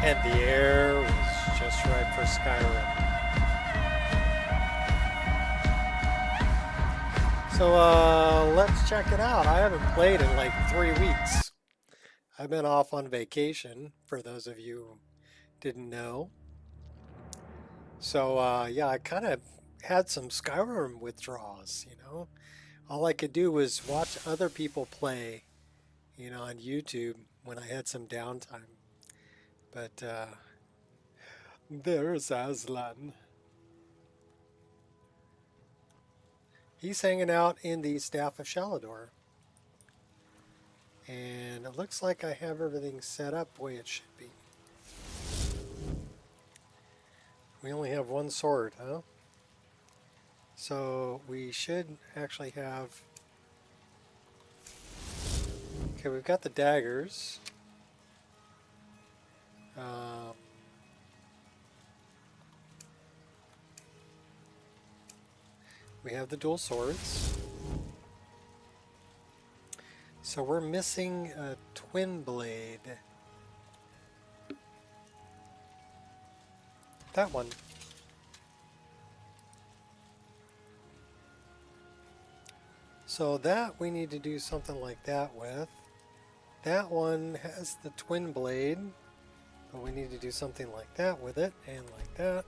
And the air was just right for Skyrim. So let's check it out. I haven't played in like 3 weeks. I've been off on vacation, for those of you who didn't know. So yeah, I kind of had some Skyrim withdrawals, you know. All I could do was watch other people play, you know, on YouTube when I had some downtime. But there's Aslan. He's hanging out in the Staff of Shalador. And it looks like I have everything set up the way it should be. We only have one sword, huh? So we should actually have... Okay, we've got the daggers. We have the dual swords. So we're missing a twin blade. That one. So that we need to do something like that with. That one has the twin blade, but we need to do something like that with it, and like that.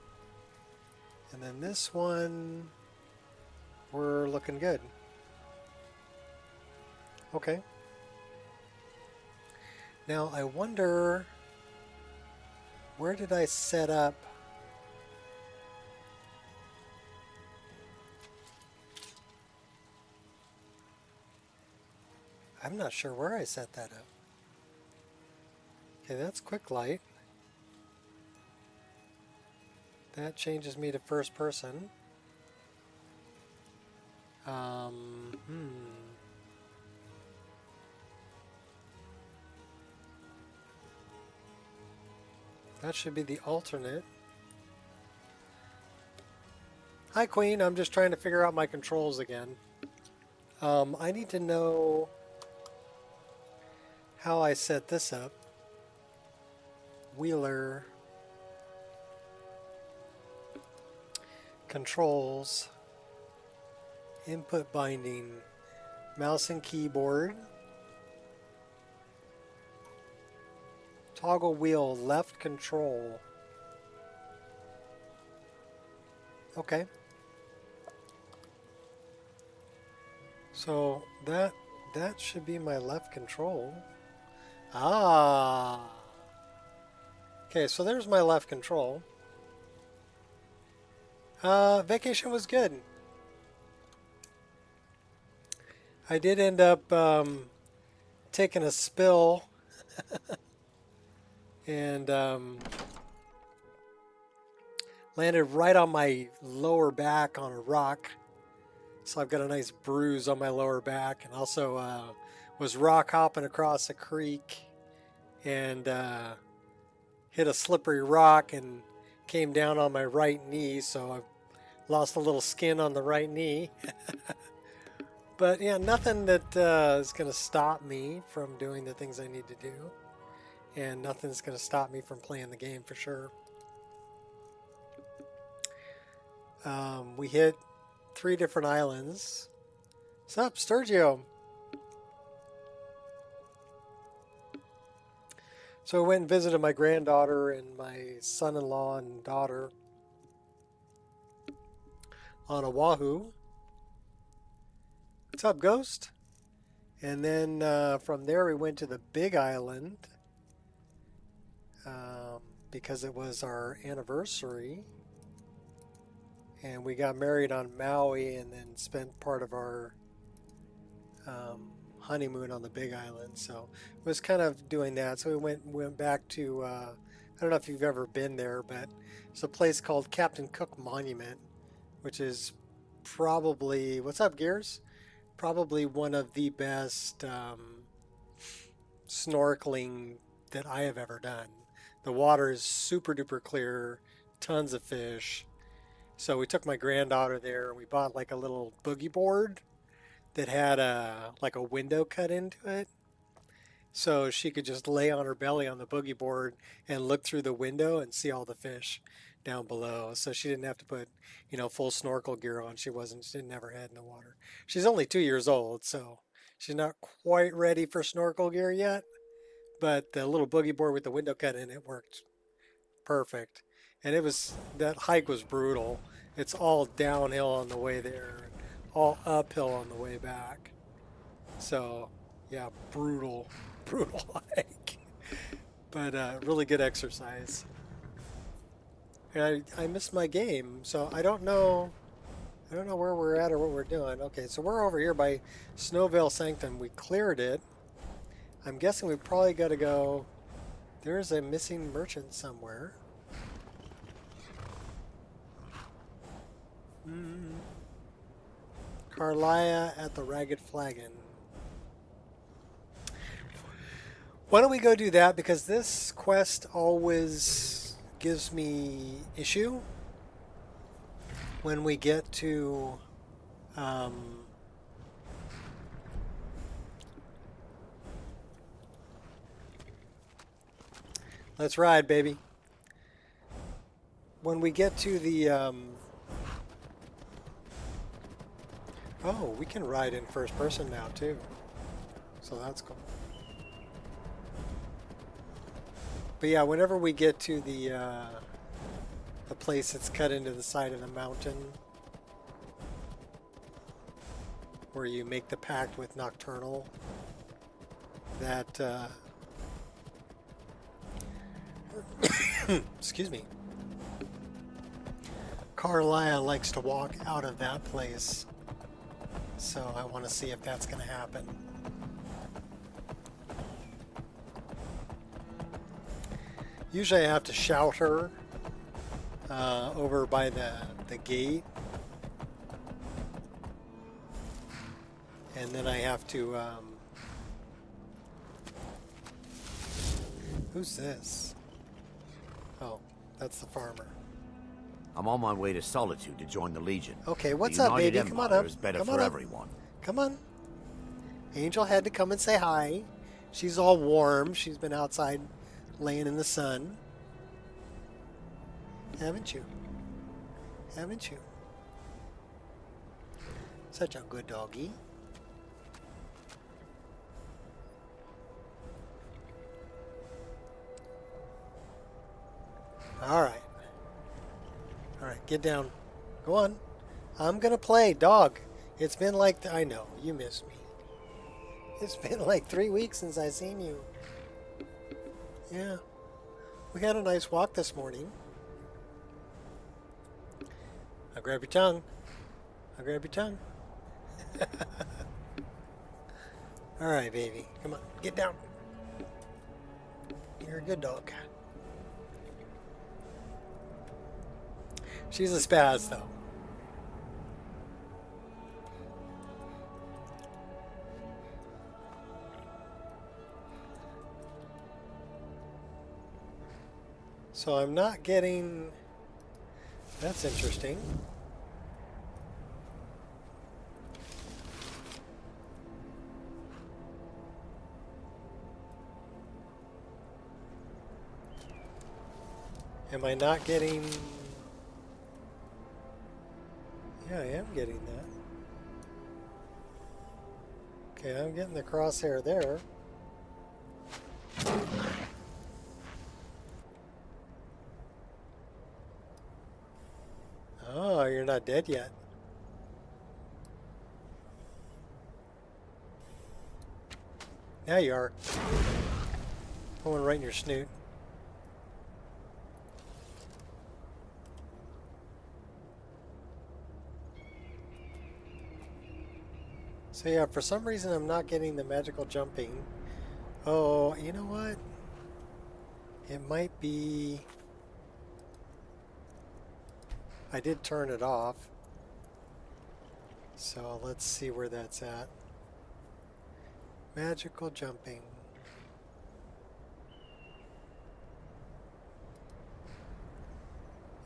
And then this one, we're looking good. Okay. Now I wonder, where did I set up? I'm not sure where I set that up. Okay, that's quick light. That changes me to first person. That should be the alternate. Hi, Queen. I'm just trying to figure out my controls again. I need to know how I set this up. Wheeler. Controls. Input binding. Mouse and keyboard. Toggle wheel, left control. Okay. So that should be my left control. Ah. Okay, so there's my left control. Vacation was good. I did end up taking a spill and landed right on my lower back on a rock. So I've got a nice bruise on my lower back, and also was rock hopping across a creek and hit a slippery rock and came down on my right knee, so I lost a little skin on the right knee. But yeah, nothing that is going to stop me from doing the things I need to do. And nothing's going to stop me from playing the game for sure. We hit 3 different islands. What's up, Sturgio? So I went and visited my granddaughter and my son-in-law and daughter on Oahu. What's up, Ghost? And then from there we went to the Big Island because it was our anniversary. And we got married on Maui and then spent part of our honeymoon on the Big Island. So it was kind of doing that. So we went back to, I don't know if you've ever been there, but it's a place called Captain Cook Monument, which is probably, what's up, Gears? Probably one of the best snorkeling that I have ever done. The water is super duper clear, tons of fish. So we took my granddaughter there and we bought like a little boogie board that had like a window cut into it. So she could just lay on her belly on the boogie board and look through the window and see all the fish down below. So she didn't have to put, full snorkel gear on. She didn't have her head in the water. She's only 2 years old, so she's not quite ready for snorkel gear yet. But the little boogie board with the window cut in it worked perfect. And that hike was brutal. It's all downhill on the way there, all uphill on the way back. So, yeah, brutal, brutal hike, but really good exercise. And I missed my game, so I don't know. I don't know where we're at or what we're doing. Okay, so we're over here by Snowvale Sanctum. We cleared it. I'm guessing we probably got to go. There's a missing merchant somewhere. Carlia at the Ragged Flagon. Why don't we go do that, because this quest always gives me issue when we get to let's ride, baby. When we get to the oh, we can ride in first person now too, so that's cool. But yeah, whenever we get to the place that's cut into the side of the mountain, where you make the pact with Nocturnal, that excuse me, Carlisle likes to walk out of that place, so I want to see if that's going to happen. Usually I have to shout her over by the gate, and then I have to who's this? Oh, that's the farmer. I'm on my way to Solitude to join the Legion. Okay, what's the up, United baby? Come on Empire up. is better Come for on up. everyone. Come on. Angel had to come and say hi. She's all warm. She's been outside laying in the sun. Haven't you? Haven't you? Such a good doggy. All right. All right, get down. Go on. I'm going to play, dog. It's been like, I know, you miss me. It's been like 3 weeks since I seen you. Yeah. We had a nice walk this morning. I'll grab your tongue. I'll grab your tongue. All right, baby. Come on, get down. You're a good dog. She's a spaz, though. So I'm not getting... That's interesting. Am I not getting... Yeah, I am getting that. Okay, I'm getting the crosshair there. Oh, you're not dead yet. Now you are. Pulling right in your snoot. So yeah, for some reason I'm not getting the magical jumping. Oh, you know what? It might be... I did turn it off. So let's see where that's at. Magical jumping.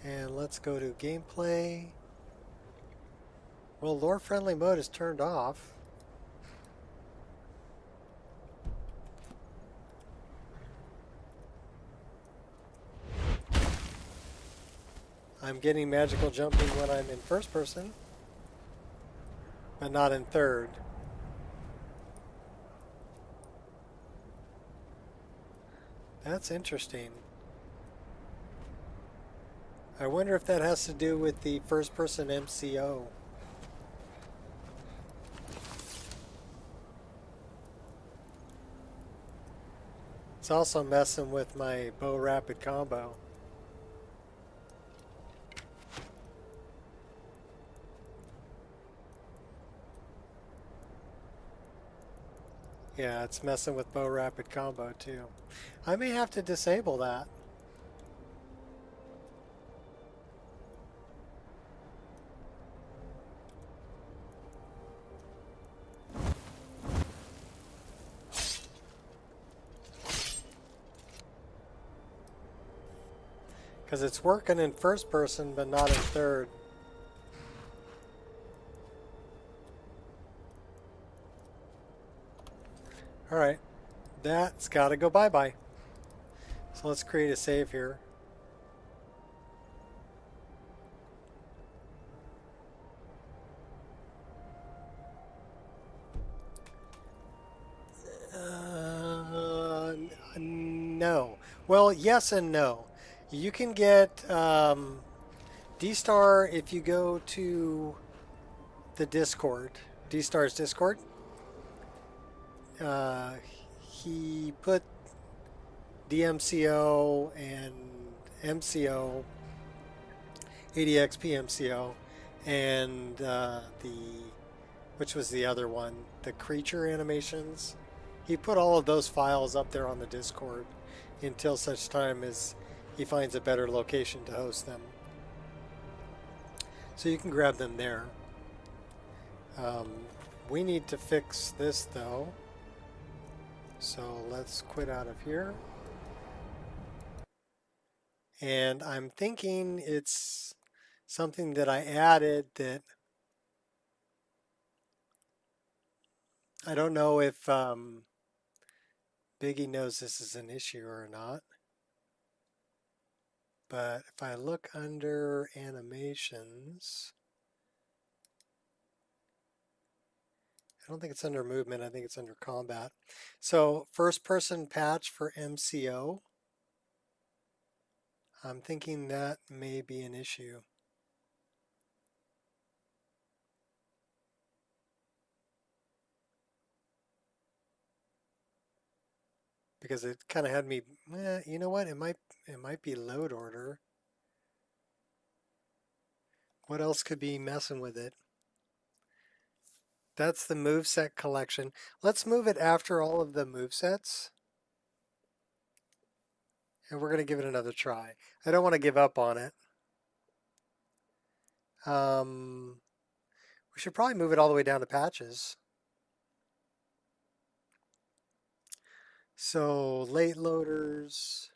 And let's go to gameplay. Well, lore friendly mode is turned off. I'm getting magical jumping when I'm in first person, but not in third. That's interesting. I wonder if that has to do with the first person MCO. It's also messing with my bow rapid combo. Yeah, it's messing with bow rapid combo too. I may have to disable that. Because it's working in first person, but not in third. Alright, that's got to go bye-bye. So let's create a save here. No. Well, yes and no. You can get D-Star if you go to the Discord, D-Star's Discord. He put DMCO and MCO, ADXP MCO, and which was the other one, the creature animations. He put all of those files up there on the Discord until such time as he finds a better location to host them. So you can grab them there. We need to fix this though. So let's quit out of here. And I'm thinking it's something that I added that I don't know if Biggie knows this is an issue or not. But if I look under animations, I don't think it's under movement, I think it's under combat. So first person patch for MCO. I'm thinking that may be an issue. Because it kind of had me, you know what, it might be load order. What else could be messing with it? That's the moveset collection. Let's move it after all of the movesets. And we're going to give it another try. I don't want to give up on it. We should probably move it all the way down to patches. So late loaders,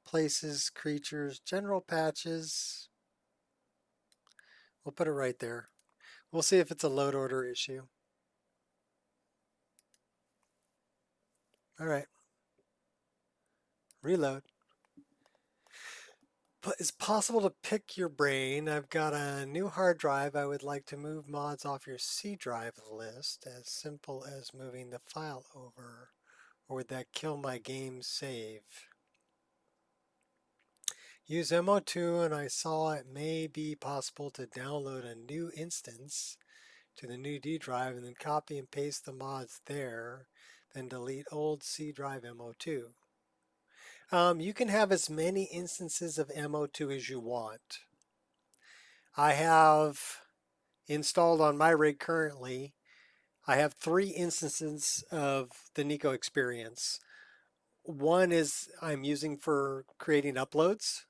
places, creatures, general patches. We'll put it right there. We'll see if it's a load order issue. All right. Reload. But it's possible to pick your brain. I've got a new hard drive. I would like to move mods off your C drive list, as simple as moving the file over. Or would that kill my game save? Use MO2 and I saw it may be possible to download a new instance to the new D drive and then copy and paste the mods there, then delete old C drive MO2. You can have as many instances of MO2 as you want. I have installed on my rig currently, I have 3 instances of the Nico Experience. One is I'm using for creating uploads.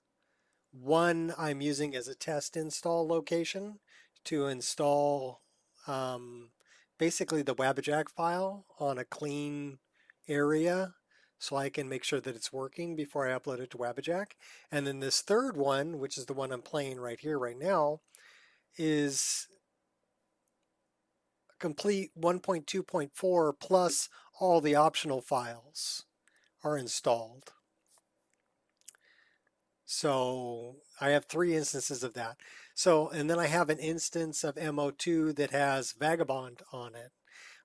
One I'm using as a test install location to install basically the Wabbajack file on a clean area so I can make sure that it's working before I upload it to Wabbajack. And then this third one, which is the one I'm playing right here, right now, is complete 1.2.4 plus all the optional files are installed. So I have 3 instances of that. So, and then I have an instance of MO2 that has Vagabond on it.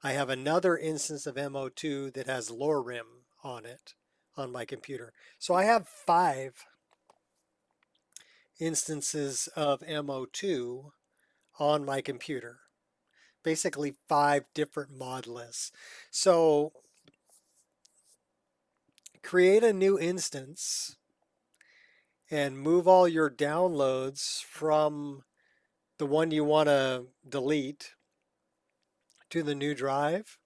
I have another instance of MO2 that has Lorim on it on my computer. So I have 5 instances of MO2 on my computer. Basically 5 different mod lists. So create a new instance and move all your downloads from the one you want to delete to the new drive,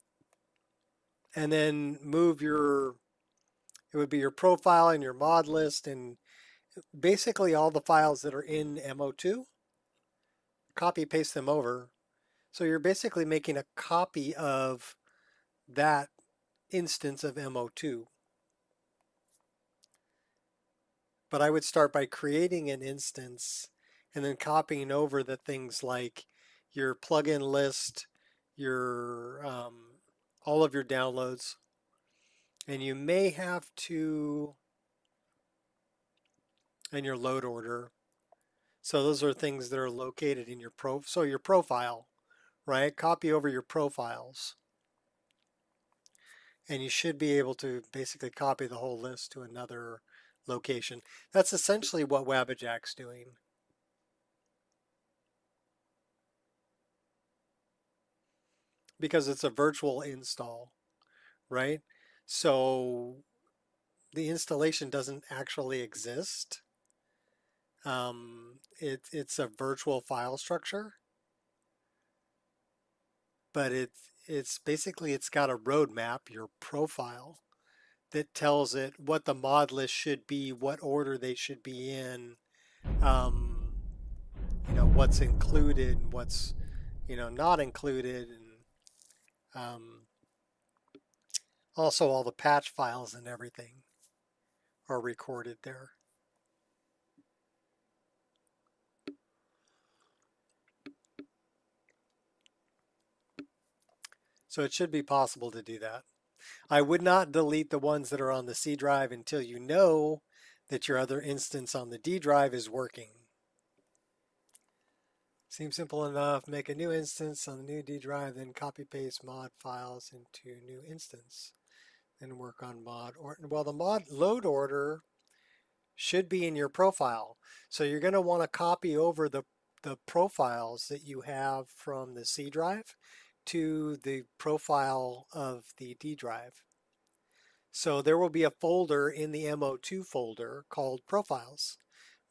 and then move it would be your profile and your mod list and basically all the files that are in MO2, copy paste them over. So you're basically making a copy of that instance of MO2. But I would start by creating an instance and then copying over the things like your plugin list, your all of your downloads, and you may have to, and your load order. So those are things that are located in your your profile, right? Copy over your profiles. And you should be able to basically copy the whole list to another location. That's essentially what Wabbajack's doing. Because it's a virtual install, right? So the installation doesn't actually exist. It's a virtual file structure, but it's basically it's got a roadmap, your profile, that tells it what the mod list should be, what order they should be in, you know, what's included and what's, you know, not included, and also all the patch files and everything are recorded there. So it should be possible to do that. I would not delete the ones that are on the C drive until you know that your other instance on the D drive is working. Seems simple enough. Make a new instance on the new D drive, then copy paste mod files into new instance. Then work on mod order. Well, the mod load order should be in your profile. So you're going to want to copy over the profiles that you have from the C drive to the profile of the D drive. So there will be a folder in the MO2 folder called profiles.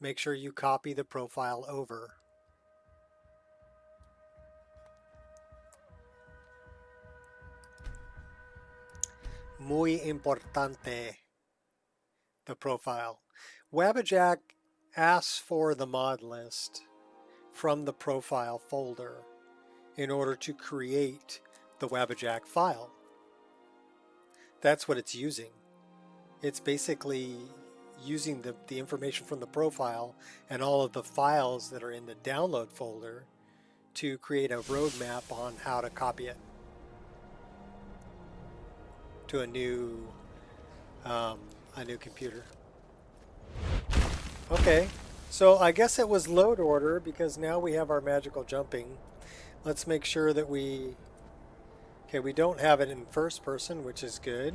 Make sure you copy the profile over. Muy importante, the profile. Wabbajack asks for the mod list from the profile folder in order to create the Wabbajack file. That's what it's using. It's basically using the information from the profile and all of the files that are in the download folder to create a roadmap on how to copy it to a new computer. Okay, so I guess it was load order because now we have our magical jumping. Let's make sure that we don't have it in first person, which is good.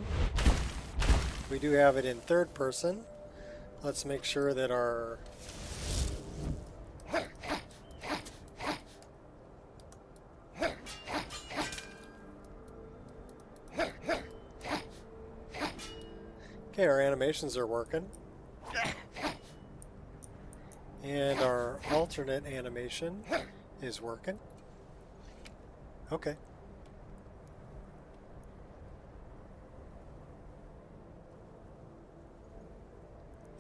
We do have it in third person. Let's make sure that our our animations are working. And our alternate animation is working. Okay.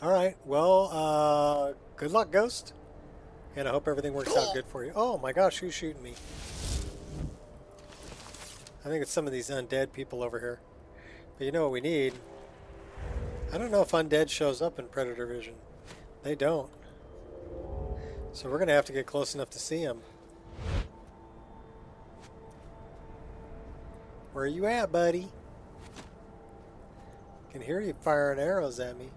All right. Well, good luck, Ghost. And I hope everything works out good for you. Oh my gosh, who's shooting me? I think it's some of these undead people over here. But you know what we need? I don't know if undead shows up in Predator Vision. They don't. So we're going to have to get close enough to see them. Where are you at, buddy? I can hear you firing arrows at me.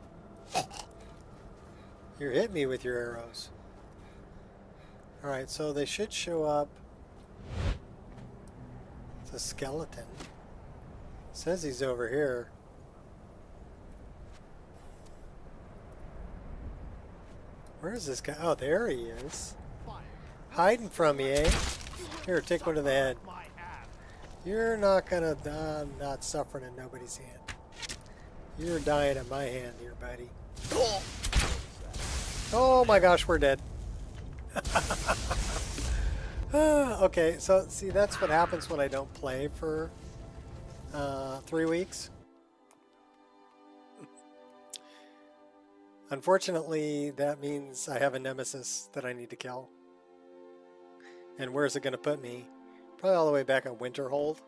You hit me with your arrows. Alright, so they should show up. It's a skeleton. Says he's over here. Where is this guy? Oh, there he is. Hiding from me, eh? Here, take one to the head. You're not gonna... I'm not suffering in nobody's hand. You're dying at my hand here, buddy. Oh my gosh, we're dead. Okay, so see, that's what happens when I don't play for 3 weeks. Unfortunately, that means I have a nemesis that I need to kill. And where's it going to put me? Probably all the way back at Winterhold.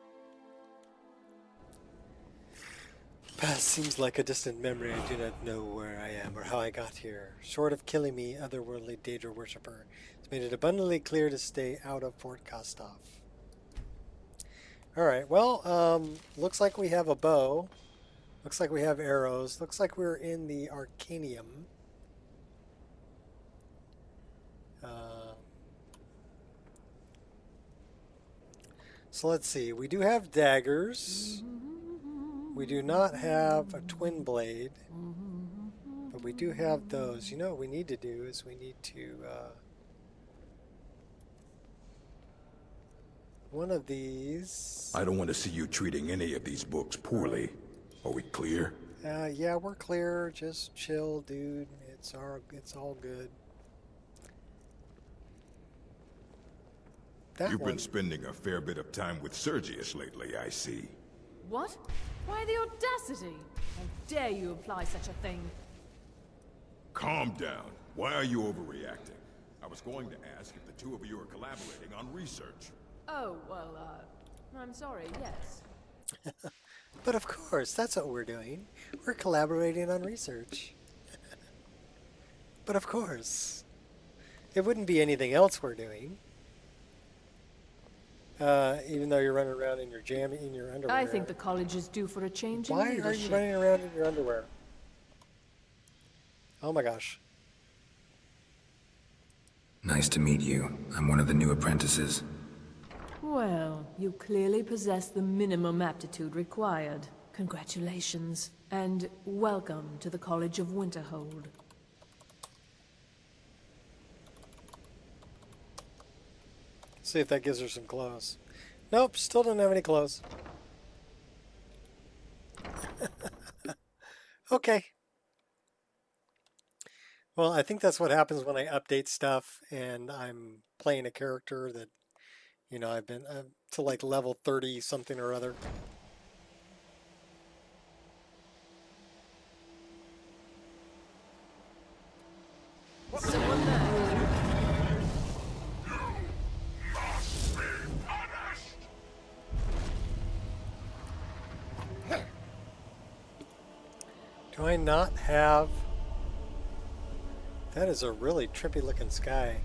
Past seems like a distant memory. I do not know where I am or how I got here. Short of killing me, otherworldly Daedra worshipper. It's made it abundantly clear to stay out of Fort Kostov. Alright, well, looks like we have a bow. Looks like we have arrows. Looks like we're in the Arcanium. So let's see. We do have daggers. We do not have a twin blade. But we do have those. You know what we need to do is we need to... one of these... I don't want to see you treating any of these books poorly. Are we clear? Yeah, we're clear. Just chill, dude. It's all good. You've been spending a fair bit of time with Sergius lately, I see. What? Why the audacity? How dare you imply such a thing? Calm down. Why are you overreacting? I was going to ask if the two of you are collaborating on research. Oh, well, I'm sorry, yes. But of course, that's what we're doing. We're collaborating on research. But of course. It wouldn't be anything else we're doing. Even though you're running around in your underwear. I think the college is due for a change in leadership. Why are you running around in your underwear? Oh my gosh. Nice to meet you. I'm one of the new apprentices. Well, you clearly possess the minimum aptitude required. Congratulations, and welcome to the College of Winterhold. See if that gives her some clothes. Nope, still don't have any clothes. Okay. Well, I think that's what happens when I update stuff and I'm playing a character that, you know, I've been to like level 30 something or other. Someone there. Do I not have... That is a really trippy looking sky.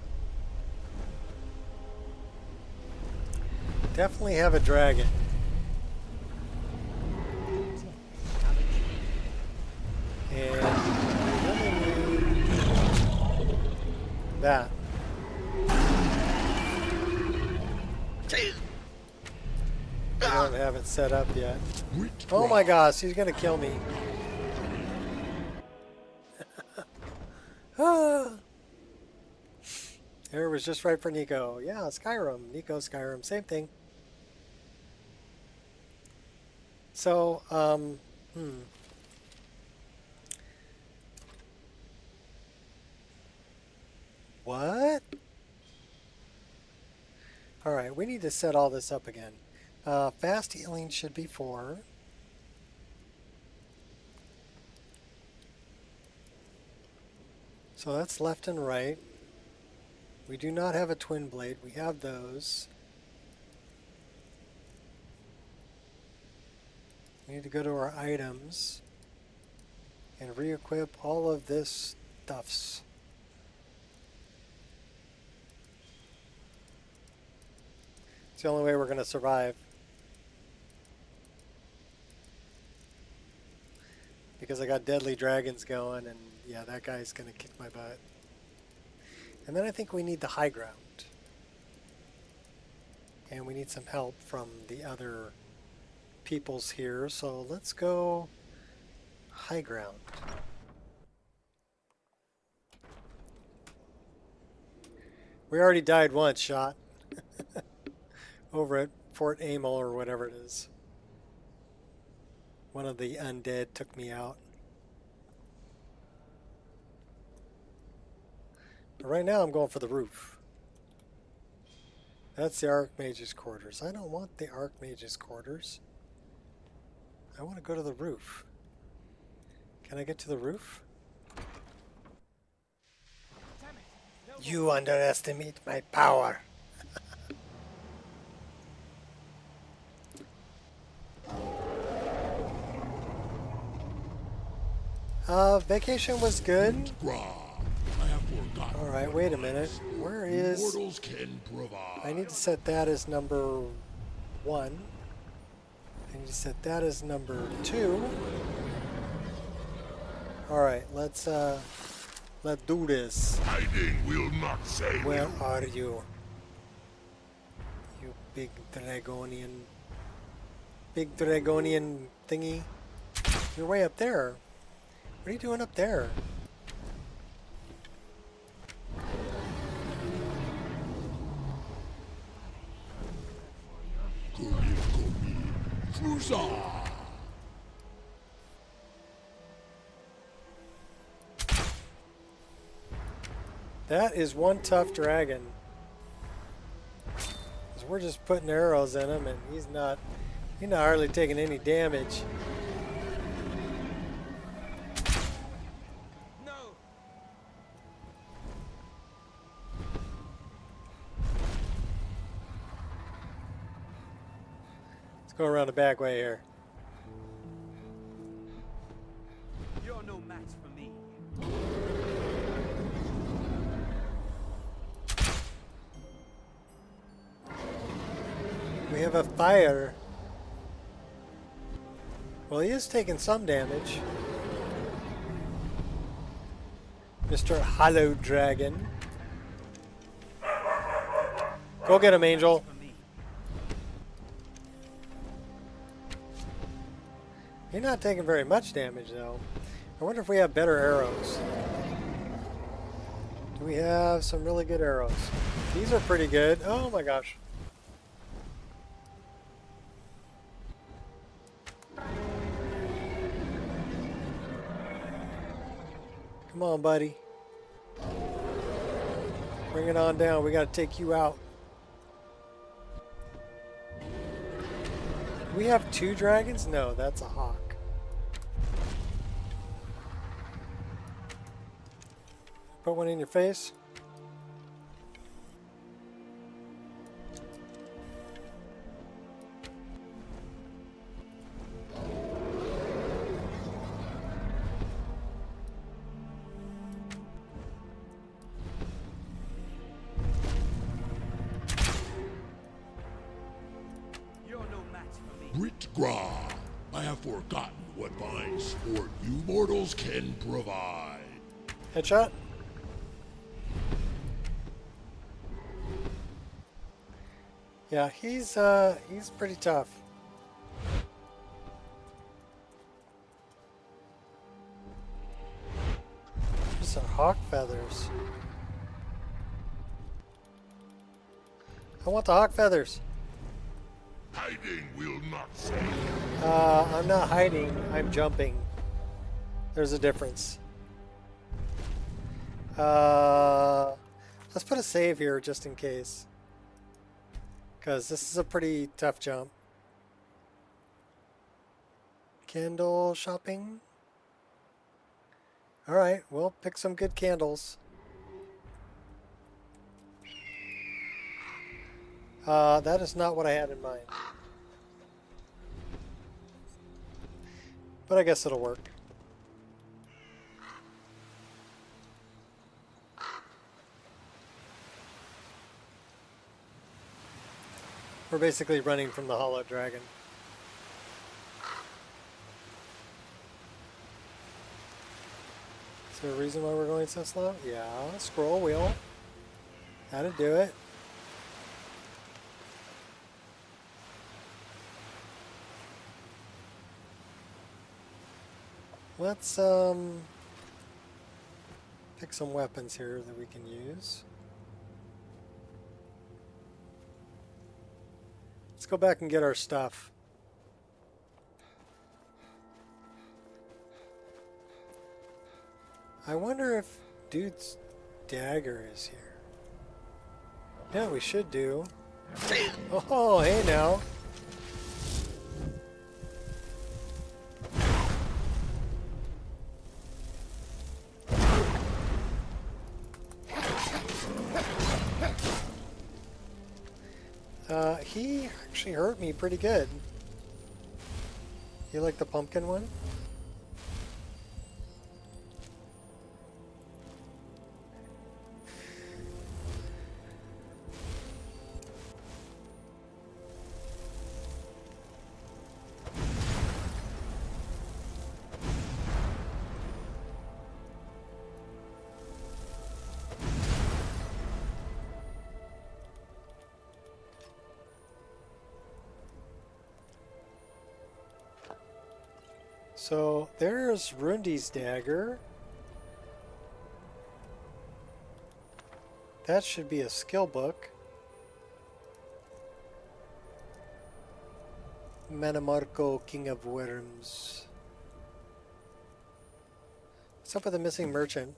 Definitely have a dragon. And I really need that. I don't have it set up yet. Oh my gosh, he's gonna kill me. There was just right for Nico. Yeah, Skyrim. Nico, Skyrim. Same thing. So, What? Alright, we need to set all this up again. Fast healing should be 4. So that's left and right. We do not have a twin blade. We have those. We need to go to our items and re-equip all of this stuffs. It's the only way we're going to survive. Because I got deadly dragons going and yeah, that guy's gonna kick my butt. And then I think we need the high ground. And we need some help from the other peoples here, so let's go high ground. We already died once, shot. Over at Fort Amel or whatever it is. One of the undead took me out. But right now I'm going for the roof. That's the Archmage's quarters. I don't want the Archmage's quarters. I want to go to the roof. Can I get to the roof? You underestimate my power. Vacation was good. Alright, wait a minute. Where is... I need to set that as number 1. I need to set that as number 2. Alright, let's do this. Hiding will not save you. Where are you? You big dragonian thingy. You're way up there. What are you doing up there? That is one tough dragon. 'Cause we're just putting arrows in him and he's not hardly taking any damage. Go around the back way here. You're no match for me. We have a fire. Well, he is taking some damage. Mr. Hollow Dragon. Go get him, Angel. You're not taking very much damage, though. I wonder if we have better arrows. Do we have some really good arrows? These are pretty good. Oh my gosh. Come on, buddy. Bring it on down. We got to take you out. Do we have 2 dragons? No, that's a hawk. Put one in your face. You're no match for me. Britgra, I have forgotten what fine sport you mortals can provide. Headshot. Yeah, he's pretty tough. These are hawk feathers. I want the hawk feathers. Hiding will not save you. I'm not hiding, I'm jumping. There's a difference. Let's put a save here just in case. Because this is a pretty tough jump. Candle shopping. Alright, we'll pick some good candles. That is not what I had in mind. But I guess it'll work. We're basically running from the Hollow Dragon. Is there a reason why we're going so slow? Yeah, scroll wheel. How to do it. Let's pick some weapons here that we can use. Let's go back and get our stuff. I wonder if dude's dagger is here. Yeah, we should do. Oh, hey now. He actually hurt me pretty good. You like the pumpkin one? So there's Rundi's dagger. That should be a skill book. Manamarco, King of Worms. What's up with the missing merchant?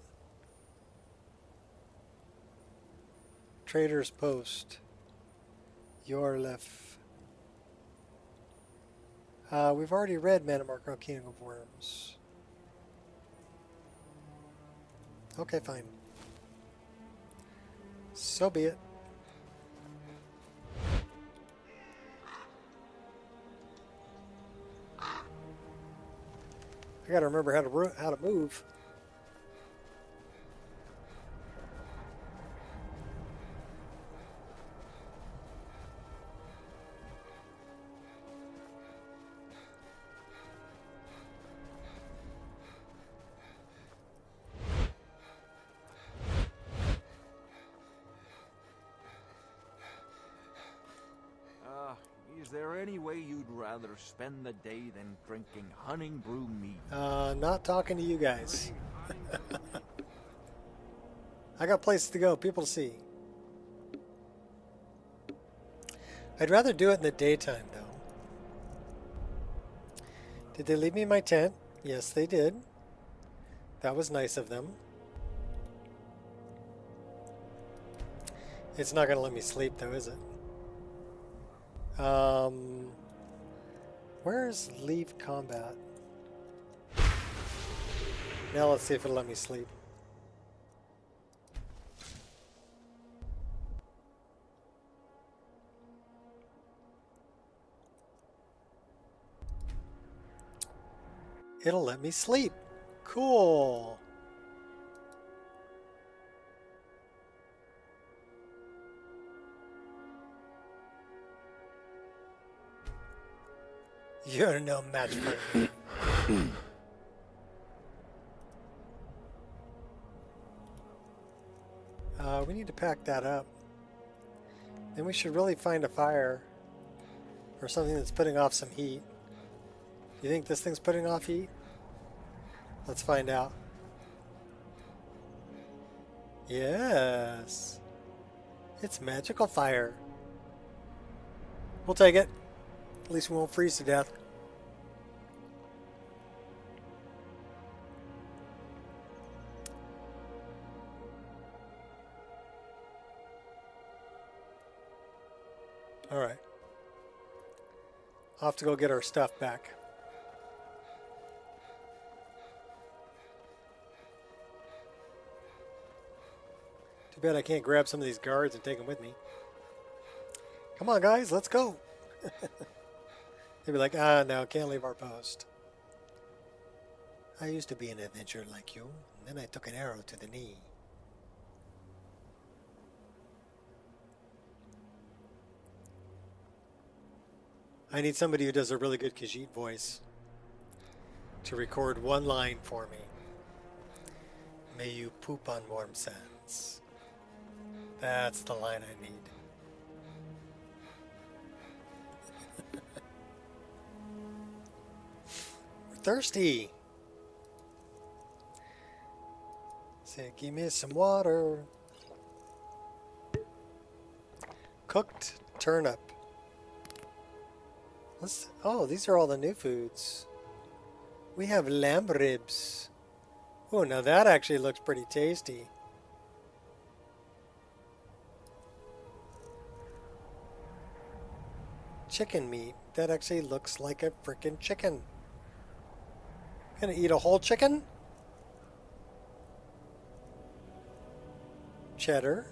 Trader's Post. Yorlef. We've already read Manamarco, King of Worms. Okay, fine. So be it. I gotta remember how to move. Is there any way you'd rather spend the day than drinking honey brew mead? Not talking to you guys. I got places to go, people to see. I'd rather do it in the daytime, though. Did they leave me my tent? Yes, they did. That was nice of them. It's not going to let me sleep, though, is it? Where's leave combat? Now let's see if it'll let me sleep. It'll let me sleep. Cool. You're no match for me. We need to pack that up. Then we should really find a fire or something that's putting off some heat. You think this thing's putting off heat? Let's find out. Yes. It's magical fire. We'll take it. At least we won't freeze to death. All right. I'll have to go get our stuff back. Too bad I can't grab some of these guards and take them with me. Come on, guys, let's go. They'd be like, no, can't leave our post. I used to be an adventurer like you, and then I took an arrow to the knee. I need somebody who does a really good Khajiit voice to record one line for me. May you poop on warm sands. That's the line I need. We're thirsty. Say, give me some water. Cooked turnip. Oh, these are all the new foods. We have lamb ribs. Oh, now that actually looks pretty tasty. Chicken meat. That actually looks like a freaking chicken. Gonna eat a whole chicken? Cheddar.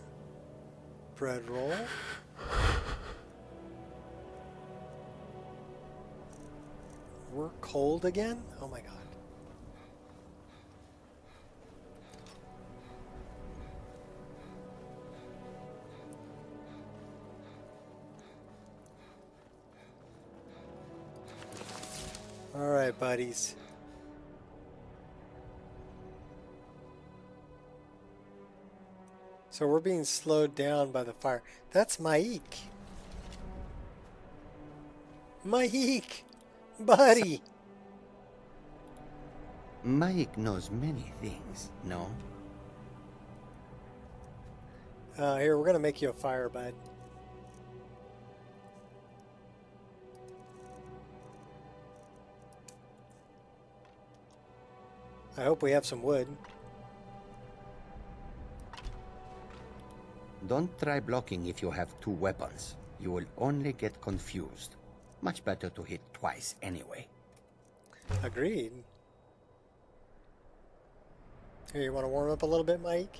Bread roll. We're cold again? Oh my god. Alright, buddies. So we're being slowed down by the fire. That's Maik. Maik! Buddy! Mike knows many things, no? Here, we're gonna make you a fire, bud. I hope we have some wood. Don't try blocking if you have two weapons. You will only get confused. Much better to hit twice anyway. Agreed. Here, you want to warm up a little bit, Mike?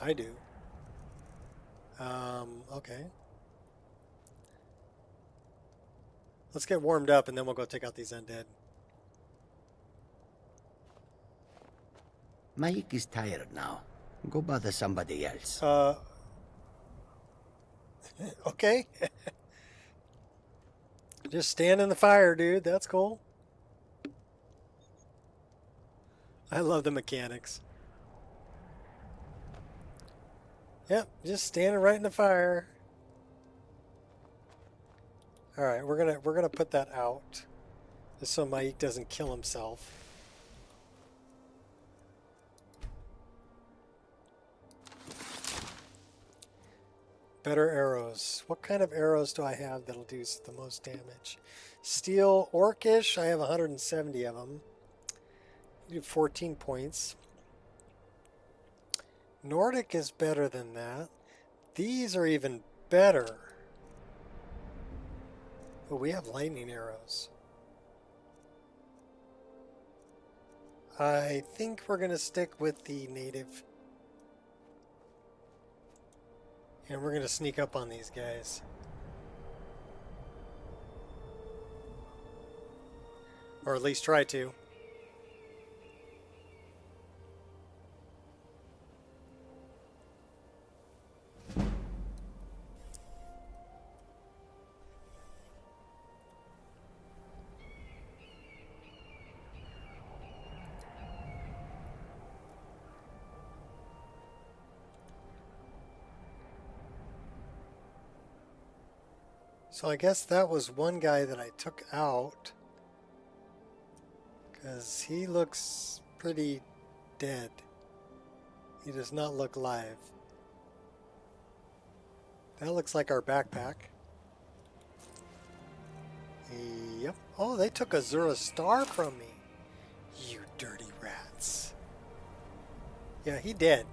I do. Okay. Let's get warmed up and then we'll go take out these undead. Mike is tired now. Go bother somebody else. Okay. Just stand in the fire, dude. That's cool. I love the mechanics. Yep, just standing right in the fire. All right, we're gonna put that out, just so Mike doesn't kill himself. Better arrows. What kind of arrows do I have that'll do the most damage? Steel Orcish. I have 170 of them. You do 14 points. Nordic is better than that. These are even better. Oh, we have lightning arrows. I think we're going to stick with the native. And we're going to sneak up on these guys. Or at least try to. So I guess that was one guy that I took out. Because he looks pretty dead. He does not look live. That looks like our backpack. Yep. Oh, they took Azura Star from me. You dirty rats. Yeah, he dead.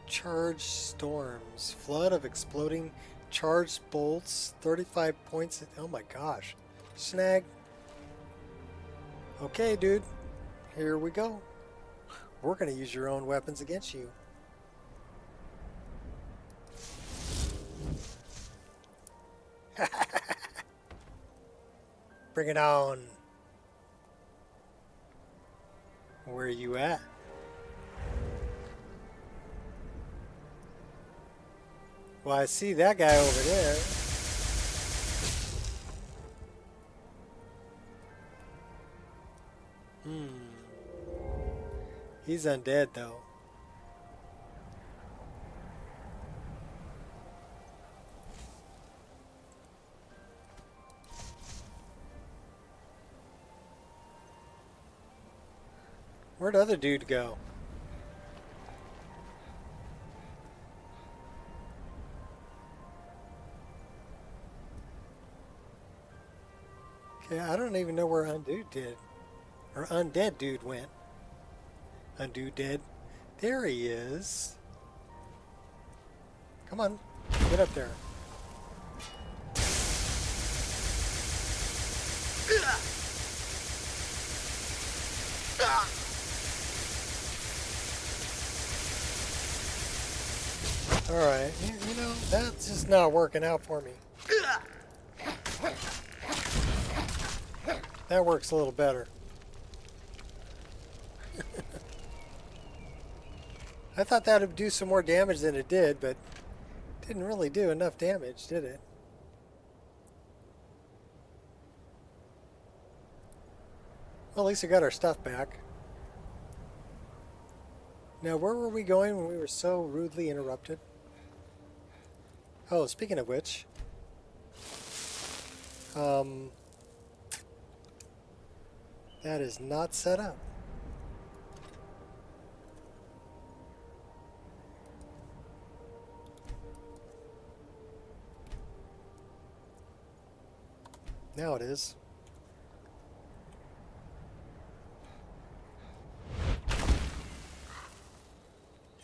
Charged storms, flood of exploding charged bolts, 35 points. Oh my gosh. Snag. Okay, dude. Here we go. We're going to use your own weapons against you. Bring it on. Where are you at? Well, I see that guy over there. He's undead, though. Where'd the other dude go? Okay, I don't even know where Undead Dude went. Undude dead. There he is. Come on, get up there. Alright, you know, that's just not working out for me. That works a little better. I thought that would do some more damage than it did, but it didn't really do enough damage, did it? Well, at least we got our stuff back. Now, where were we going when we were so rudely interrupted? Oh, speaking of which, that is not set up. Now it is.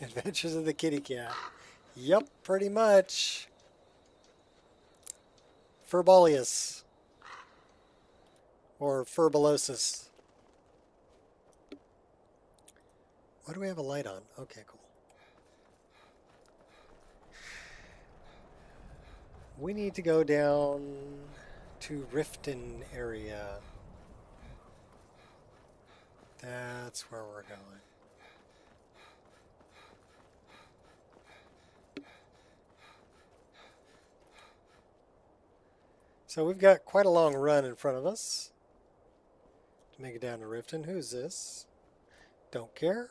Adventures of the Kitty Cat. Yep, pretty much. Furbolius. Or Furbulosis. Why do we have a light on? Okay, cool. We need to go down to Riften area. That's where we're going. So we've got quite a long run in front of us to make it down to Riften. Who's this? Don't care.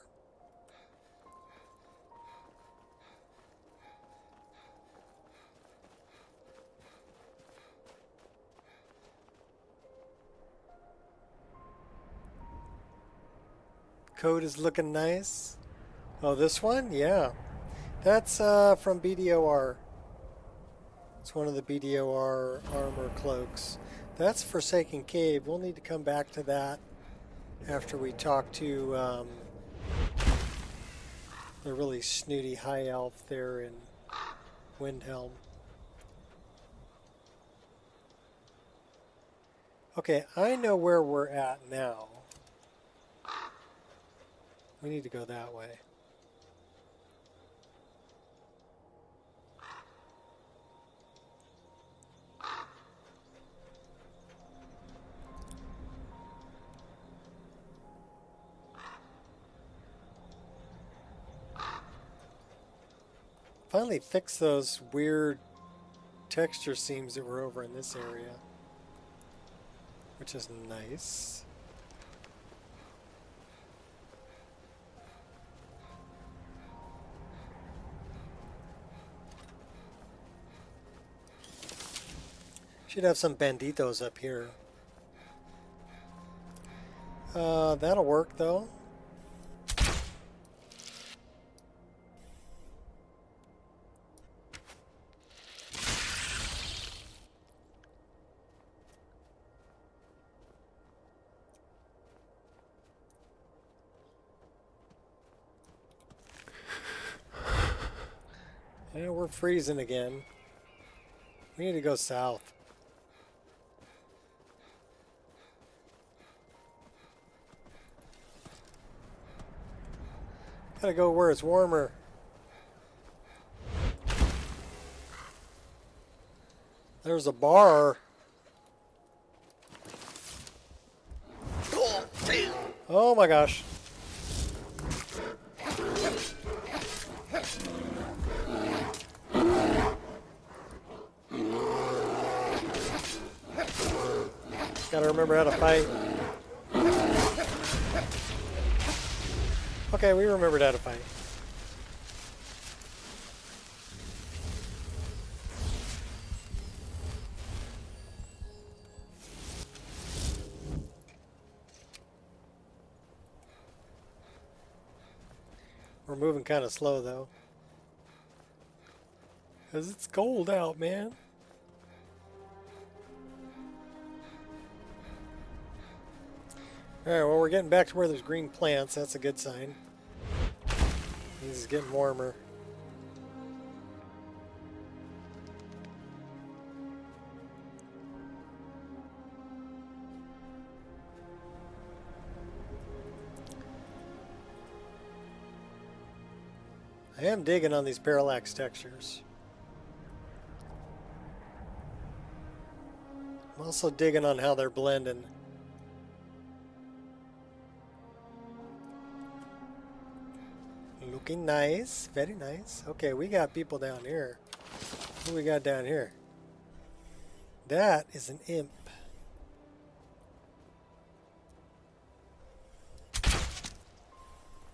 Code is looking nice. Oh, this one? Yeah. That's from BDOR. It's one of the BDOR armor cloaks. That's Forsaken Cave. We'll need to come back to that after we talk to the really snooty high elf there in Windhelm. Okay, I know where we're at now. We need to go that way. Finally fixed those weird texture seams that were over in this area, which is nice. Should have some banditos up here. That'll work though. Yeah, we're freezing again. We need to go south. Gotta go where it's warmer. There's a bar. Oh my gosh. Gotta remember how to fight. Okay, we remembered how to fight. We're moving kind of slow though. Because it's cold out, man. Alright, well, we're getting back to where there's green plants. That's a good sign. This is getting warmer. I am digging on these parallax textures. I'm also digging on how they're blending. Looking nice, very nice. Okay, we got people down here. Who we got down here? That is an imp.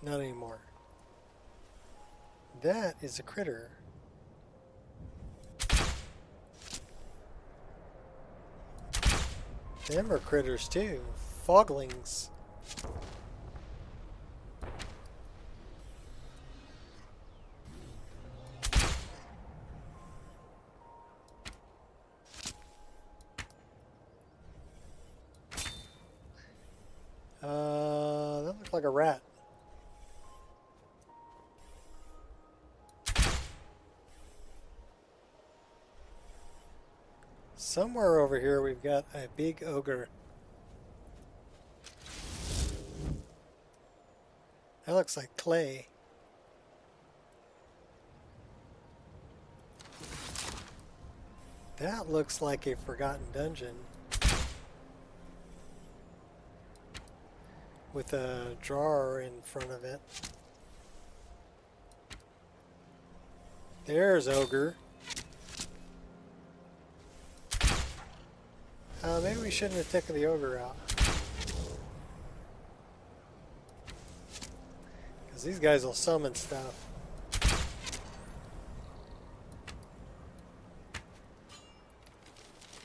Not anymore. That is a critter. Them are critters too. Foglings. That looks like a rat. Somewhere over here we've got a big ogre. That looks like clay. That looks like a forgotten dungeon. With a drawer in front of it. There's ogre. Maybe we shouldn't have taken the ogre out. Because these guys will summon stuff.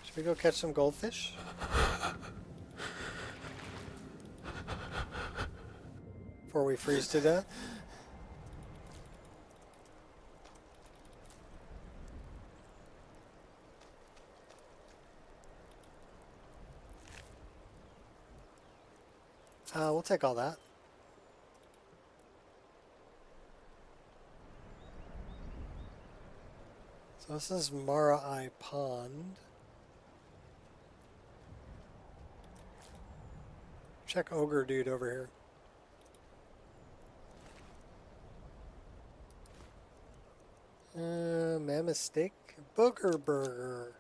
Should we go catch some goldfish? Before we freeze to death? We'll take all that. So this is Mara Eye Pond. Check ogre dude over here. Mammoth steak, booger burger.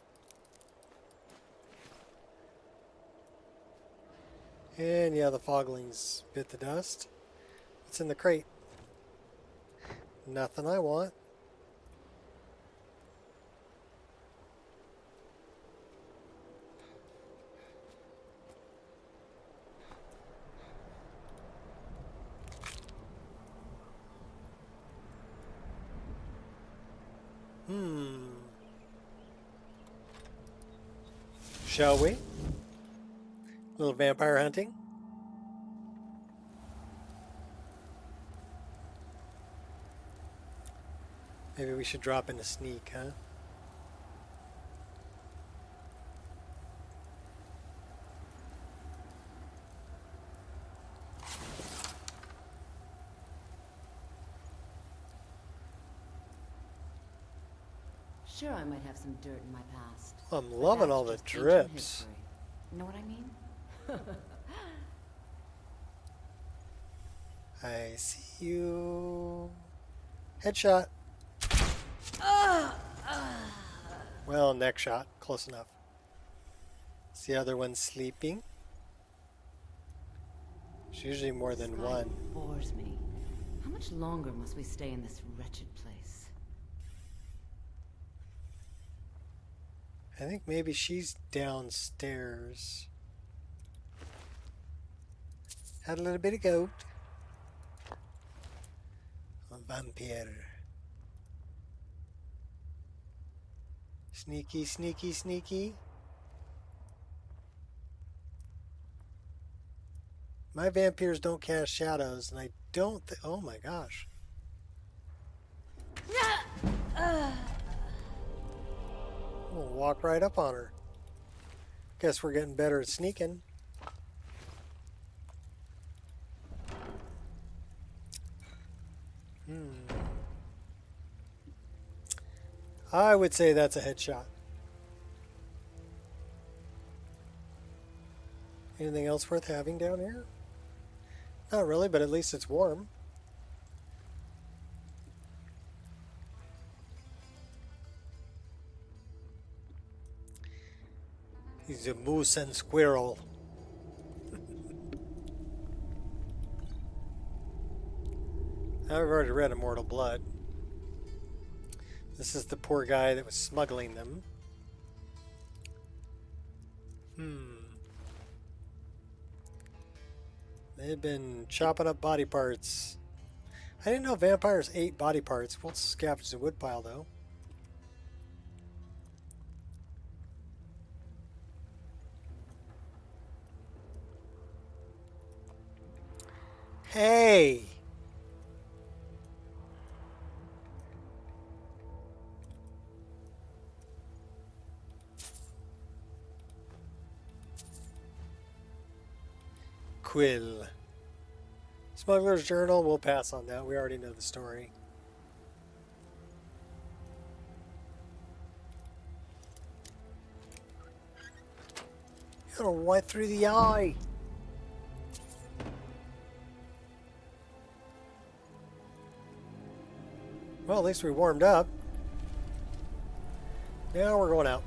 And yeah, the foglings bit the dust. What's in the crate? Nothing I want. Shall we? Little vampire hunting. Maybe we should drop in a sneak, huh? Sure, I might have some dirt in my past. I'm loving all the drips. You know what I mean? I see you. Headshot. Well, neck shot. Close enough. Is the other one sleeping? There's usually more than one. Bores me. How much longer must we stay in this wretched place? I think maybe she's downstairs. Had a little bit of goat. A vampire. Sneaky, sneaky, sneaky. My vampires don't cast shadows, and I don't oh my gosh. We'll walk right up on her. Guess we're getting better at sneaking. I would say that's a headshot. Anything else worth having down here? Not really, but at least it's warm. He's a moose and squirrel. I've already read Immortal Blood. This is the poor guy that was smuggling them. They've been chopping up body parts. I didn't know vampires ate body parts. We'll scavenge the woodpile though. Hey! Quill. Smuggler's Journal, we'll pass on that. We already know the story. Got a right through the eye. Well, at least we warmed up. Now we're going out.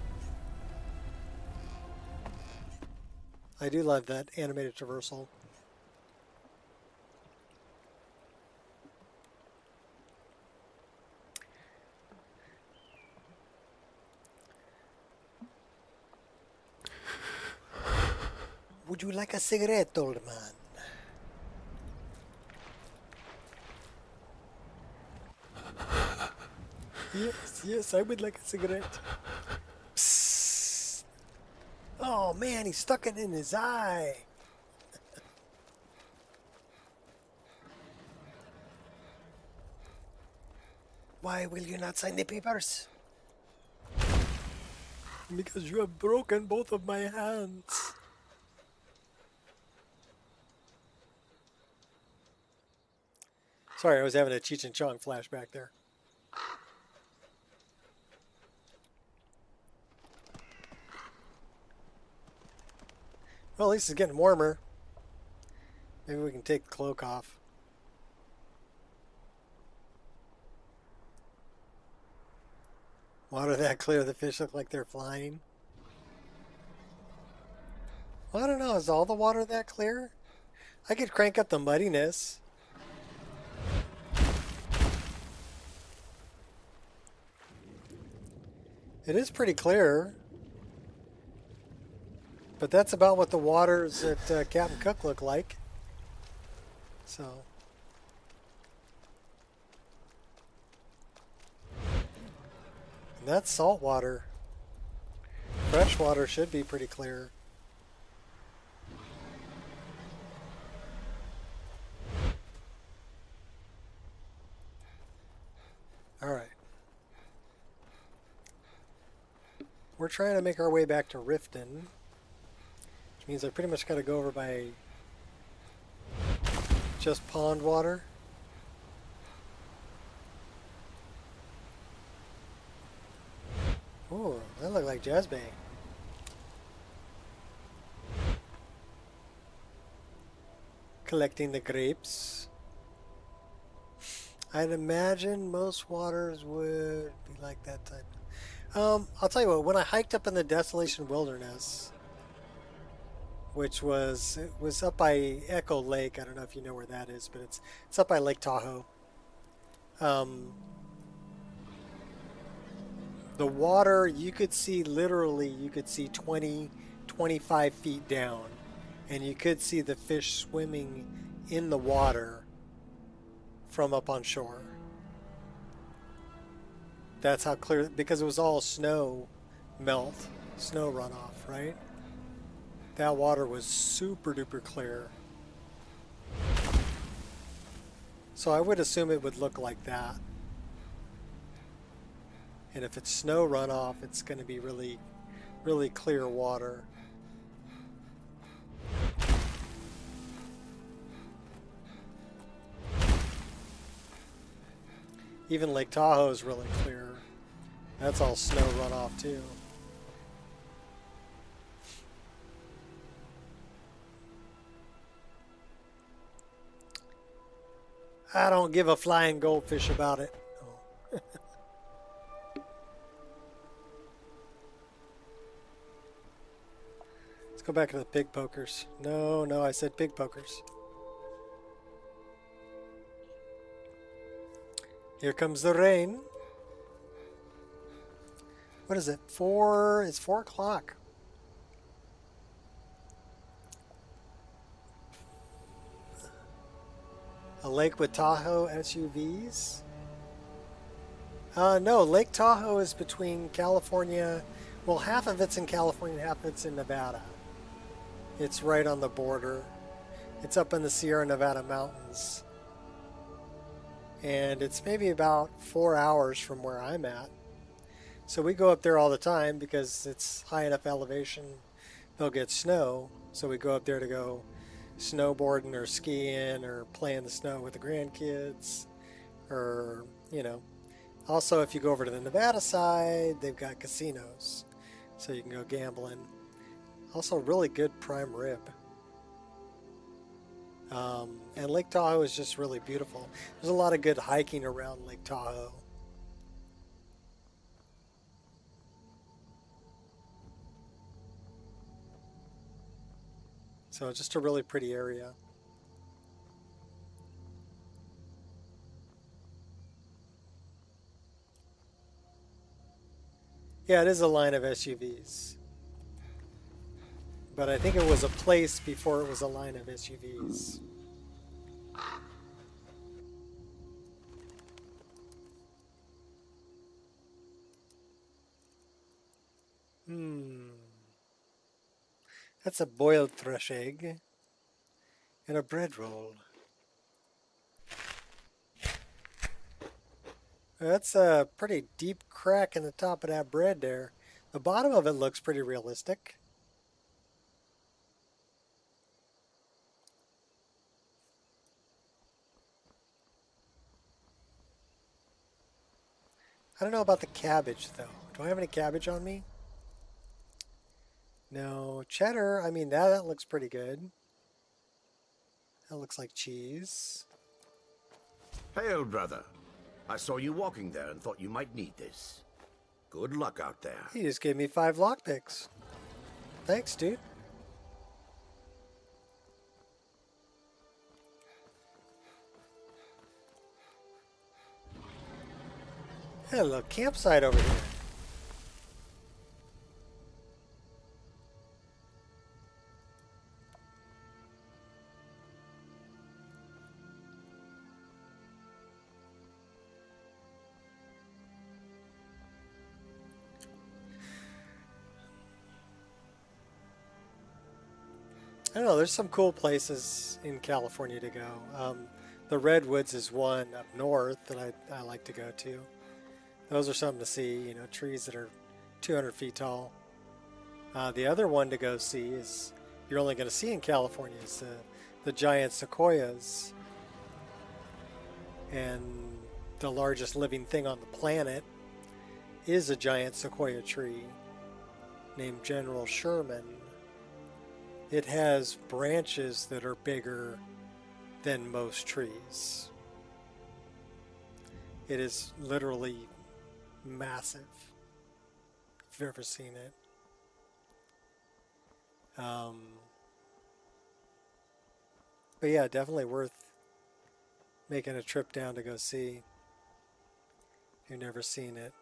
I do love that animated traversal. Would you like a cigarette, old man? Yes, yes, I would like a cigarette. Psst. Oh man, he stuck it in his eye. Why will you not sign the papers? Because you have broken both of my hands. Sorry, I was having a Cheech and Chong flashback there. Well, at least it's getting warmer. Maybe we can take the cloak off. Water that clear, the fish look like they're flying. Well, I don't know, is all the water that clear? I could crank up the muddiness. It is pretty clear. But that's about what the waters at Captain Cook look like. So. And that's salt water. Fresh water should be pretty clear. Alright. We're trying to make our way back to Riften. Which means I pretty much got to go over by just pond water. Oh, that looked like Jazbay. Collecting the grapes. I'd imagine most waters would be like that type. I'll tell you what, when I hiked up in the Desolation Wilderness, which was, it was up by Echo Lake. I don't know if you know where that is, but it's up by Lake Tahoe. The water, you could see, literally, you could see 20, 25 feet down. And you could see the fish swimming in the water from up on shore. That's how clear, because it was all snow melt, snow runoff, right? That water was super duper clear. So I would assume it would look like that. And if it's snow runoff, it's going to be really, really clear water. Even Lake Tahoe is really clear. That's all snow runoff too. I don't give a flying goldfish about it. Oh. Let's go back to the pig pokers. No, I said pig pokers. Here comes the rain. What is it? It's 4 o'clock. A lake with Tahoe SUVs? No, Lake Tahoe is between California. Well, half of it's in California, half of it's in Nevada. It's right on the border. It's up in the Sierra Nevada mountains. And it's maybe about 4 hours from where I'm at. So we go up there all the time because it's high enough elevation, they'll get snow. So we go up there to go snowboarding or skiing or play in the snow with the grandkids. Or, you know. Also, if you go over to the Nevada side, they've got casinos. So you can go gambling. Also, really good prime rib. And Lake Tahoe is just really beautiful. There's a lot of good hiking around Lake Tahoe. So it's just a really pretty area. Yeah, it is a line of SUVs. But I think it was a place before it was a line of SUVs. That's a boiled thrush egg and a bread roll. That's a pretty deep crack in the top of that bread there. The bottom of it looks pretty realistic. I don't know about the cabbage though. Do I have any cabbage on me? No. Cheddar, I mean, that looks pretty good. That looks like cheese. Hail, brother. I saw you walking there and thought you might need this. Good luck out there. He just gave me 5 lockpicks. Thanks, dude. Hey, a little campsite over here. I don't know, there's some cool places in California to go. The Redwoods is one up north that I like to go to. Those are something to see, you know, trees that are 200 feet tall. The other one to go see is, you're only going to see in California, is the giant sequoias. And the largest living thing on the planet is a giant sequoia tree named General Sherman. It has branches that are bigger than most trees. It is literally massive, if you've ever seen it. But yeah, definitely worth making a trip down to go see if you've never seen it.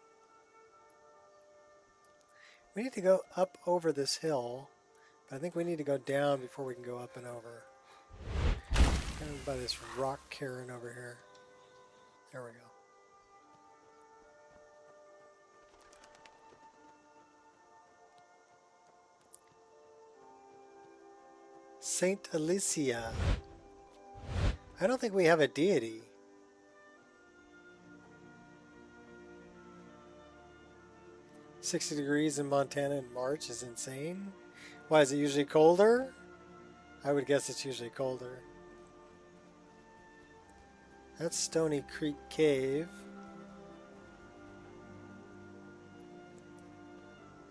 We need to go up over this hill, I think we need to go down before we can go up and over. Kind by this rock cairn over here. There we go. Saint Alicia. I don't think we have a deity. "60 degrees in Montana in March is insane." Why, is it usually colder? I would guess it's usually colder. That's Stony Creek Cave.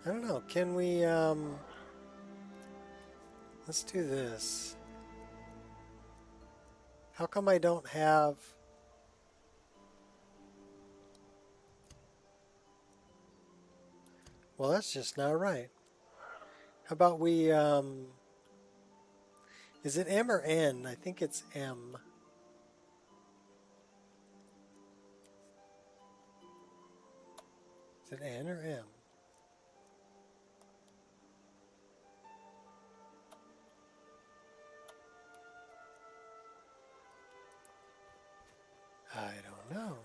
I don't know. Can we, let's do this. How come I don't have... Well, that's just not right. How about we, is it M or N? I think it's M. Is it N or M? I don't know.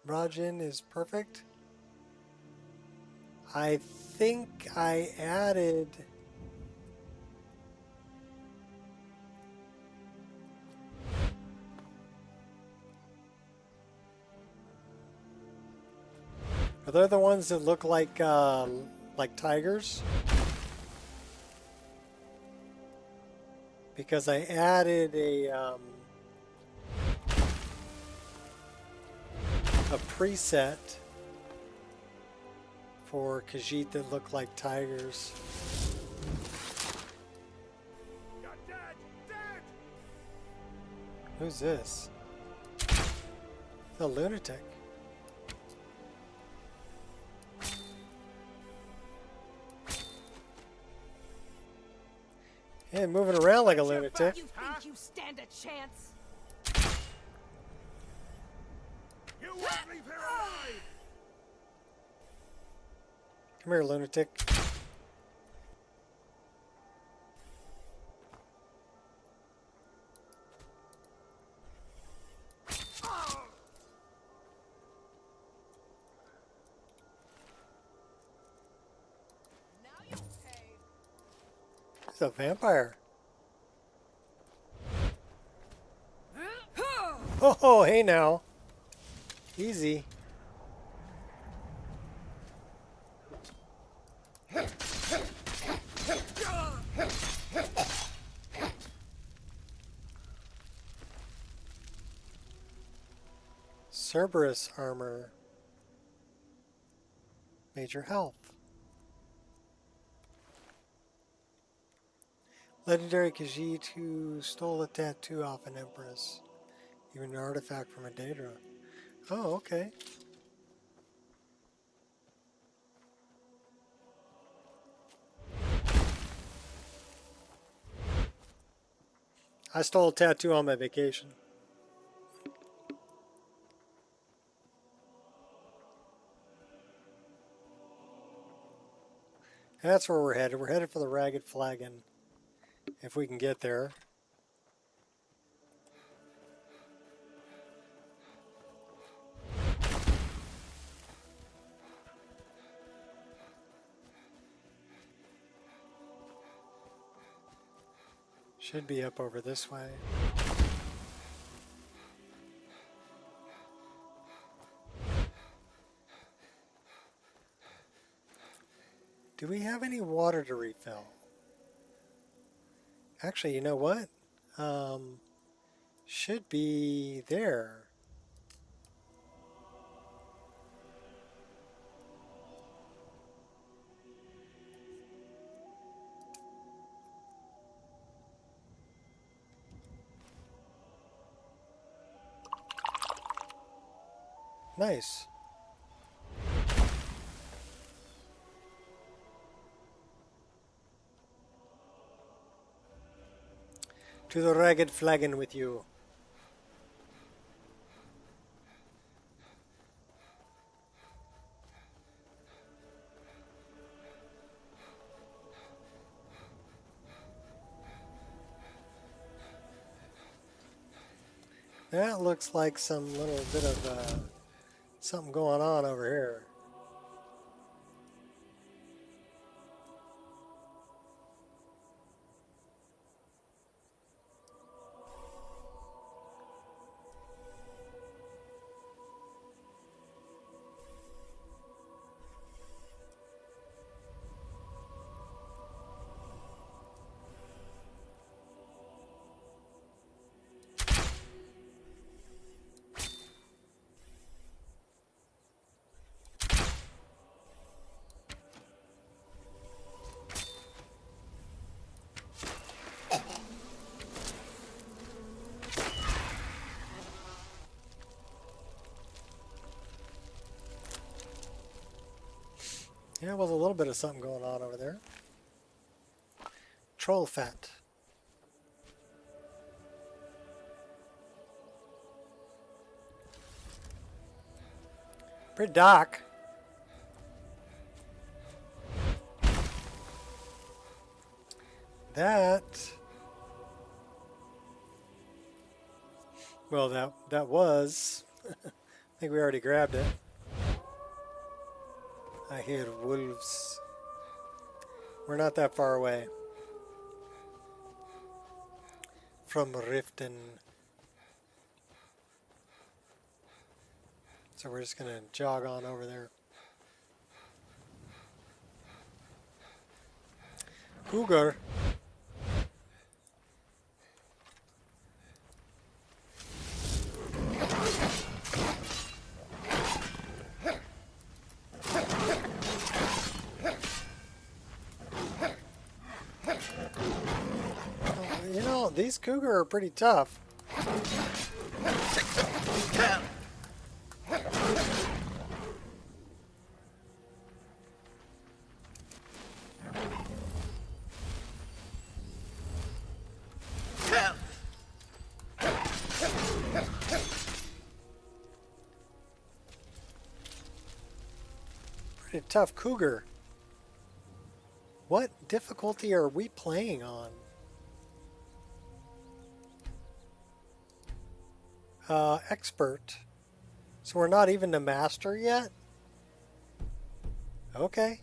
Rajin is perfect. I think I added... Are they the ones that look like tigers? Because I added a preset for Khajiit that look like tigers. You're dead! Dead! Who's this? The lunatic. Yeah, moving around like a lunatic. You think you stand a chance? You won't leave here alive! Come here, lunatic. Now you pay. He's a vampire. Oh, hey now. Easy. Cerberus armor. Major health. Legendary Khajiit who stole a tattoo off an empress. Even an artifact from a Daedra. Oh, okay. I stole a tattoo on my vacation. That's where we're headed. We're headed for the Ragged Flagon. If we can get there. Should be up over this way. Do we have any water to refill? Actually, you know what? Should be there. Nice. To the ragged flagon with you. That looks like some little bit of something going on over here. Yeah, well, a little bit of something going on over there. Troll fat. Pretty dark. That. Well, that was. I think we already grabbed it. I hear wolves. We're not that far away from Riften. So we're just going to jog on over there. Cougar. You know, these cougar are pretty tough. Pretty tough cougar. What difficulty are we playing on? Expert. So we're not even to master yet? Okay.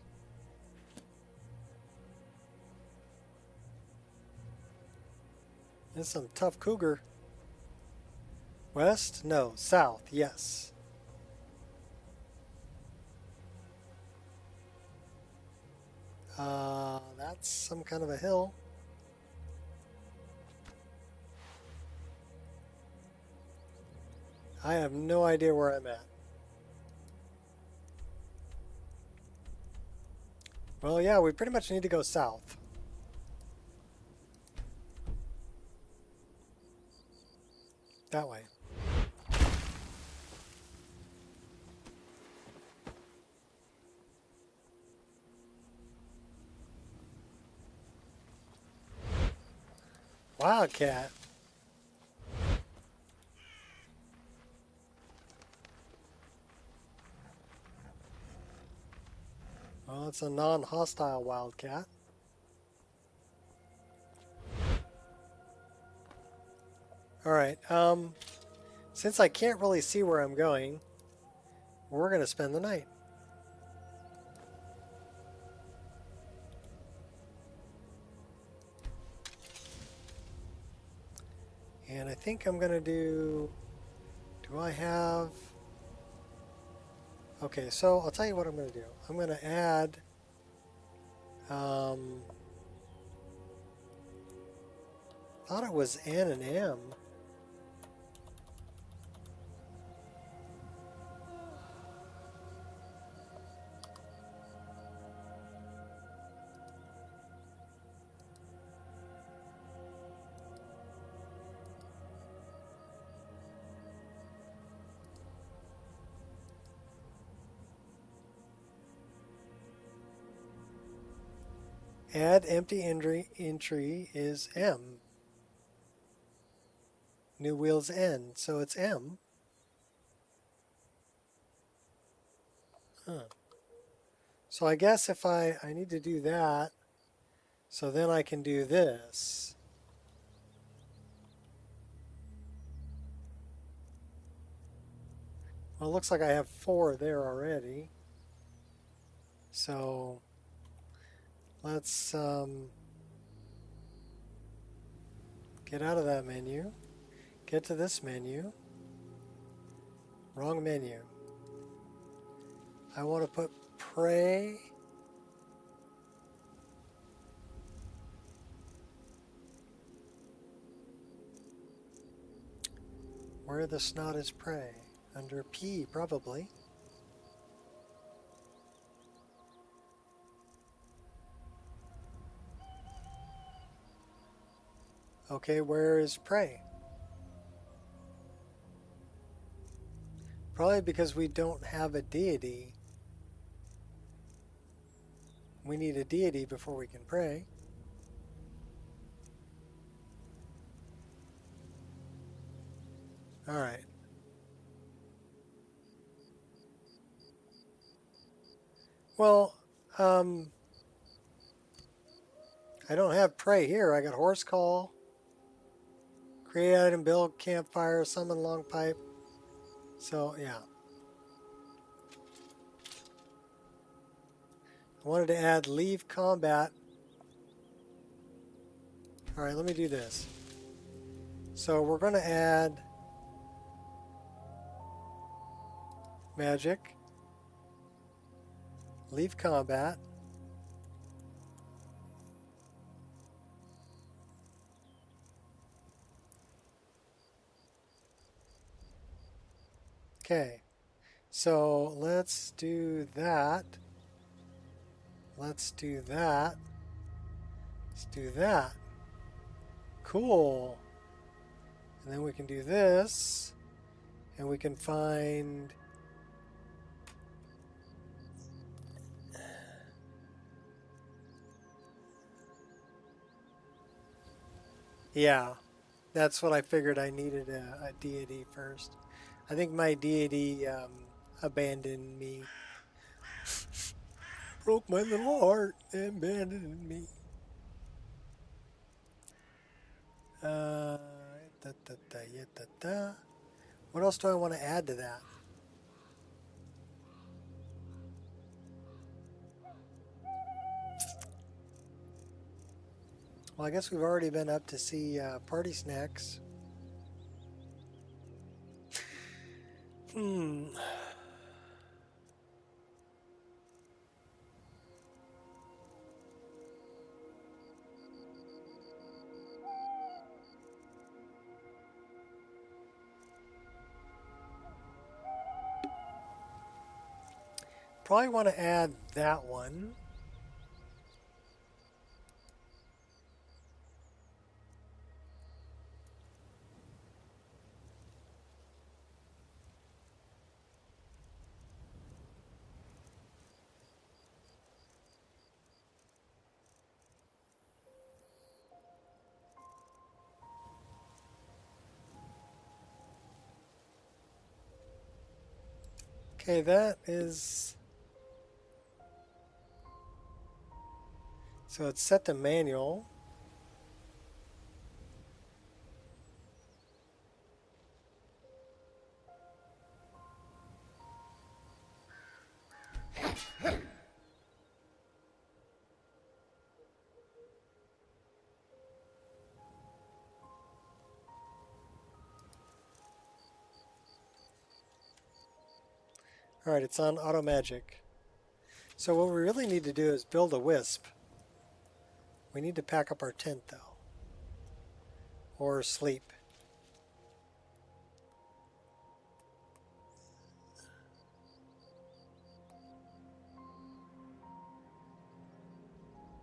There's some tough cougar. West? No. South. Yes. That's some kind of a hill. I have no idea where I'm at. Well, yeah, we pretty much need to go south. That way. Wildcat. Well, it's a non-hostile wildcat. Alright, since I can't really see where I'm going, we're going to spend the night. And I think I'm going to do I have... Okay, so I'll tell you what I'm going to do. I'm going to add thought it was N and M. Add empty entry is M. New wheels N, so it's M. Huh. So I guess if I need to do that, so then I can do this. Well, it looks like I have 4 there already. So let's get out of that menu. Get to this menu. Wrong menu. I want to put pray. Where the snot is pray? Under P, probably. Okay, where is pray? Probably because we don't have a deity. We need a deity before we can pray. All right. Well, I don't have pray here. I got horse call, create item, build campfire, summon long pipe. So yeah. I wanted to add leave combat. All right, let me do this. So we're going to add magic, leave combat, okay, so let's do that. Let's do that. Let's do that. Cool. And then we can do this, and we can find yeah, that's what I figured. I needed a deity first. I think my deity abandoned me. Broke my little heart and abandoned me. What else do I want to add to that? Well, I guess we've already been up to see party snacks. Probably want to add that one. Okay, that is... So it's set to manual. All right, it's on auto magic. So what we really need to do is build a wisp. We need to pack up our tent though, or sleep.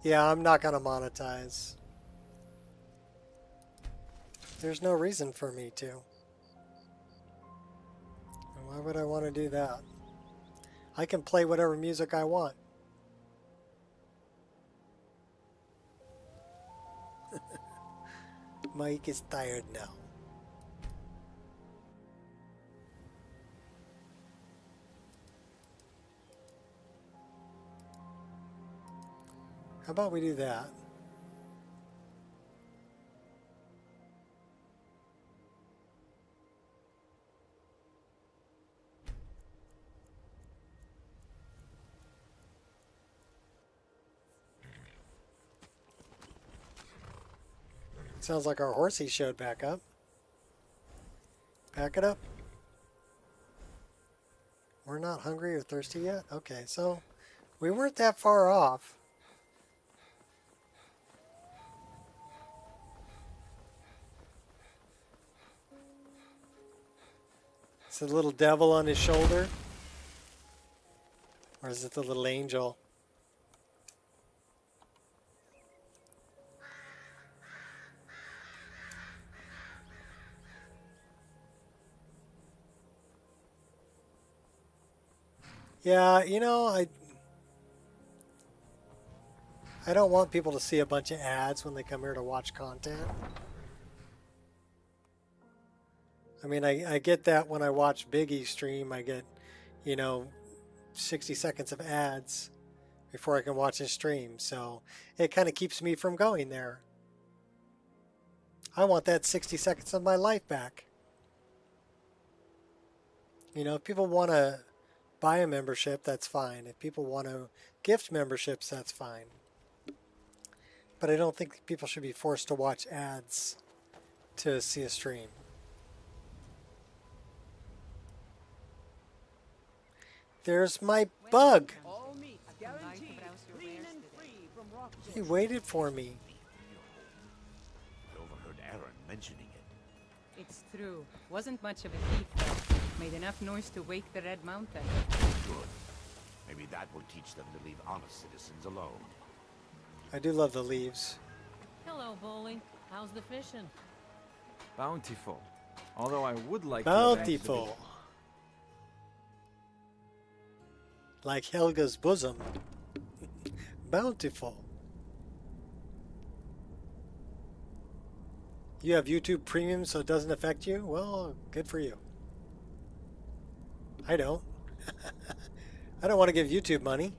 Yeah, I'm not gonna monetize. There's no reason for me to. And why would I want to do that? I can play whatever music I want. Mike is tired now. How about we do that? Sounds like our horsey showed back up. Back it up. We're not hungry or thirsty yet? Okay, so we weren't that far off. Is it the little devil on his shoulder? Or is it the little angel? Yeah, you know, I don't want people to see a bunch of ads when they come here to watch content. I mean, I get that when I watch Biggie's stream, I get, you know, 60 seconds of ads before I can watch his stream. So it kind of keeps me from going there. I want that 60 seconds of my life back. You know, if people want to buy a membership, that's fine. If people want to gift memberships, that's fine. But I don't think people should be forced to watch ads to see a stream. There's my bug. He waited for me. I overheard Aaron mentioning it. It's true. Wasn't much of a thief, though. Made enough noise to wake the Red Mountain. Good. Maybe that will teach them to leave honest citizens alone. I do love the leaves. Hello, Bully. How's the fishing? Bountiful. Although I would like Bountiful. Like Helga's bosom. Bountiful. You have YouTube Premium so it doesn't affect you? Well, good for you. I don't. I don't want to give YouTube money.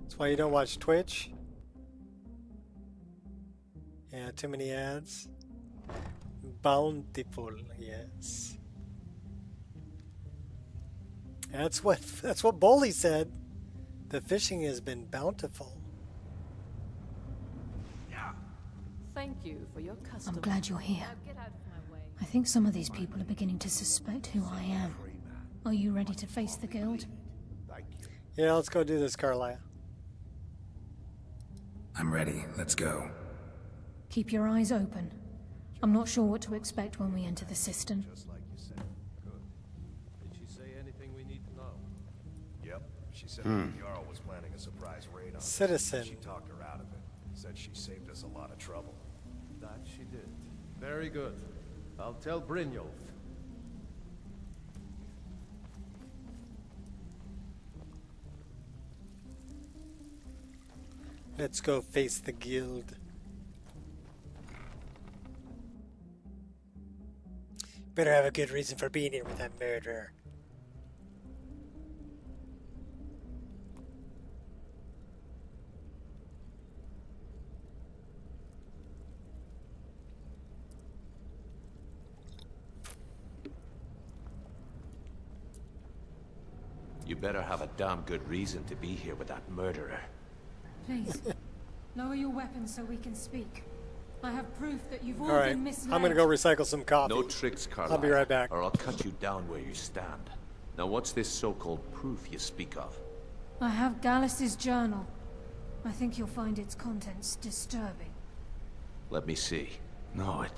That's why you don't watch Twitch. Yeah, too many ads. Bountiful, yes. That's what Boley said. The fishing has been bountiful. Thank you for your custom. I'm glad you're here. Now get out of my way. I think some of these people are beginning to suspect who I am. Are you ready to face the guild? Yeah, let's go do this, Carlia. I'm ready. Let's go. Keep your eyes open. I'm not sure what to expect when we enter the cistern. Just like you said. Good. Did she say anything we need to know? Yep. She said the Jarl was planning a surprise raid on Citizen. us. She talked her out of it. Said she saved us a lot of trouble. That she did. Very good. I'll tell Brynjolf. Let's go face the guild. Better have a good reason for being here with that murderer. You better have a damn good reason to be here with that murderer. Please, lower your weapons so we can speak. I have proof that you've all Alright, been misled. I'm gonna go recycle some coffee. No tricks, Carlisle. I'll be right back. Or I'll cut you down where you stand. Now what's this so-called proof you speak of? I have Gallus's journal. I think you'll find its contents disturbing. Let me see. No, it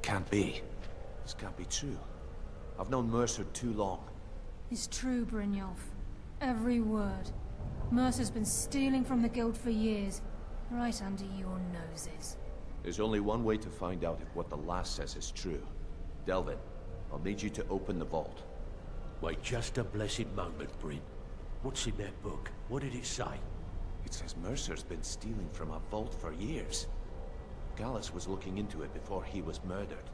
can't be. This can't be true. I've known Mercer too long. It's true, Brynjolf. Every word. Mercer's been stealing from the guild for years, right under your noses. There's only one way to find out if what the lass says is true. Delvin, I'll need you to open the vault. Wait just a blessed moment, Bryn. What's in that book? What did it say? It says Mercer's been stealing from a vault for years. Gallus was looking into it before he was murdered.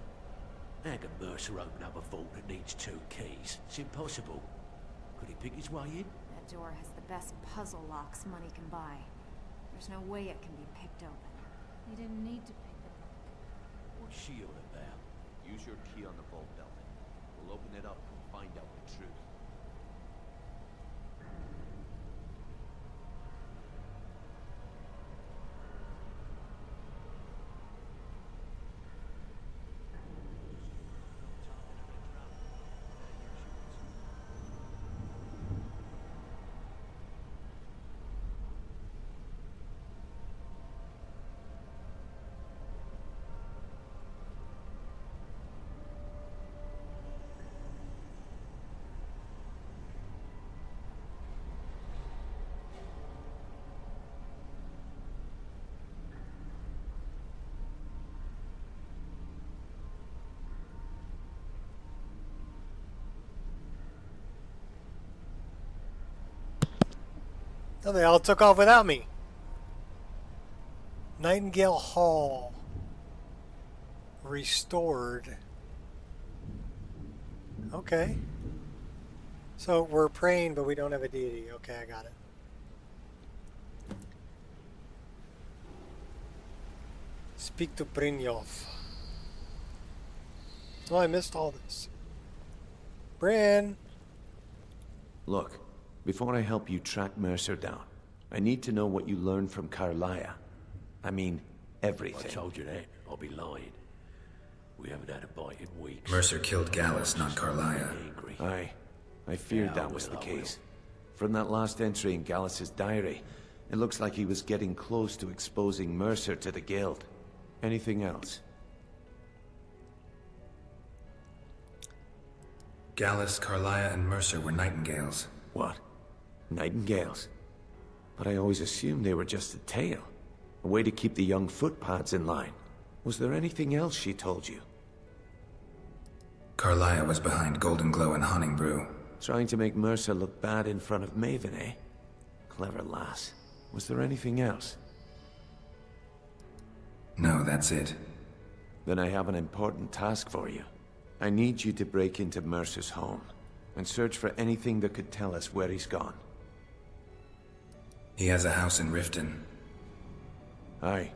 How can Mercer open up a vault that needs 2 keys? It's impossible. Could he pick his way in? That door has the best puzzle locks money can buy. There's no way it can be picked open. You didn't need to pick the lock. What's she all about? Use your key on the vault, Delvin. We'll open it up and find out the truth. Oh, they all took off without me. Nightingale Hall. Restored. Okay. So we're praying, but we don't have a deity. Okay, I got it. Speak to Brynjolf. Oh, I missed all this. Bryn! Look, before I help you track Mercer down, I need to know what you learned from Carlia. I mean, everything. I told you that. I'll be lying. We haven't had a bite in weeks. Mercer killed Gallus, not Carlia. Aye. I feared that was the case. From that last entry in Gallus's diary, it looks like he was getting close to exposing Mercer to the Guild. Anything else? Gallus, Carlia, and Mercer were nightingales. What? Nightingales? But I always assumed they were just a tale. A way to keep the young footpads in line. Was there anything else she told you? Carlia was behind Golden Glow and Hunning Brew. Trying to make Mercer look bad in front of Maven, eh? Clever lass. Was there anything else? No, that's it. Then I have an important task for you. I need you to break into Mercer's home and search for anything that could tell us where he's gone. He has a house in Riften. Aye.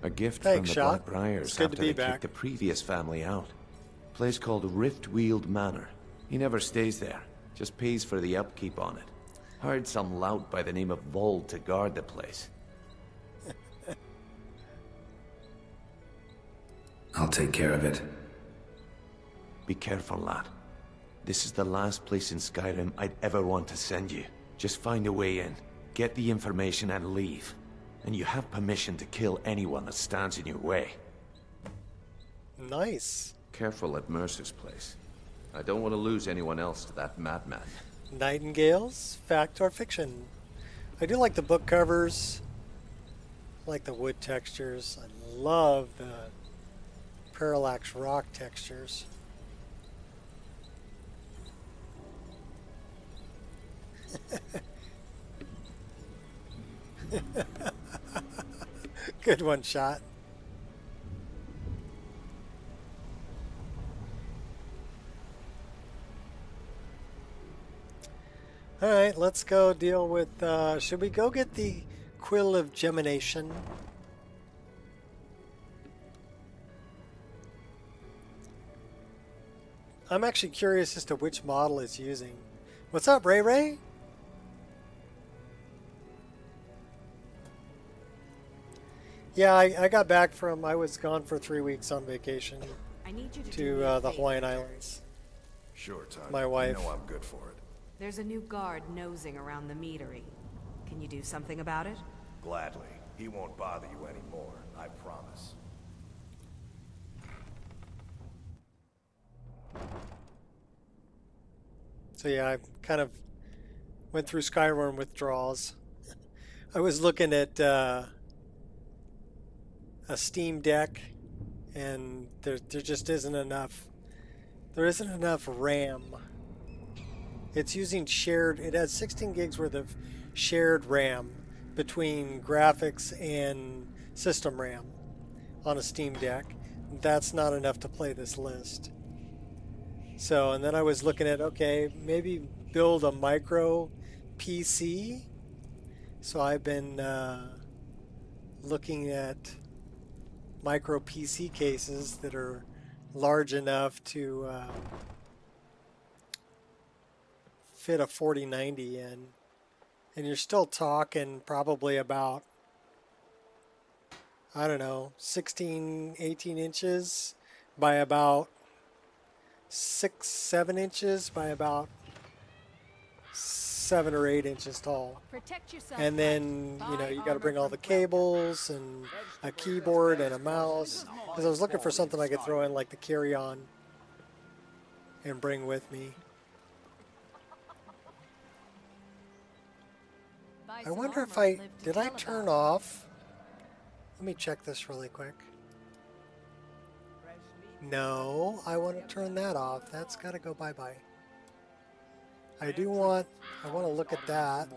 A gift Thanks, from the Shot. Blackbriars It's good after to be they back. kicked the previous family out. Place called Riftweald Manor. He never stays there, just pays for the upkeep on it. Hired some lout by the name of Vold to guard the place. I'll take care of it. Be careful, lad. This is the last place in Skyrim I'd ever want to send you. Just find a way in, get the information and leave. And you have permission to kill anyone that stands in your way. Nice. Careful at Mercer's place. I don't want to lose anyone else to that madman. Nightingales, fact or fiction? I do like the book covers. I like the wood textures. I love the parallaxed rock textures. Good one, Shot. All right, let's go deal with, should we go get the Quill of Gemination? I'm actually curious as to which model it's using. What's up, Ray Ray? Yeah, I got back from, I was gone for 3 weeks on vacation I need you to to do me a the favor. Hawaiian Islands. Sure, Tanya. My wife. You know I'm good for it. There's a new guard nosing around the meadery. Can you do something about it? Gladly. He won't bother you anymore. I promise. So yeah, I kind of went through Skyrim withdrawals. I was looking at a Steam Deck, and there just isn't enough. There isn't enough RAM It's using shared, it has 16 gigs worth of shared RAM between graphics and system RAM on a Steam Deck. That's not enough to play this list. So, and then I was looking at, okay, maybe build a micro PC. So I've been looking at micro PC cases that are large enough to fit a 4090 in. And you're still talking probably about, I don't know, 16, 18 inches by about 6, 7 inches by about 7 or 8 inches tall. And then, you know, you got to bring all the cables and a keyboard and a mouse. Because I was looking for something I could throw in like the carry-on and bring with me. I wonder if did I turn off? Let me check this really quick. No, I want to turn that off. That's got to go bye-bye. I want to look at that.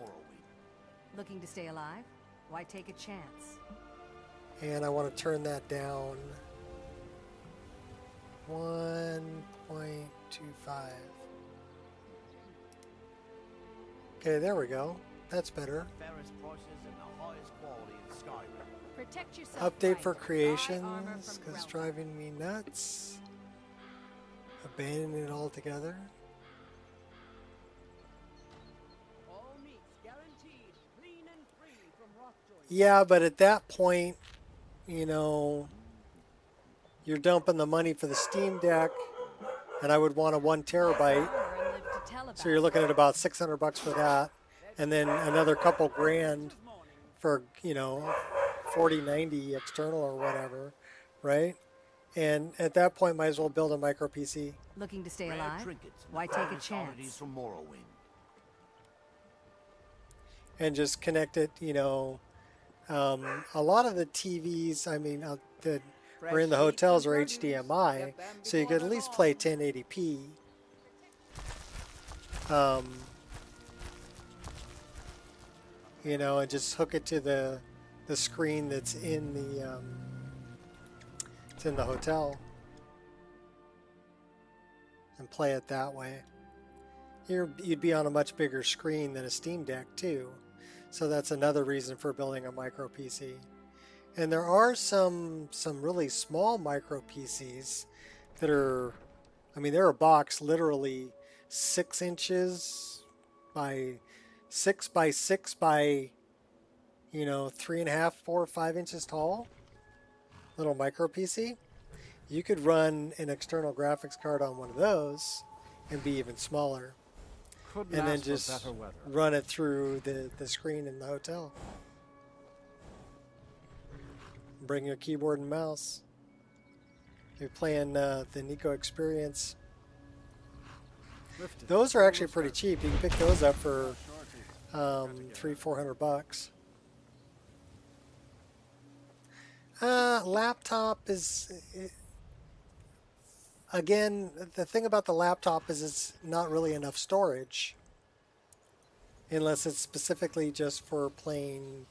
Looking to stay alive? Why take a chance? And I want to turn that down 1.25. Okay, there we go. That's better. Update for creations, because it's driving me nuts. Abandon it altogether. Yeah, but at that point, you know, you're dumping the money for the Steam Deck, and I would want a 1 terabyte. So you're looking at about $600 for that, and then another couple grand for, you know, 4090 external or whatever, right? And at that point, might as well build a micro PC. Looking to stay alive? Why take a chance? And just connect it, you know. A lot of the TVs, I mean, that are in the hotels are HDMI, so you could at least play 1080p. You know, and just hook it to the screen that's in the it's in the hotel, and play it that way. You'd be on a much bigger screen than a Steam Deck too. So that's another reason for building a micro PC. And there are some really small micro PCs that are, I mean, they're a box literally 6 inches by 6 by 6 by, you know, 3.5, 4, or 5 inches tall. Little micro PC. You could run an external graphics card on one of those and be even smaller. And then just run it through the screen in the hotel. Bring your keyboard and mouse. You're playing the Nico Experience. Those are actually pretty cheap. You can pick those up for $300-400. Laptop is... Again, the thing about the laptop is it's not really enough storage unless it's specifically just for playing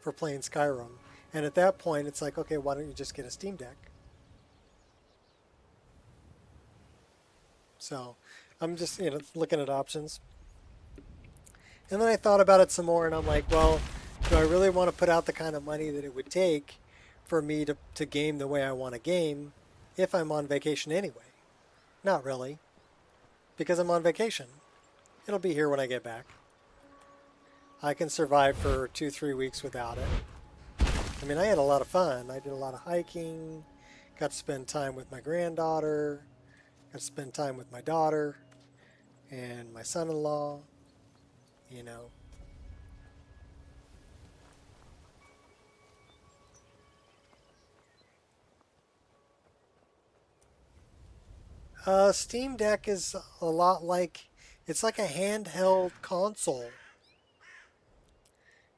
Skyrim. And at that point, it's like, okay, why don't you just get a Steam Deck? So I'm just, you know, looking at options. And then I thought about it some more, and I'm like, well, do I really want to put out the kind of money that it would take for me to game the way I want to game if I'm on vacation anyway? Not really, because I'm on vacation. It'll be here when I get back. I can survive for 2-3 weeks without it. I mean, I had a lot of fun. I did a lot of hiking, got to spend time with my granddaughter, got to spend time with my daughter and my son-in-law, you know. Steam Deck is a lot like, it's like a handheld console.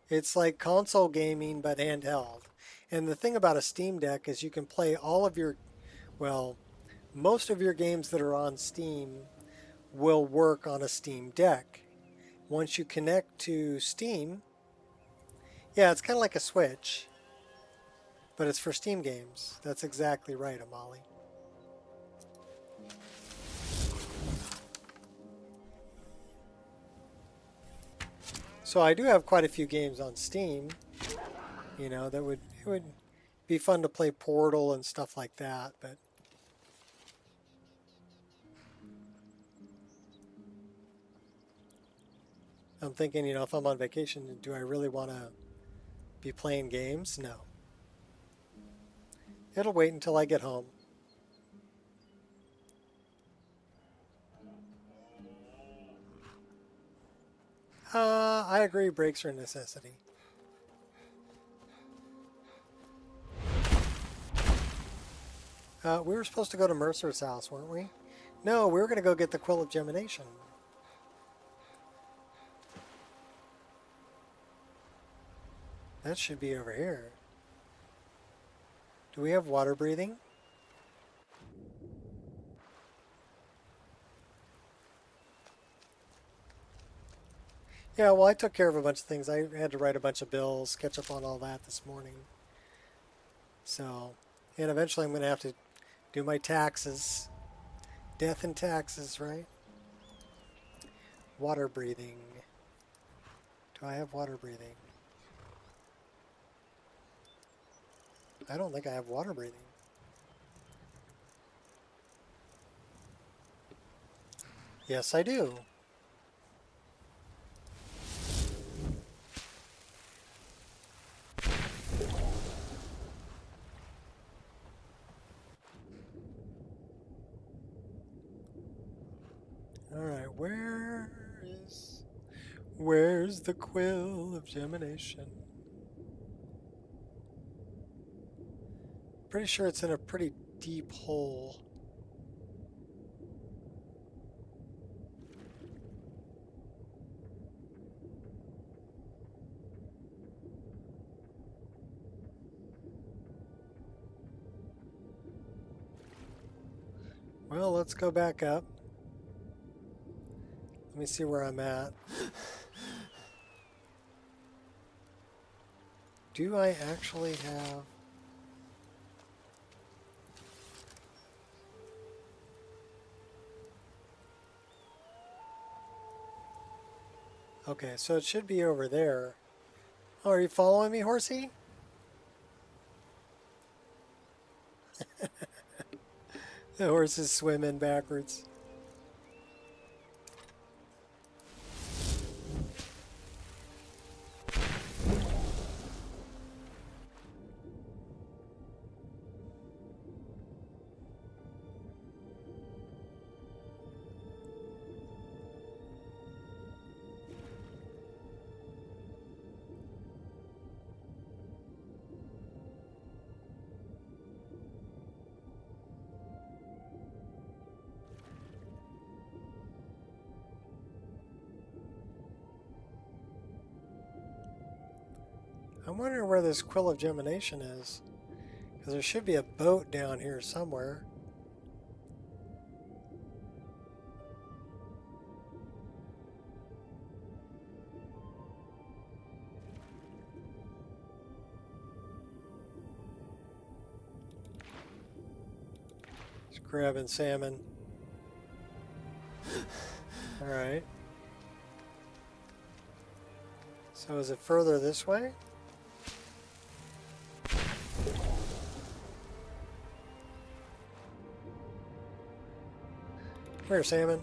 It's like console gaming, but handheld. And the thing about a Steam Deck is you can play all of your, well, most of your games that are on Steam will work on a Steam Deck. Once you connect to Steam, yeah, it's kind of like a Switch, but it's for Steam games. That's exactly right, Amali. So I do have quite a few games on Steam, you know, that it would be fun to play Portal and stuff like that, but I'm thinking, you know, if I'm on vacation, do I really want to be playing games? No. It'll wait until I get home. I agree, breaks are a necessity. We were supposed to go to Mercer's house, weren't we? No, we were going to go get the Quill of Gemination. That should be over here. Do we have water breathing? Yeah, well, I took care of a bunch of things. I had to write a bunch of bills, catch up on all that this morning. So, and eventually I'm going to have to do my taxes. Death and taxes, right? Water breathing. Do I have water breathing? I don't think I have water breathing. Yes, I do. Alright, where's the Quill of Gemination? Pretty sure it's in a pretty deep hole. Well, let's go back up. Let me see where I'm at. Do I actually have... Okay, so it should be over there. Oh, are you following me, horsey? The horse is swimming backwards. I'm wondering where this Quill of Gemination is. Because there should be a boat down here somewhere. Just grabbing salmon. Alright. So is it further this way? Come here, salmon.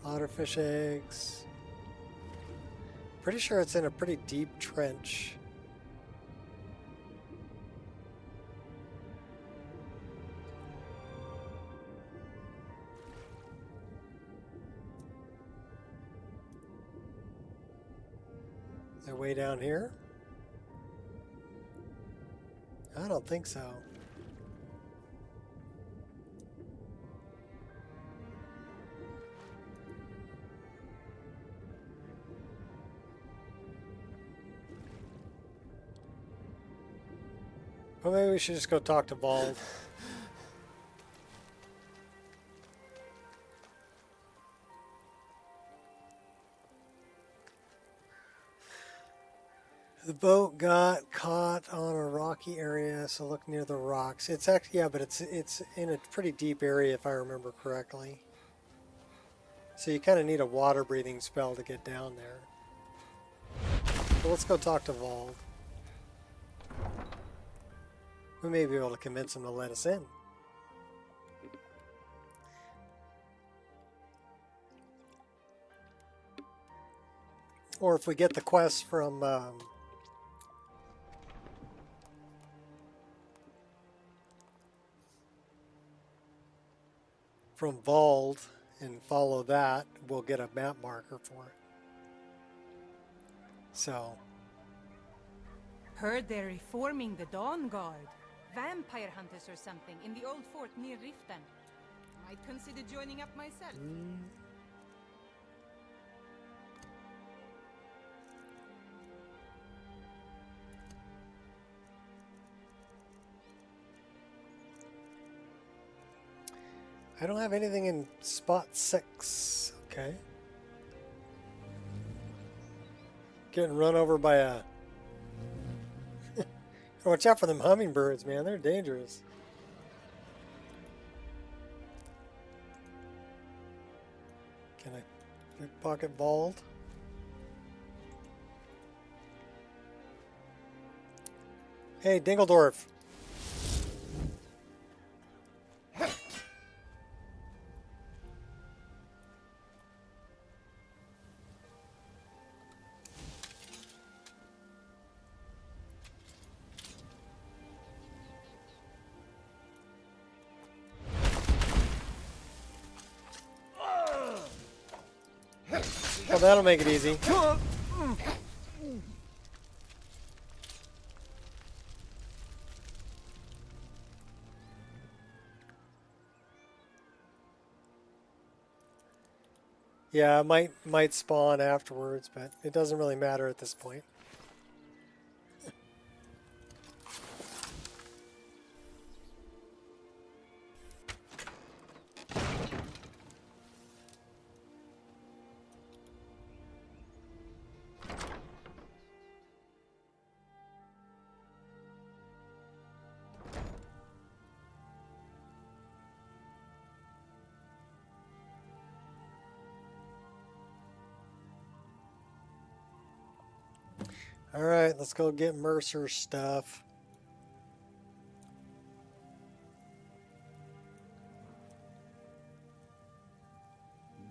Slaughterfish eggs. Pretty sure it's in a pretty deep trench. Is it way down here? I don't think so. Well, maybe we should just go talk to Vald. The boat got caught on a rocky area, so look near the rocks. It's actually, yeah, but it's in a pretty deep area if I remember correctly. So you kind of need a water breathing spell to get down there. But let's go talk to Vald. We may be able to convince him to let us in. Or if we get the quest from Vald and follow that, we'll get a map marker for it. So. Heard they're reforming the Dawn Guard. Vampire hunters or something in the old fort near Riften. Might consider joining up myself. I don't have anything in spot 6. Okay. Getting run over by a... Watch out for them hummingbirds, man. They're dangerous. Can I pickpocket Vald? Hey, Dingledorf. Well, that'll make it easy. Yeah, it might spawn afterwards, but it doesn't really matter at this point. All right, let's go get Mercer's stuff.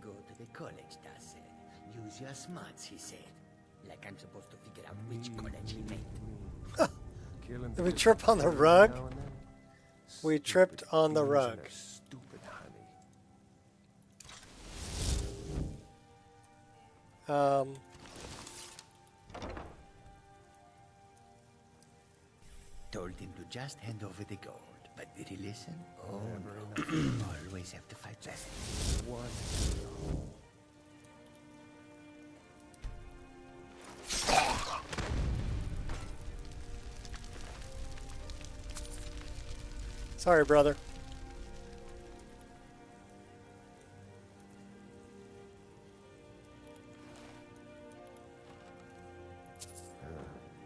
Go to the college, Das said. Use your smarts, he said. Like I'm supposed to figure out which college he made. Did we trip on the rug? We tripped on the rug. Stupid honey. Told him to just hand over the gold, but did he listen? Oh, no. You always have to fight back. Sorry, brother.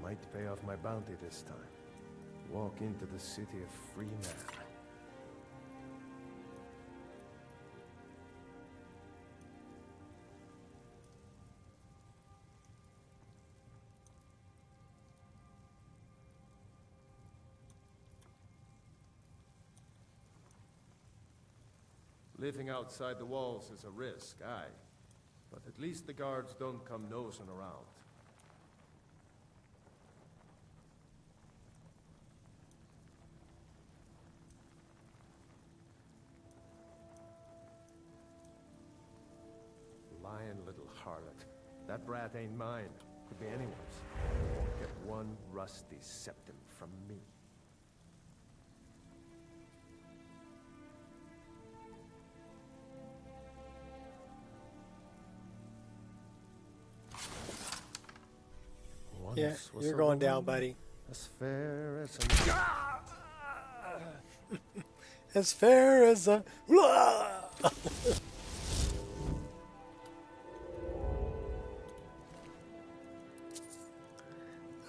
Might pay off my bounty this time. Walk into the city a free man. Living outside the walls is a risk, aye. But at least the guards don't come nosing around. Lying little harlot. That brat ain't mine. Could be anyone's. Won't get one rusty septim from me. Yeah, you're going down, buddy. As fair as an... As fair as a...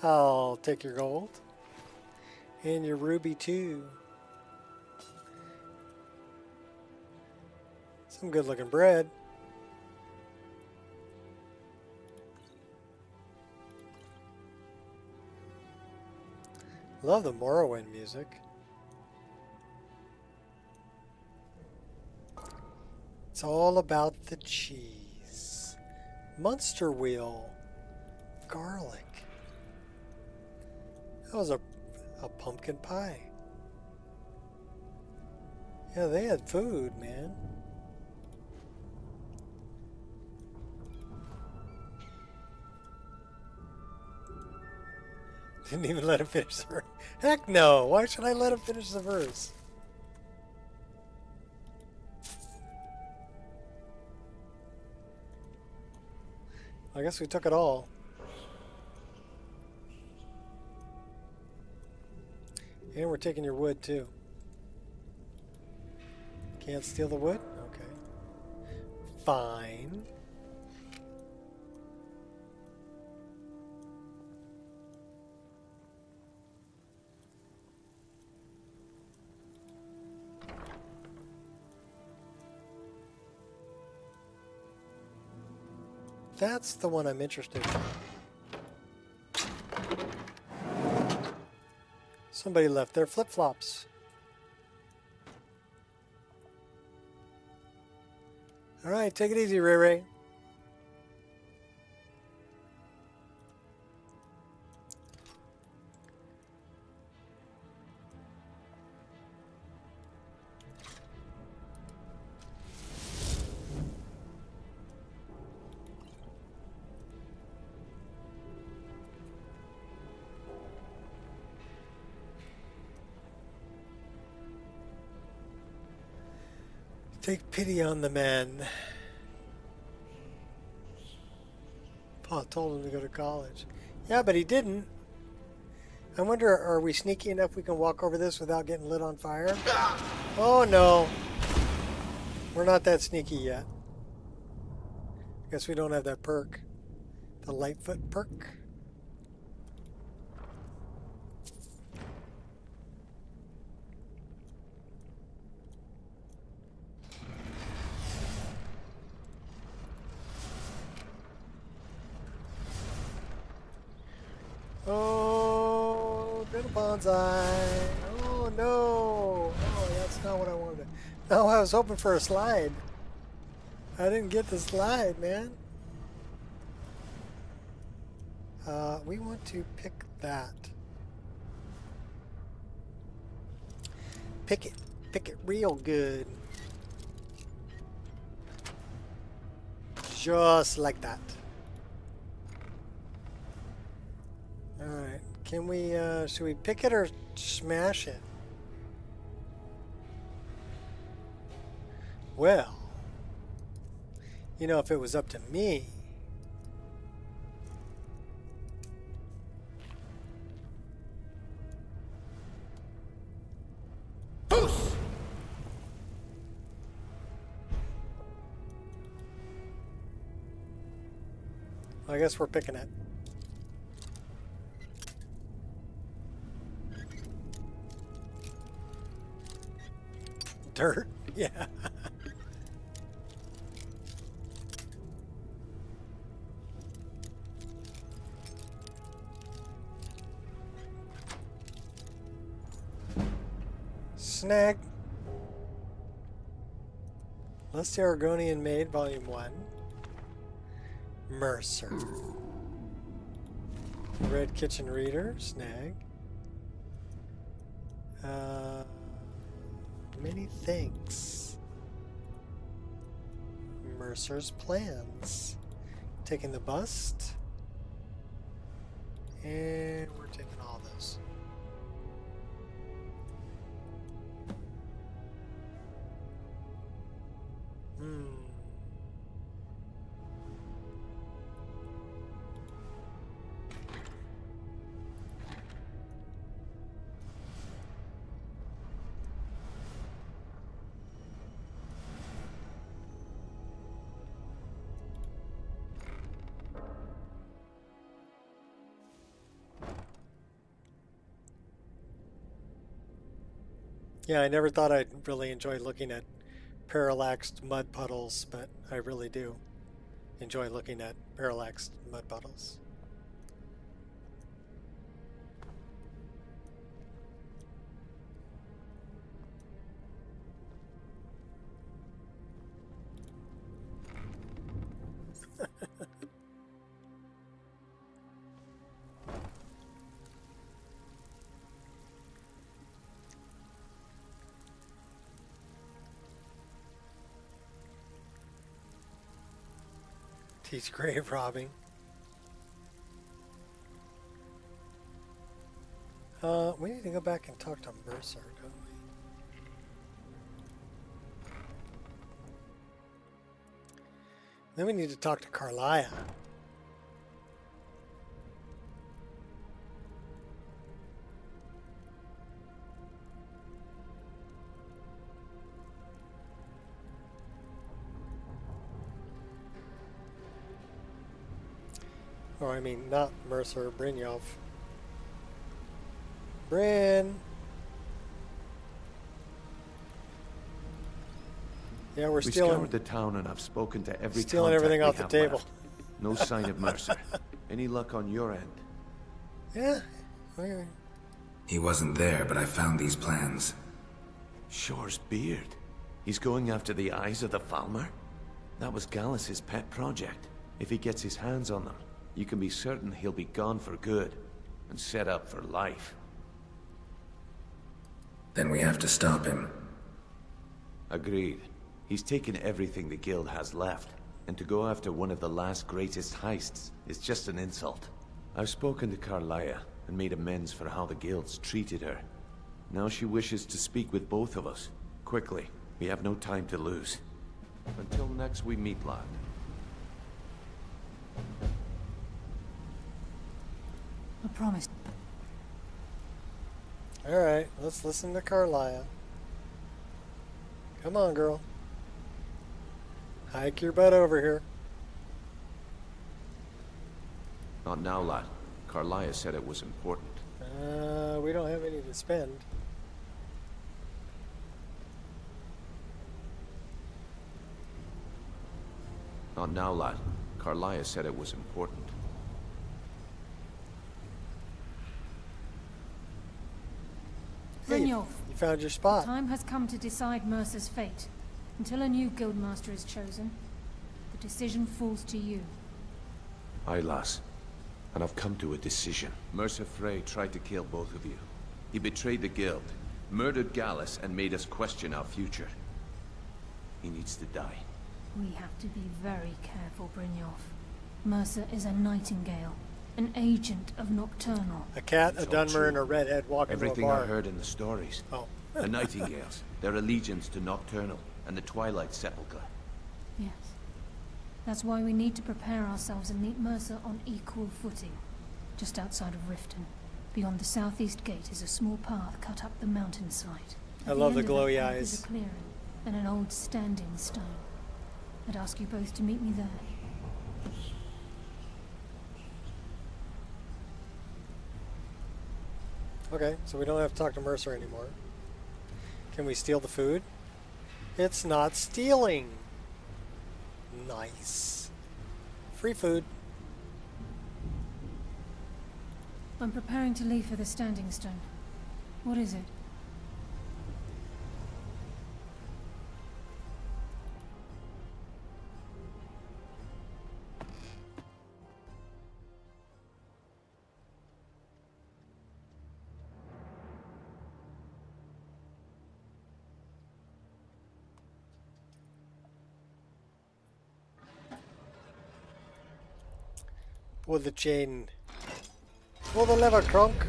I'll take your gold. And your ruby too. Some good looking bread. Love the Morrowind music. It's all about the cheese. Monster wheel. Garlic. That was a pumpkin pie. Yeah, they had food, man. Didn't even let him finish the verse. Heck no! Why should I let him finish the verse? I guess we took it all. And we're taking your wood too. Can't steal the wood? Okay. Fine. That's the one I'm interested in. Somebody left their flip-flops. All right, take it easy, Ray Ray. Take pity on the man. Paul told him to go to college. Yeah, but he didn't. I wonder, are we sneaky enough we can walk over this without getting lit on fire? Oh no. We're not that sneaky yet. Guess we don't have that perk. The Lightfoot perk. Oh, little bonsai. Oh, no. Oh, that's not what I wanted. No, I was hoping for a slide. I didn't get the slide, man. We want to pick that. Pick it. Pick it real good. Just like that. Alright, can we, should we pick it or smash it? Well, you know, if it was up to me, I guess we're picking it. Dirt? Yeah. Snag. Less Aragonian Maid, Volume 1. Mercer. Red Kitchen Reader, snag. Many thanks. Mercer's plans. Taking the bust. And we're taking all this. Yeah, I never thought I'd really enjoy looking at parallaxed mud puddles, but I really do enjoy looking at parallaxed mud puddles. Teach grave robbing. We need to go back and talk to Mercer, don't we? Then we need to talk to Carlia. Or I mean, not Mercer, Brynjolf. Bryn! Yeah, we're stealing. We scoured the town and I've spoken to every stealing everything off the table. No sign of Mercer. Any luck on your end? Yeah. Okay. He wasn't there, but I found these plans. Shore's beard. He's going after the eyes of the Falmer? That was Gallus's pet project. If he gets his hands on them, you can be certain he'll be gone for good and set up for life. Then we have to stop him. Agreed. He's taken everything the guild has left, and to go after one of the last greatest heists is just an insult. I've spoken to Carlia and made amends for how the guilds treated her. Now she wishes to speak with both of us. Quickly, we have no time to lose. Until next we meet, lad. I promise. Alright, let's listen to Carlia. Come on, girl. Hike your butt over here. Not now, lad. Carlia said it was important. We don't have any to spend. Not now, lad. Carlia said it was important. Brynjolf, you found your spot. The time has come to decide Mercer's fate. Until a new guildmaster is chosen, the decision falls to you. Aye, lass. And I've come to a decision. Mercer Frey tried to kill both of you. He betrayed the guild, murdered Gallus, and made us question our future. He needs to die. We have to be very careful, Brynjolf. Mercer is a nightingale, an agent of Nocturnal. A cat, a Dunmer, and a redhead walking to a Everything bar. I heard in the stories. Oh. The Nightingales, their allegiance to Nocturnal, and the Twilight Sepulchre. Yes. That's why we need to prepare ourselves and meet Mercer on equal footing. Just outside of Riften. Beyond the southeast gate is a small path cut up the mountainside. I love the glowy path eyes. is a clearing and an old standing stone. I'd ask you both to meet me there. Okay, so we don't have to talk to Mercer anymore. Can we steal the food? It's not stealing. Nice. Free food. I'm preparing to leave for the standing stone. What is it? Pull the chain. Pull the lever, Kronk.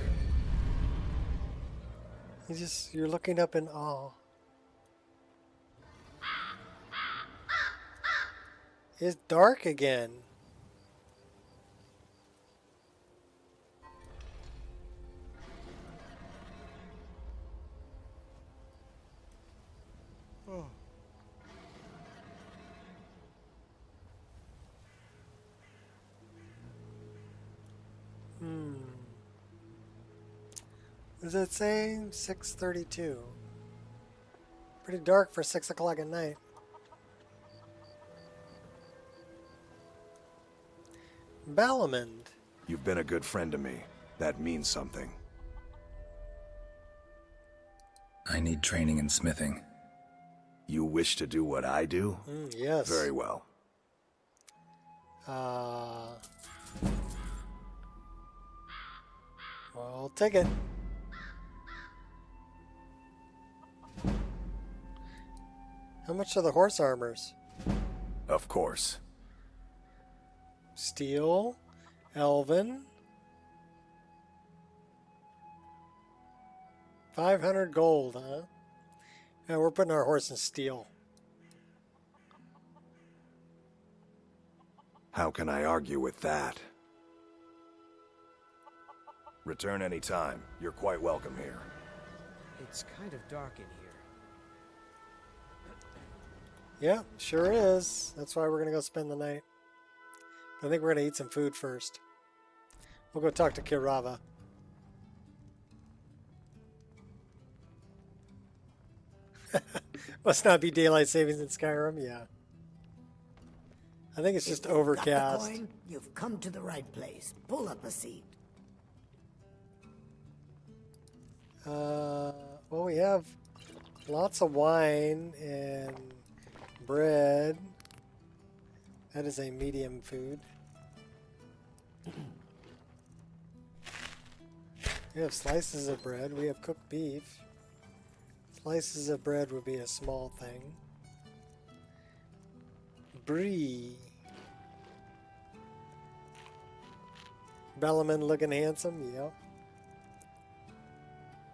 You're looking up in awe. It's dark again. Oh. What does it say? 6:32. Pretty dark for 6 o'clock at night. Balamond. You've been a good friend to me. That means something. I need training in smithing. You wish to do what I do? Yes. Very well. Well, I'll take it. How much are the horse armors? Of course. Steel, Elven, 500 gold, huh? Yeah, we're putting our horse in steel. How can I argue with that? Return any time. You're quite welcome here. It's kind of dark in here. Yeah, sure is. That's why we're going to go spend the night. I think we're going to eat some food first. We'll go talk to Kirava. Must not be daylight savings in Skyrim? Yeah. I think it's just overcast. Got the coin? You've come to the right place. Pull up a seat. Well, we have lots of wine and bread. That is a medium food. We have slices of bread. We have cooked beef. Slices of bread would be a small thing. Brie. Bellaman looking handsome, yep.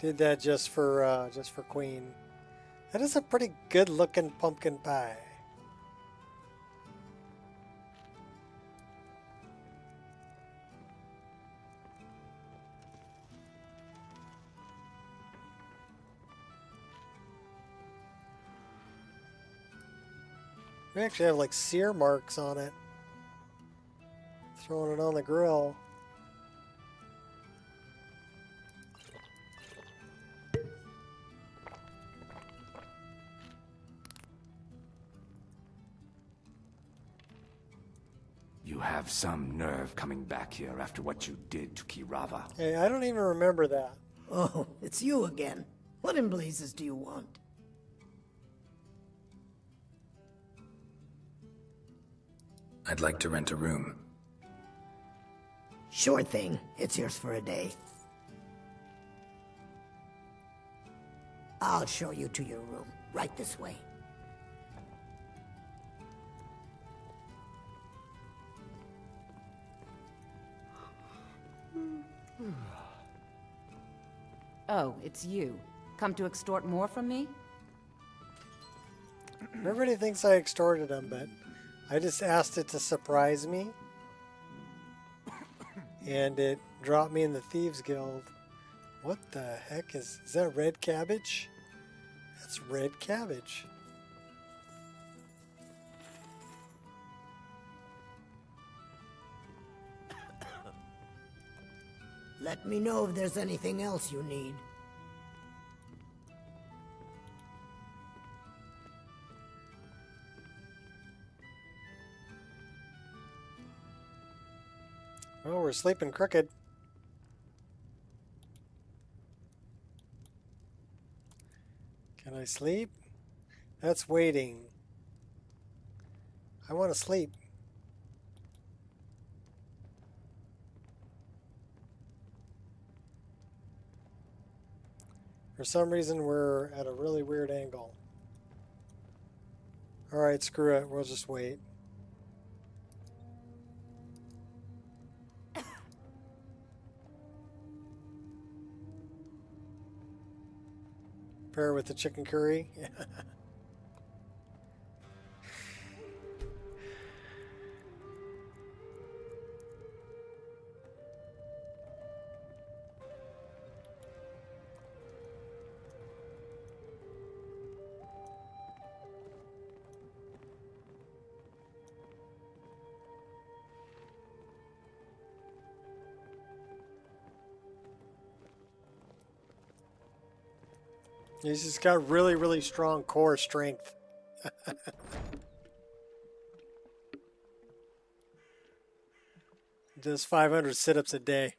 Did that just for Queen. That is a pretty good looking pumpkin pie. We actually have like sear marks on it. Throwing it on the grill. You have some nerve coming back here after what you did to Kirava. Hey, I don't even remember that. Oh, it's you again. What in blazes do you want? I'd like to rent a room. Sure thing. It's yours for a day. I'll show you to your room. Right this way. Oh, it's you. Come to extort more from me? Everybody thinks I extorted him, but I just asked it to surprise me. And it dropped me in the Thieves Guild. What the heck is that red cabbage? That's red cabbage. Let me know if there's anything else you need. Oh, we're sleeping crooked. Can I sleep? That's waiting. I want to sleep. For some reason, we're at a really weird angle. Alright, screw it. We'll just wait. Pair with the chicken curry. He's just got really, really strong core strength. Does 500 sit-ups a day.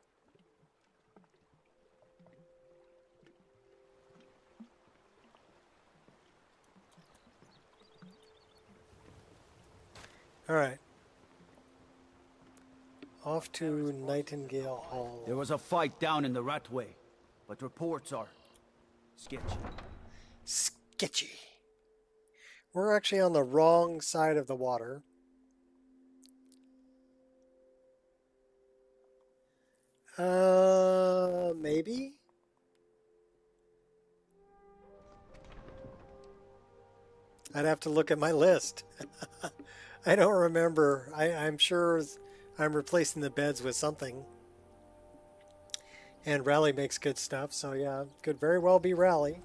All right. Off to Nightingale Hall. There was a fight down in the Ratway, but reports are sketchy. Sketchy. We're actually on the wrong side of the water. Maybe? I'd have to look at my list. I don't remember. I'm sure I'm replacing the beds with something. And Rally makes good stuff, so yeah, could very well be Rally.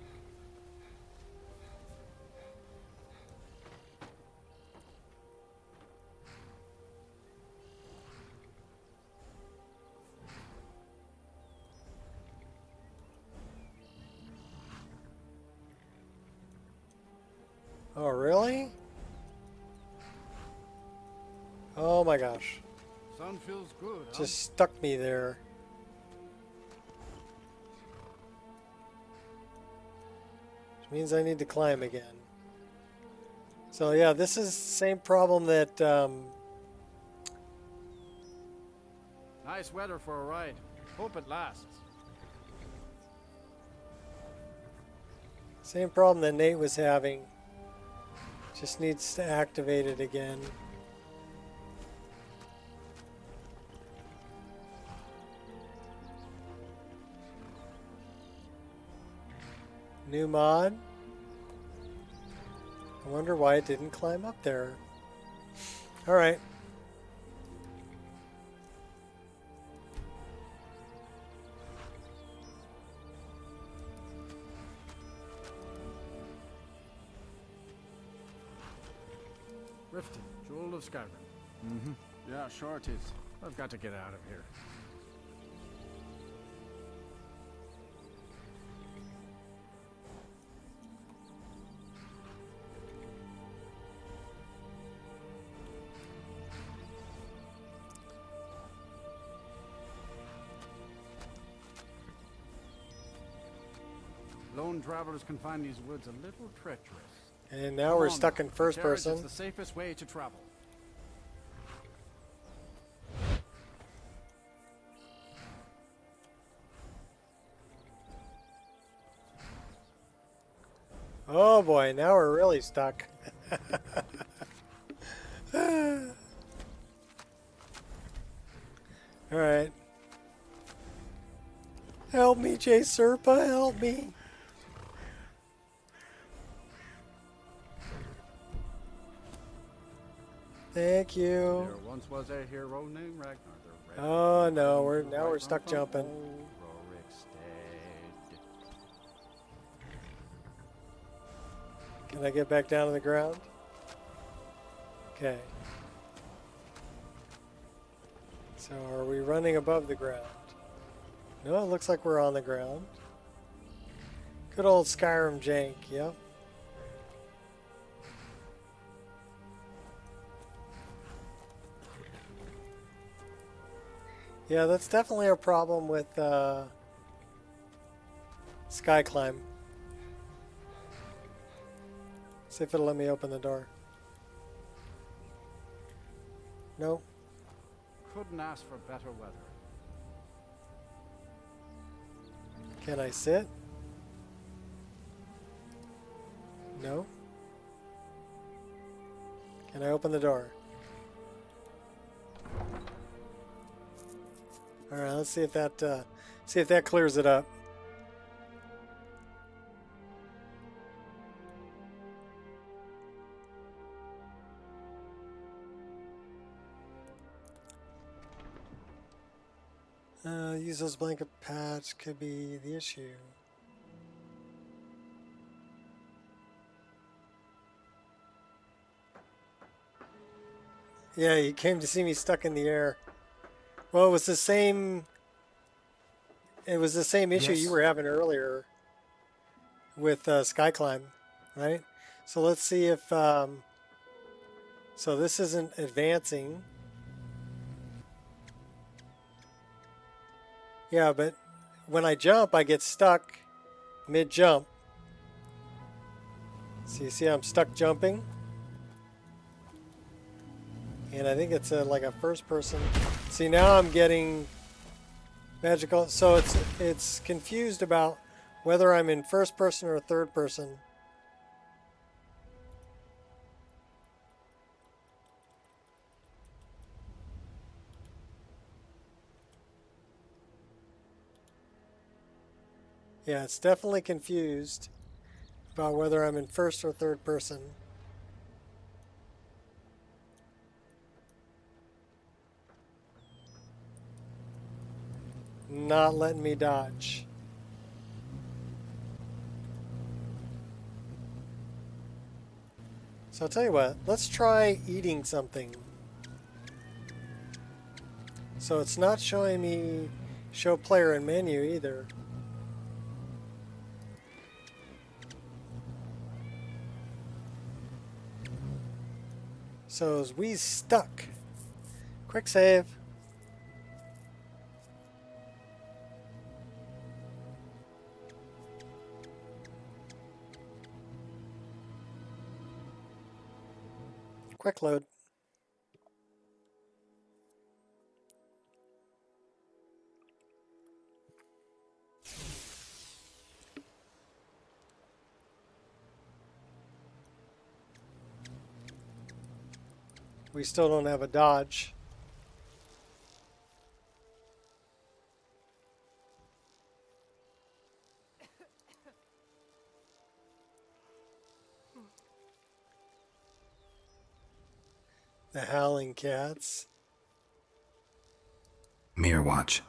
Oh, really? Oh my gosh. Sun feels good, huh? Just stuck me there. Which means I need to climb again. So yeah, this is the same problem that... Nice weather for a ride. Hope it lasts. Same problem that Nate was having. Just needs to activate it again. New mod. I wonder why it didn't climb up there. All right. Riften, jewel of Skyrim. Mm-hmm. Yeah, sure it is. I've got to get out of here. Lone travelers can find these woods a little treacherous. And now we're stuck in first person. It's the safest way to travel. Oh boy, now we're really stuck. Alright. Help me, J Serpa, help me. Thank you. There once was a hero named Ragnar. Oh no, we're stuck jumping. Can I get back down to the ground? Okay. So are we running above the ground? No, it looks like we're on the ground. Good old Skyrim jank, yep. Yeah, that's definitely a problem with Sky Climb. See if it'll let me open the door. No. Couldn't ask for better weather. Can I sit? No. Can I open the door? All right, let's see if that clears it up. Use those blanket pads could be the issue. Yeah, you came to see me stuck in the air. Well, it was the same issue Yes. you were having earlier with Skyclimb, right? So let's see if, so this isn't advancing. Yeah, but when I jump, I get stuck mid-jump. So you see I'm stuck jumping? And I think it's like a first person. See, now I'm getting magical. So it's confused about whether I'm in first person or third person. Yeah, it's definitely confused about whether I'm in first or third person. Not letting me dodge. So I'll tell you what, let's try eating something. So it's not showing me show player and menu either. So is we stuck. Quick save. Quick load. We still don't have a dodge. The howling cats. Mirror watch.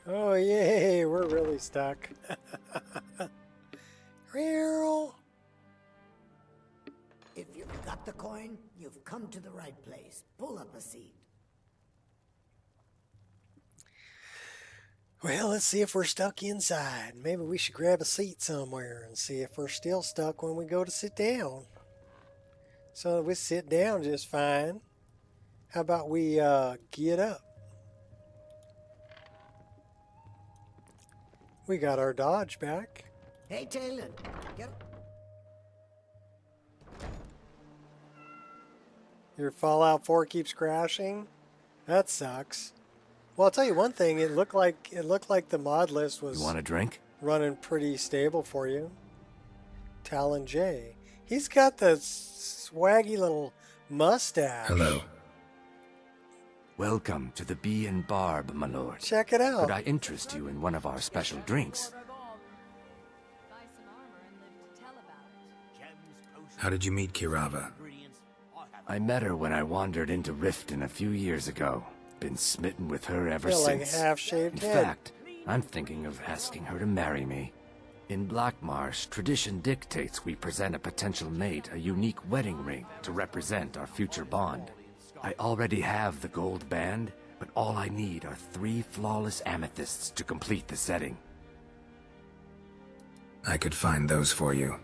Oh yay, we're really stuck. Real. If you've got the coin, you've come to the right place. Pull up a seat. Well, let's see if we're stuck inside. Maybe we should grab a seat somewhere and see if we're still stuck when we go to sit down. So we sit down just fine. How about we get up? We got our dodge back. Hey, Taylor, get Your Fallout 4 keeps crashing? That sucks. Well, I'll tell you one thing. It looked like the mod list was You want a drink? running pretty stable for you. Talon J. He's got the swaggy little mustache. Hello. Welcome to the Bee and Barb, my lord. Check it out. Could I interest you in one of our special drinks? How did you meet Kirava? I met her when I wandered into Riften a few years ago. Been smitten with her ever Feel like since. half-shaved In head. fact, I'm thinking of asking her to marry me. In Blackmarsh, tradition dictates we present a potential mate a unique wedding ring to represent our future bond. I already have the gold band, but all I need are 3 flawless amethysts to complete the setting. I could find those for you.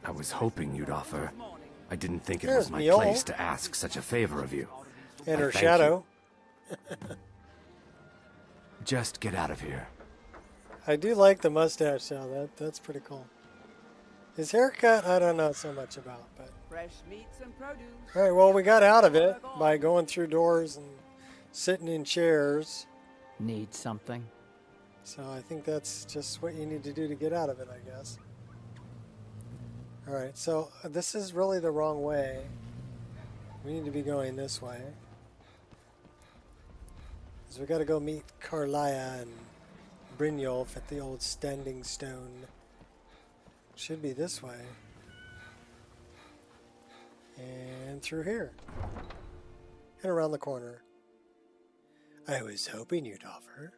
I was hoping you'd offer. I didn't think it There's was my Mule. place to ask such a favor of you. And I her thank shadow. you. Just get out of here. I do like the mustache though. That's pretty cool. His haircut, I don't know so much about, but. Fresh meats and produce. All right, well, we got out of it by going through doors and sitting in chairs. Need something? So I think that's just what you need to do to get out of it, I guess. All right, so this is really the wrong way. We need to be going this way. So we got to go meet Carlia and Brynjolf at the old Standing Stone. Should be this way. And through here. And around the corner. I was hoping you'd offer.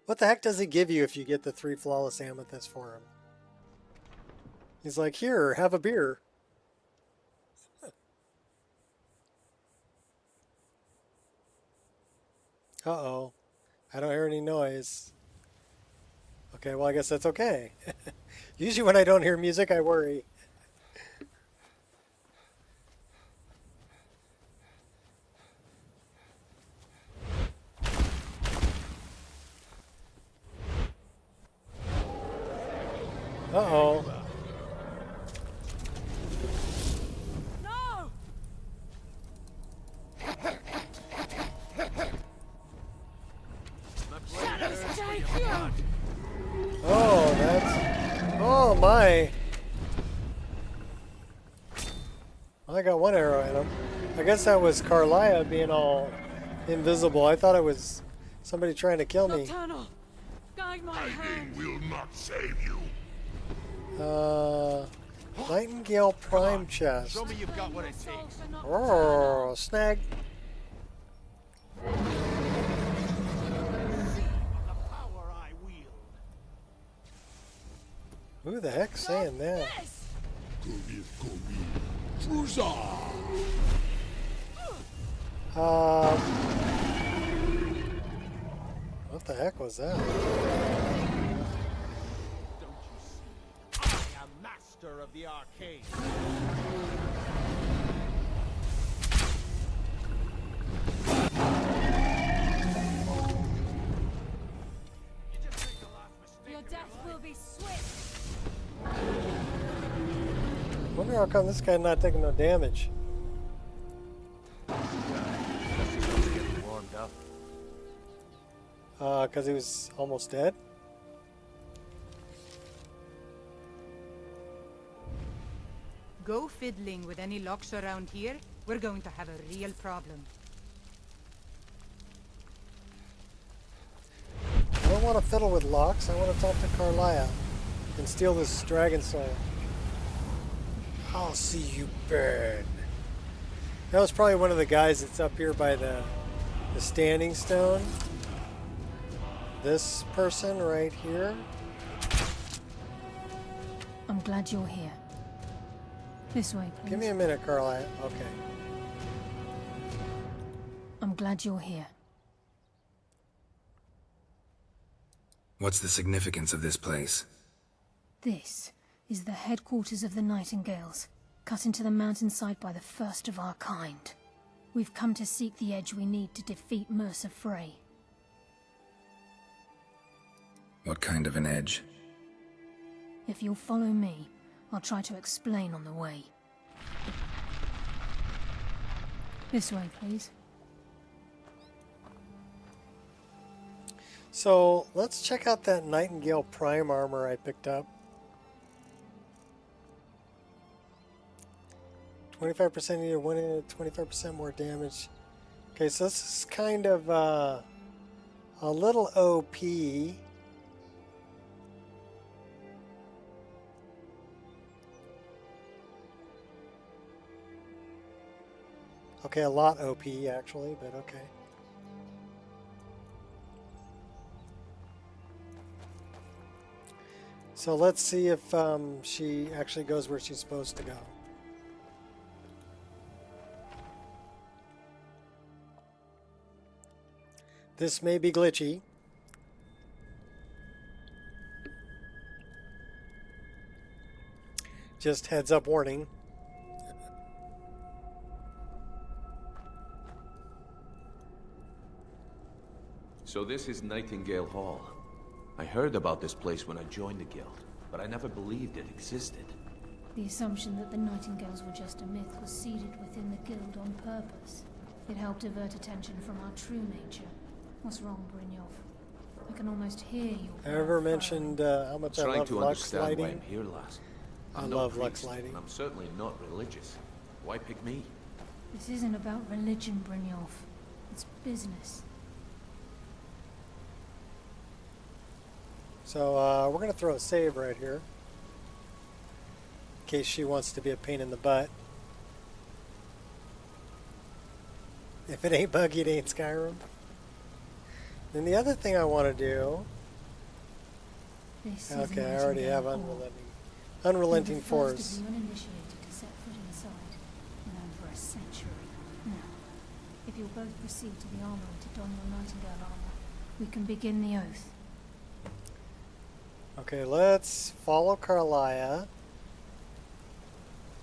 What the heck does he give you if you get the 3 flawless amethysts for him? He's like, here, have a beer. Uh-oh. I don't hear any noise. Okay, well, I guess that's okay. Usually when I don't hear music, I worry. Uh-oh. No! Shadows take you! Oh, that's... Oh, my. Well, I got one arrow in him. I guess that was Carlia being all invisible. I thought it was somebody trying to kill me. Nocturnal, guide my hand. Will not save you. Nightingale Prime Chest. Show me you've got what it takes. Oh, snag. Who the heck's saying that? What the heck was that? I am master of the arcade. Your death will be swift. Wonder how come this guy's not taking no damage. Getting warmed up. Because he was almost dead? Go fiddling with any locks around here. We're going to have a real problem. I don't want to fiddle with locks. I want to talk to Carlia and steal this dragon soul. I'll see you burn. That was probably one of the guys that's up here by the standing stone. This person right here. I'm glad you're here. This way, please. Give me a minute, Carlia. Okay. I'm glad you're here. What's the significance of this place? This is the headquarters of the Nightingales, cut into the mountainside by the first of our kind. We've come to seek the edge we need to defeat Mercer Frey. What kind of an edge? If you'll follow me, I'll try to explain on the way. This way, please. So let's check out that Nightingale Prime armor I picked up. 25% either one in 25% more damage. Okay, so this is kind of a little OP. Okay, a lot OP actually, but okay. So let's see if she actually goes where she's supposed to go. This may be glitchy. Just heads up warning. So this is Nightingale Hall. I heard about this place when I joined the guild, but I never believed it existed. The assumption that the Nightingales were just a myth was seeded within the guild on purpose. It helped divert attention from our true nature. What's wrong, Brynjolf? I can almost hear you. I ever mentioned how much I love Lux Why lighting? I'm here, lass. I I'm love no Lux priest, lighting. and I'm certainly not religious. Why pick me? This isn't about religion, Brynjolf. It's business. So we're going to throw a save right here. In case she wants to be a pain in the butt. If it ain't buggy, it ain't Skyrim. Then the other thing I want to do... This okay, I already have unrelenting Unrelenting You're the force. first of the uninitiated to set foot inside in over a century. Now, if you'll both proceed to the armory to don your Nightingale armor, we can begin the oath. Okay, let's follow Carlia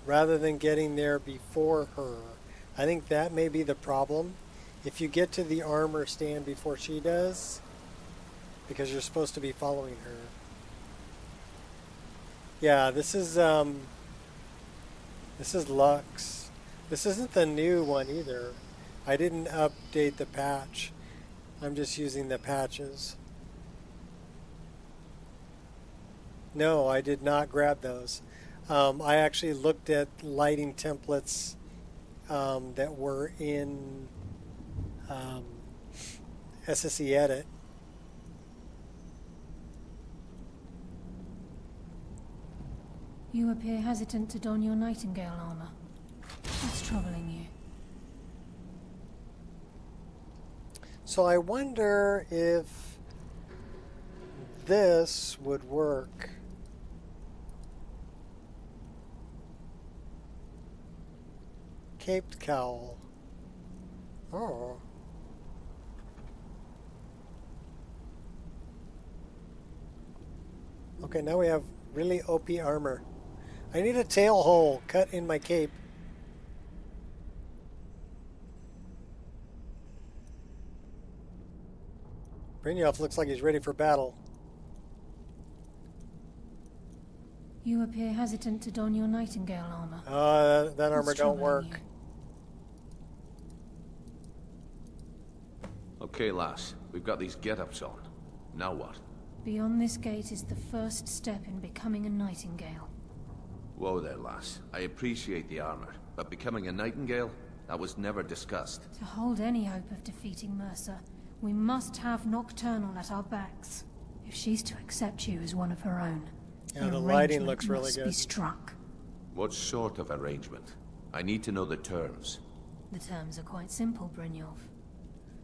rather than getting there before her. I think that may be the problem. If you get to the armor stand before she does, because you're supposed to be following her. Yeah, this is Lux. This isn't the new one either. I didn't update the patch. I'm just using the patches. No, I did not grab those. I actually looked at lighting templates that were in SSE Edit. You appear hesitant to don your Nightingale armor. What's troubling you? So I wonder if this would work. Caped cowl. Oh. Okay, now we have really OP armor. I need a tail hole cut in my cape. Brynjolf looks like he's ready for battle. You appear hesitant to don your Nightingale armor. That armor What's don't troubling work. you? Okay, lass. We've got these get-ups on. Now what? Beyond this gate is the first step in becoming a Nightingale. Whoa there, lass. I appreciate the armor, but becoming a Nightingale? That was never discussed. To hold any hope of defeating Mercer, we must have Nocturnal at our backs. If she's to accept you as one of her own, Yeah, an the lighting arrangement looks really must good. be struck. What sort of arrangement? I need to know the terms. The terms are quite simple, Brynjolf.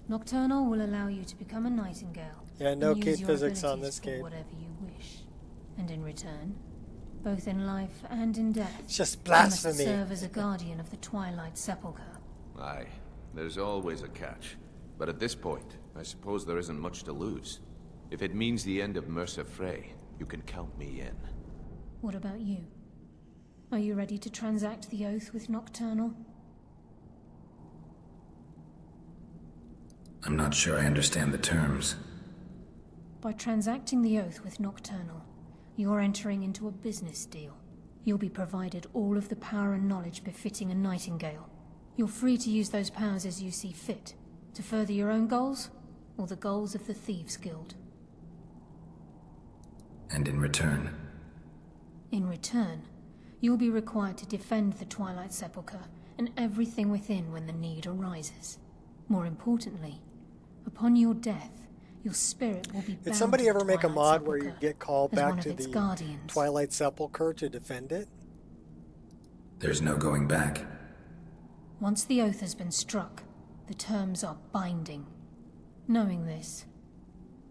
Nocturnal will allow you to become a Nightingale. Yeah, no and use gate your physics on abilities this for gate. whatever you wish. And in return, both in life and in death, It's just you must blasphemy. serve as a guardian of the Twilight Sepulchre. Aye, there's always a catch. But at this point, I suppose there isn't much to lose. If it means the end of Mercer Frey, you can count me in. What about you? Are you ready to transact the oath with Nocturnal? I'm not sure I understand the terms. By transacting the oath with Nocturnal, you're entering into a business deal. You'll be provided all of the power and knowledge befitting a Nightingale. You're free to use those powers as you see fit, to further your own goals, or the goals of the Thieves' Guild. And in return? In return, you'll be required to defend the Twilight Sepulchre and everything within when the need arises. More importantly, upon your death, your spirit will be bound Did somebody to the ever make a Twilight mod where you Sepulchre get called as one back of to its the guardians. Twilight Sepulchre to defend it? There's no going back. Once the oath has been struck, the terms are binding. Knowing this,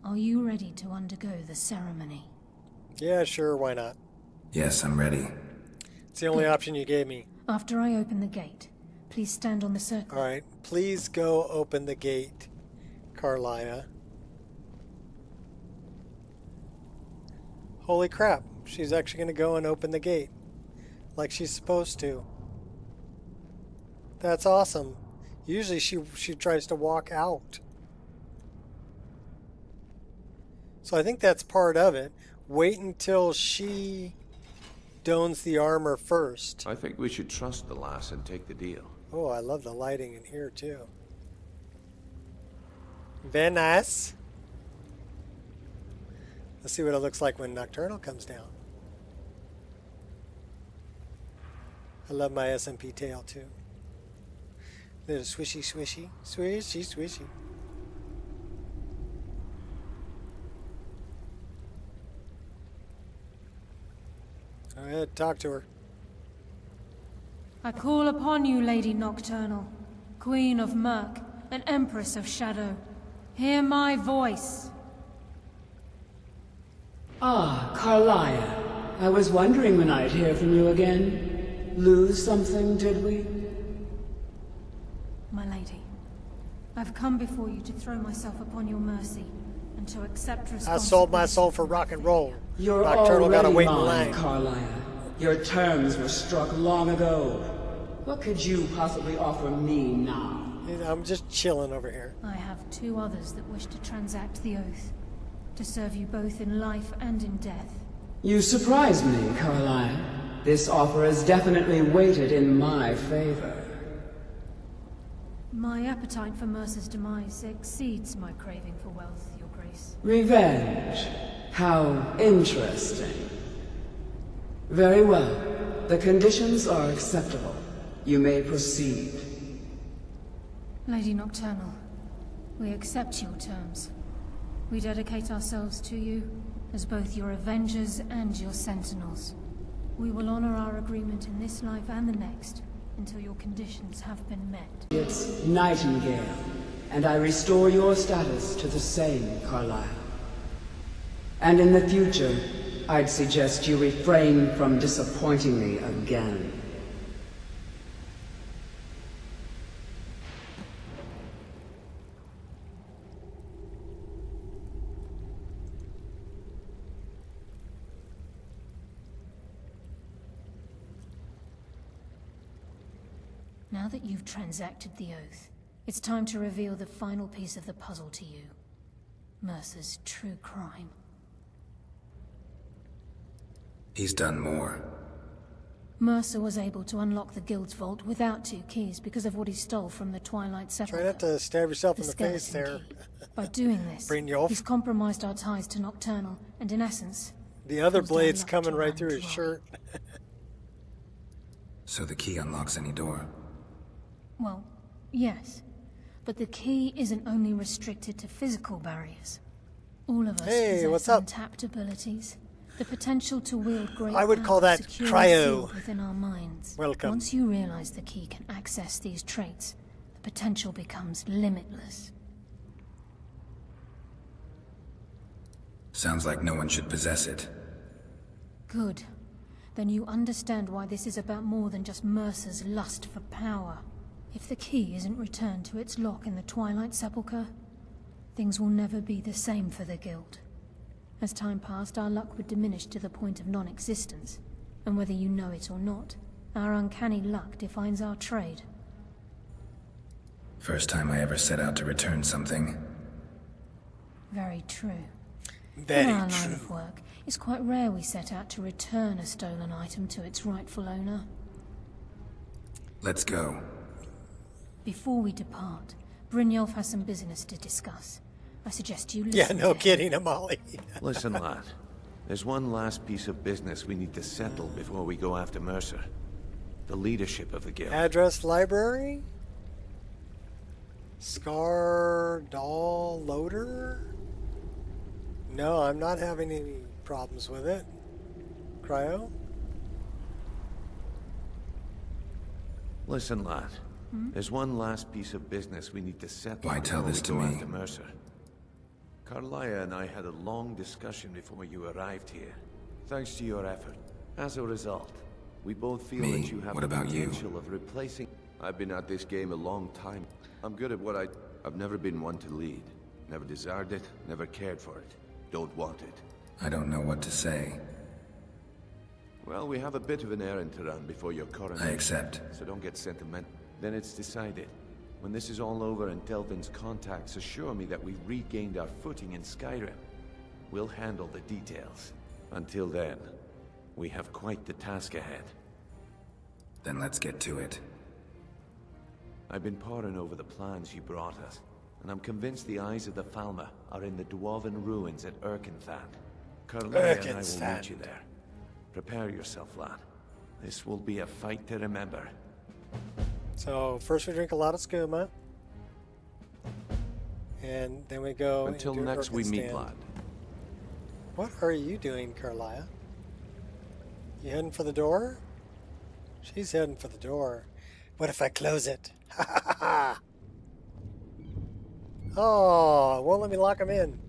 are you ready to undergo the ceremony? Yeah, sure, why not? Yes, I'm ready. It's the only option you gave me. After I open the gate, please stand on the circle. Alright, please go open the gate, Carlia. Holy crap, she's actually going to go and open the gate. Like she's supposed to. That's awesome. Usually she tries to walk out. So I think that's part of it. Wait until she dons the armor first. I think we should trust the lass and take the deal. Oh, I love the lighting in here too. Very nice. Let's see what it looks like when Nocturnal comes down. I love my SMP tail too. Little swishy, swishy, swishy, swishy. Go ahead, talk to her. I call upon you, Lady Nocturnal, Queen of Murk and Empress of Shadow. Hear my voice. Ah, Carlia. I was wondering when I'd hear from you again. Lose something, did we? My lady, I've come before you to throw myself upon your mercy and to accept responsibility. I sold my soul for rock and roll. You're Nocturnal gotta already wait in mine, line. Carlia. Your terms were struck long ago. What could you possibly offer me now? I'm just chilling over here. I have two others that wish to transact the oath, to serve you both in life and in death. You surprise me, Carlia. This offer is definitely weighted in my favor. My appetite for Mercer's demise exceeds my craving for wealth, Your Grace. Revenge. How interesting. Very well. The conditions are acceptable. You may proceed. Lady Nocturnal, we accept your terms. We dedicate ourselves to you as both your avengers and your sentinels. We will honor our agreement in this life and the next until your conditions have been met. It's Nightingale, and I restore your status to the same, Carlisle. And in the future, I'd suggest you refrain from disappointing me again. Now that you've transacted the oath, it's time to reveal the final piece of the puzzle to you. Mercer's true crime. He's done more. Mercer was able to unlock the Guild's vault without 2 keys because of what he stole from the Twilight Sepulchre. Try not to stab yourself in the face there. By doing this, Brynjolf. he's compromised our ties to Nocturnal, and in essence... The other blade's coming right through his shirt. So the key unlocks any door? Well, yes. But the key isn't only restricted to physical barriers. All of us possess untapped abilities. The potential to wield great I would call that cryo. Within our minds. Welcome. Once you realize the key can access these traits, the potential becomes limitless. Sounds like no one should possess it. Good. Then you understand why this is about more than just Mercer's lust for power. If the key isn't returned to its lock in the Twilight Sepulchre, things will never be the same for the Guild. As time passed, our luck would diminish to the point of non-existence, and whether you know it or not, our uncanny luck defines our trade. First time I ever set out to return something. Very true. Very In our true. line of work, it's quite rare we set out to return a stolen item to its rightful owner. Let's go. Before we depart, Brynjolf has some business to discuss. I suggest you listen. Yeah, no to kidding, Amali. Listen, lad. There's one last piece of business we need to settle before we go after Mercer. The leadership of the Guild. Address library? Scar doll loader? No, I'm not having any problems with it. Cryo? Listen, lad. There's one last piece of business we need to settle. Why tell this to before we me? go after Mercer. Carlia and I had a long discussion before you arrived here. Thanks to your effort. As a result, we both feel Me? that you have What the about you? potential of replacing... I've been at this game a long time. I'm good at what I've never been one to lead. Never desired it, never cared for it. Don't want it. I don't know what to say. Well, we have a bit of an errand to run before your coronation. I accept. So don't get sentimental. Then it's decided. When this is all over and Delvin's contacts assure me that we've regained our footing in Skyrim, we'll handle the details. Until then, we have quite the task ahead. Then let's get to it. I've been poring over the plans you brought us, and I'm convinced the eyes of the Falmer are in the Dwarven ruins at Erkenthan. Carlia and I will meet you there. Prepare yourself, lad. This will be a fight to remember. So, first we drink a lot of skooma. And then we go... Until into next we meet, Erkenstand. lad. What are you doing, Carlia? You heading for the door? She's heading for the door. What if I close it? Ha ha ha! Oh, it won't let me lock him in.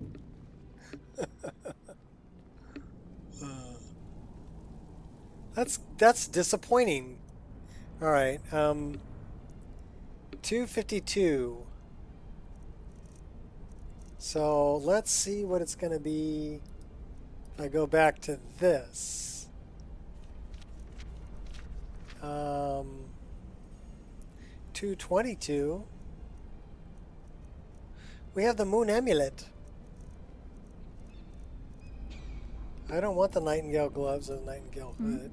That's disappointing. All right, 252. So let's see what it's going to be if I go back to this. 222. We have the moon amulet. I don't want the nightingale gloves or the nightingale hood.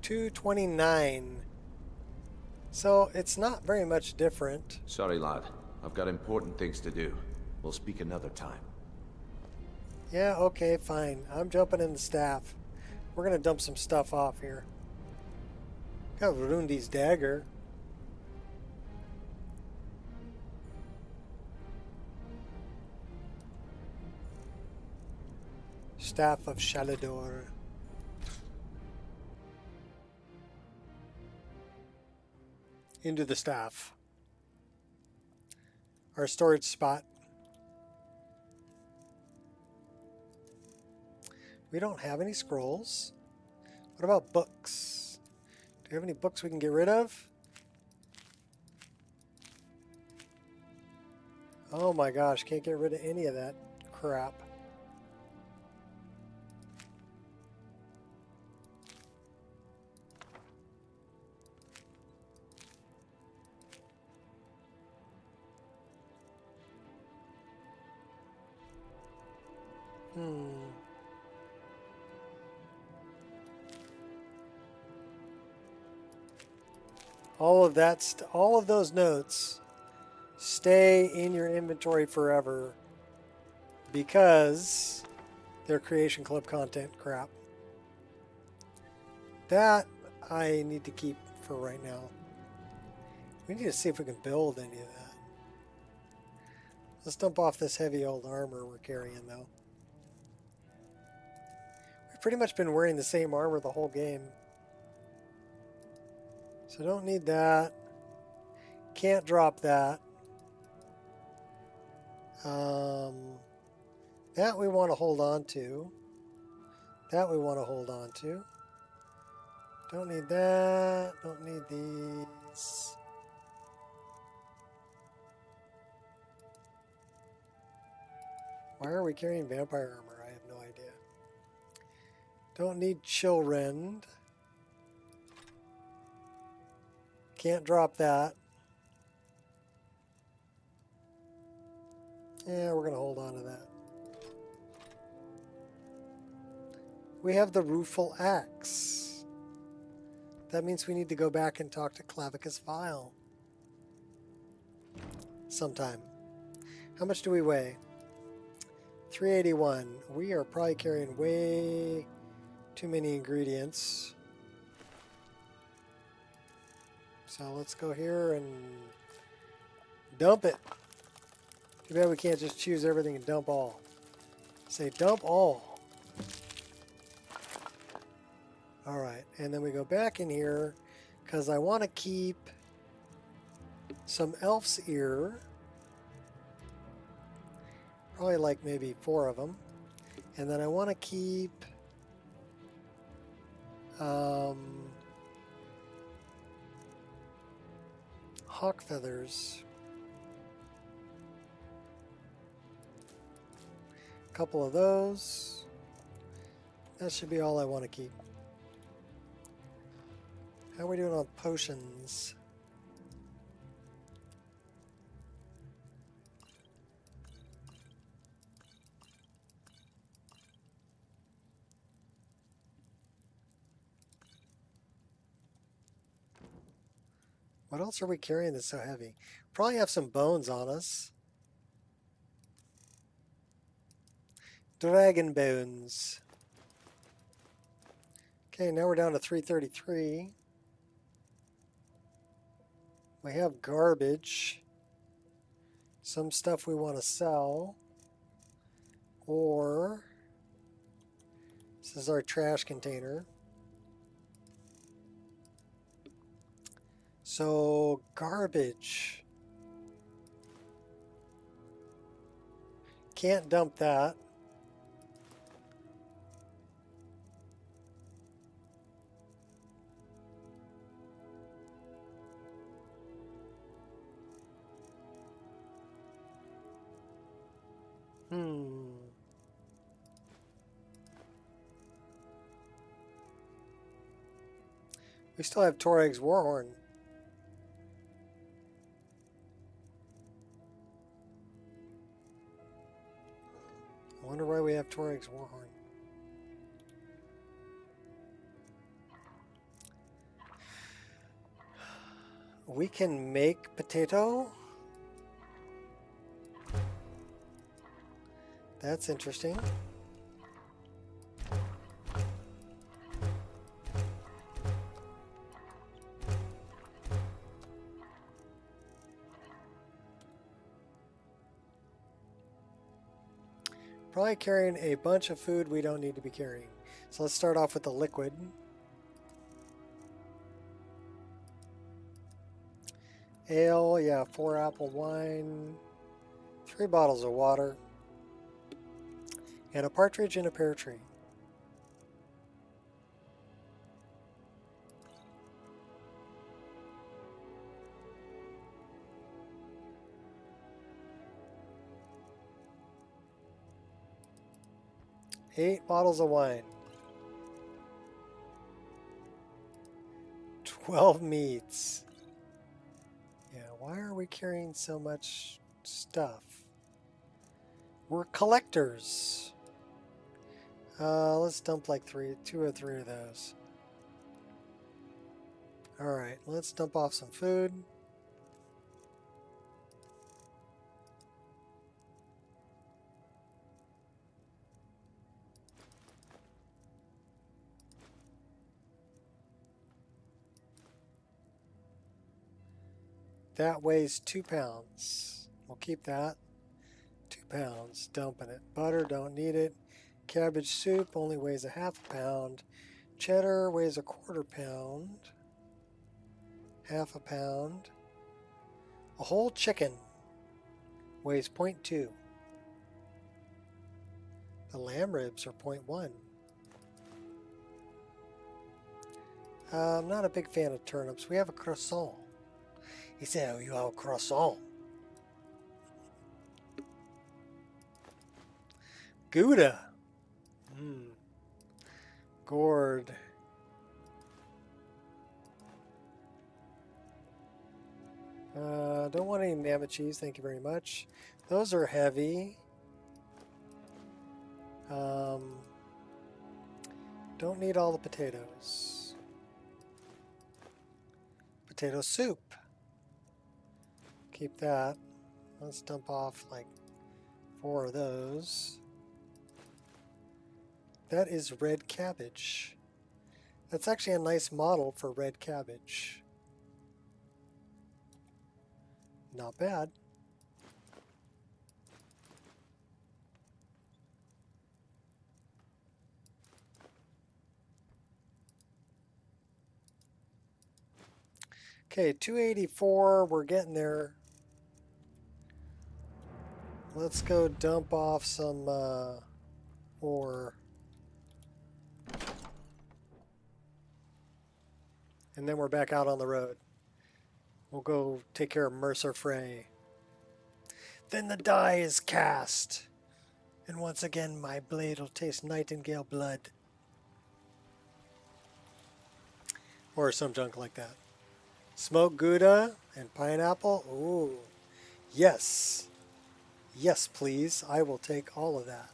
229. So it's not very much different. Sorry, lad. I've got important things to do. We'll speak another time. Yeah, okay, fine. I'm jumping in the staff. We're gonna dump some stuff off here. Got Rundi's dagger. Staff of Shalador. Into the staff. Our storage spot. We don't have any scrolls. What about books? Do you have any books we can get rid of? Oh my gosh, can't get rid of any of that crap. All of those notes stay in your inventory forever because they're Creation Club content crap. That I need to keep for right now. We need to see if we can build any of that. Let's dump off this heavy old armor we're carrying though. We've pretty much been wearing the same armor the whole game. So don't need that. Can't drop that. That we want to hold on to. That we want to hold on to. Don't need that. Don't need these. Why are we carrying vampire armor? I have no idea. Don't need chill rend. Can't drop that. Yeah, we're going to hold on to that. We have the rueful axe. That means we need to go back and talk to Clavicus Vile. Sometime. How much do we weigh? 381. We are probably carrying way too many ingredients. So let's go here and dump it. Too bad we can't just choose everything and dump all. Say dump all. Alright, and then we go back in here because I want to keep some elf's ear. Probably like maybe 4 of them. And then I want to keep hawk feathers. A couple of those. That should be all I want to keep. How are we doing on potions? What else are we carrying that's so heavy? Probably have some bones on us. Dragon bones. Okay, now we're down to 333. We have garbage. Some stuff we want to sell. Or this is our trash container. So, garbage. Can't dump that. We still have Torag's Warhorn. I wonder why we have Torag's Warhorn. We can make potato. That's interesting. Probably carrying a bunch of food we don't need to be carrying. So let's start off with the liquid. Ale, yeah, 4 apple wine, 3 bottles of water, and a partridge in a pear tree. Eight bottles of wine. 12 meats. Yeah, why are we carrying so much stuff? We're collectors. Let's dump like 2 or 3 of those. Alright, let's dump off some food. That weighs 2 pounds. We'll keep that. 2 pounds. Dumping it. Butter, don't need it. Cabbage soup only weighs a ½ pound. Cheddar weighs a ¼ pound. ½ pound. A whole chicken weighs 0.2. The lamb ribs are 0.1. I'm not a big fan of turnips. We have a croissant. He said, oh, you have a croissant. Gouda. Gourd. Don't want any mammoth cheese, thank you very much. Those are heavy. Don't need all the potatoes. Potato soup. Keep that. Let's dump off like 4 of those. That is red cabbage. That's actually a nice model for red cabbage. Not bad. Okay, 284, we're getting there. Let's go dump off some ore. And then we're back out on the road. We'll go take care of Mercer Frey. Then the die is cast. And once again, my blade will taste nightingale blood. Or some junk like that. Smoked Gouda and pineapple. Ooh, yes. Yes, please. I will take all of that.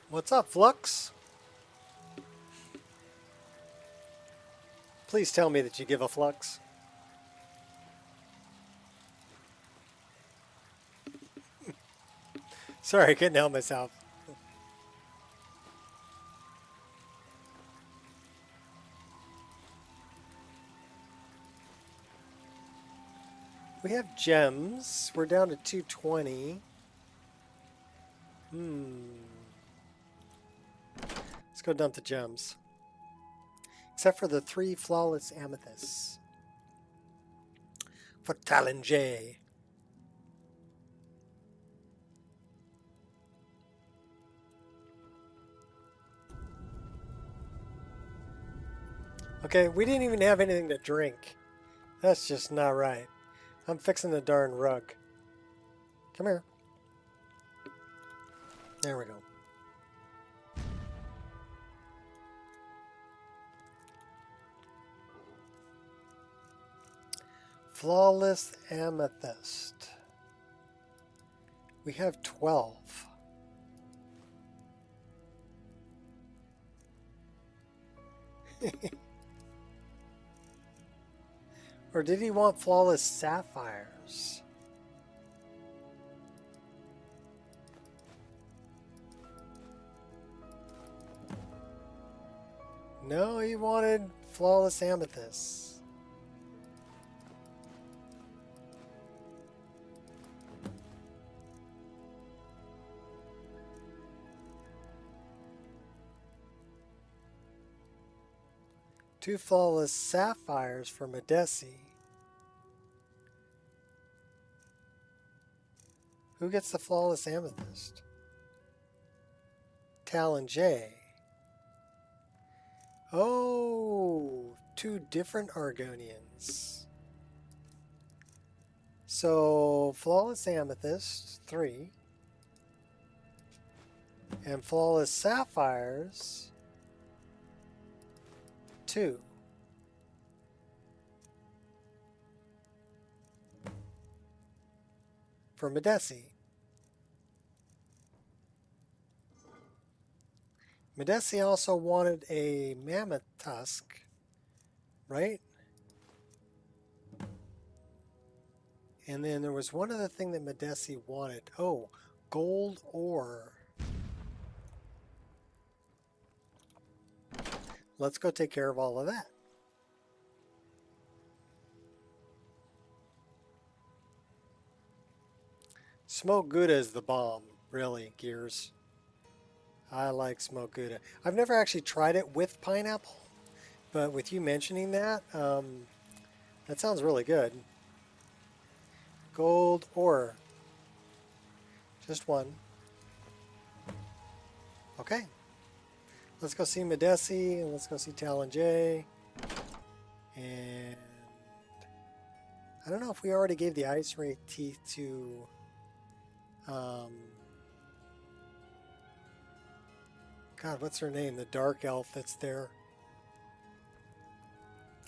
What's up, Flux? Please tell me that you give a Flux. Sorry, I couldn't help myself. we have gems. We're down to 220. Let's go dump the gems. Except for the 3 flawless amethysts. For Talon J. Okay, we didn't even have anything to drink. That's just not right. I'm fixing the darn rug. Come here. There we go. Flawless amethyst. We have 12. Or did he want flawless sapphires? No, he wanted flawless amethysts. Two flawless sapphires for Medesi. Who gets the flawless amethyst? Talon J. Oh, 2 different Argonians. So, flawless amethyst, 3. And flawless sapphires, 2. For Medesi. Medesi also wanted a mammoth tusk, right? And then there was one other thing that Medesi wanted. Oh, gold ore. Let's go take care of all of that. Smoked Gouda is the bomb, really, Gears. I like smoked Gouda. I've never actually tried it with pineapple, but with you mentioning that, that sounds really good. Gold ore. Just one. Okay. Let's go see Medesi, and let's go see Talon J. And I don't know if we already gave the ice ray teeth to God, what's her name? The dark elf that's there.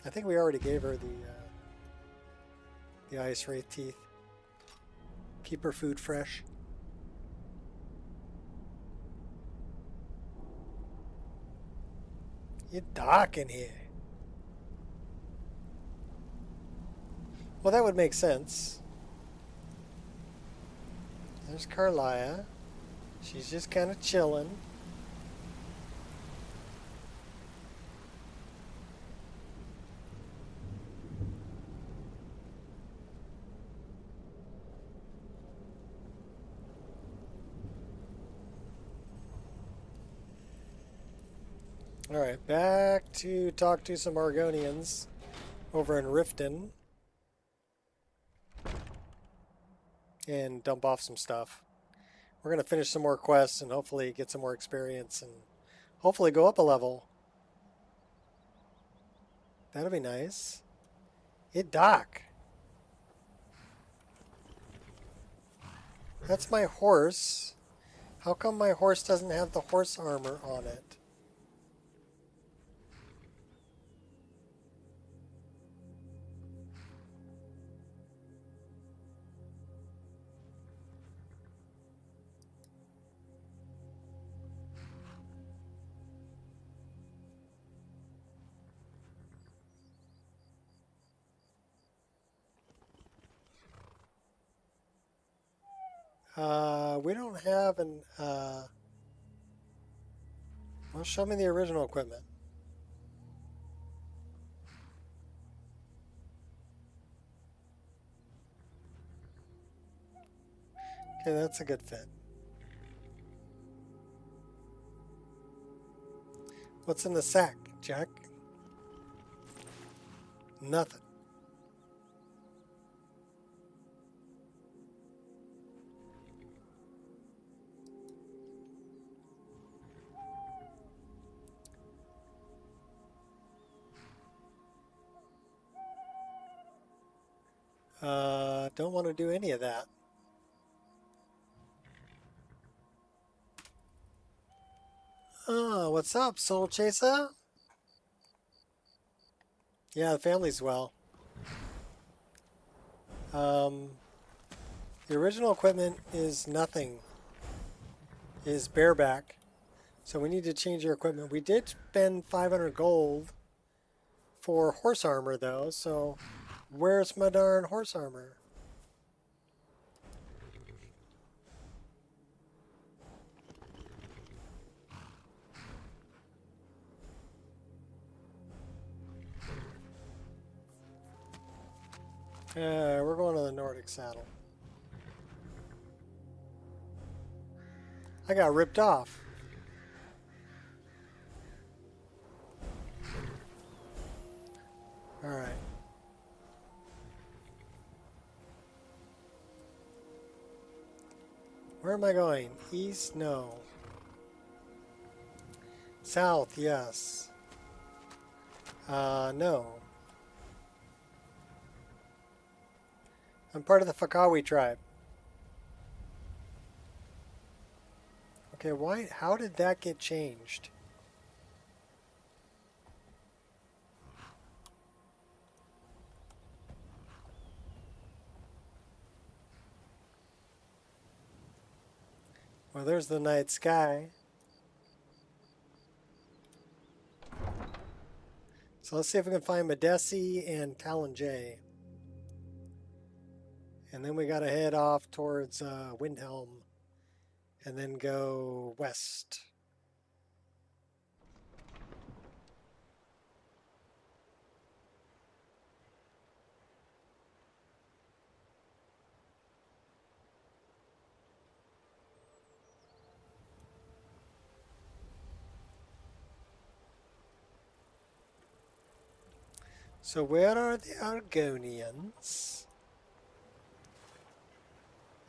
I think we already gave her the ice ray teeth. Keep her food fresh. It's dark in here. Well, that would make sense. There's Carlia. She's just kind of chilling. Alright, back to talk to some Argonians over in Riften. And dump off some stuff. We're going to finish some more quests and hopefully get some more experience and hopefully go up a level. That'll be nice. It dock. That's my horse. How come my horse doesn't have the horse armor on it? We don't have an, well, show me the original equipment. Okay, that's a good fit. What's in the sack, Jack? Nothing. Don't want to do any of that. Oh, what's up, Soul Chaser? Yeah, the family's well. The original equipment is nothing. Is bareback. So we need to change your equipment. We did spend 500 gold for horse armor, though, so where's my darn horse armor? We're going to the Nordic saddle. I got ripped off. All right. Where am I going? East? No. South? Yes. No. I'm part of the Fakawi tribe. Okay, why? How did that get changed? Well, there's the night sky. So let's see if we can find Medesi and Talon J. And then we got to head off towards Windhelm and then go west. So where are the Argonians?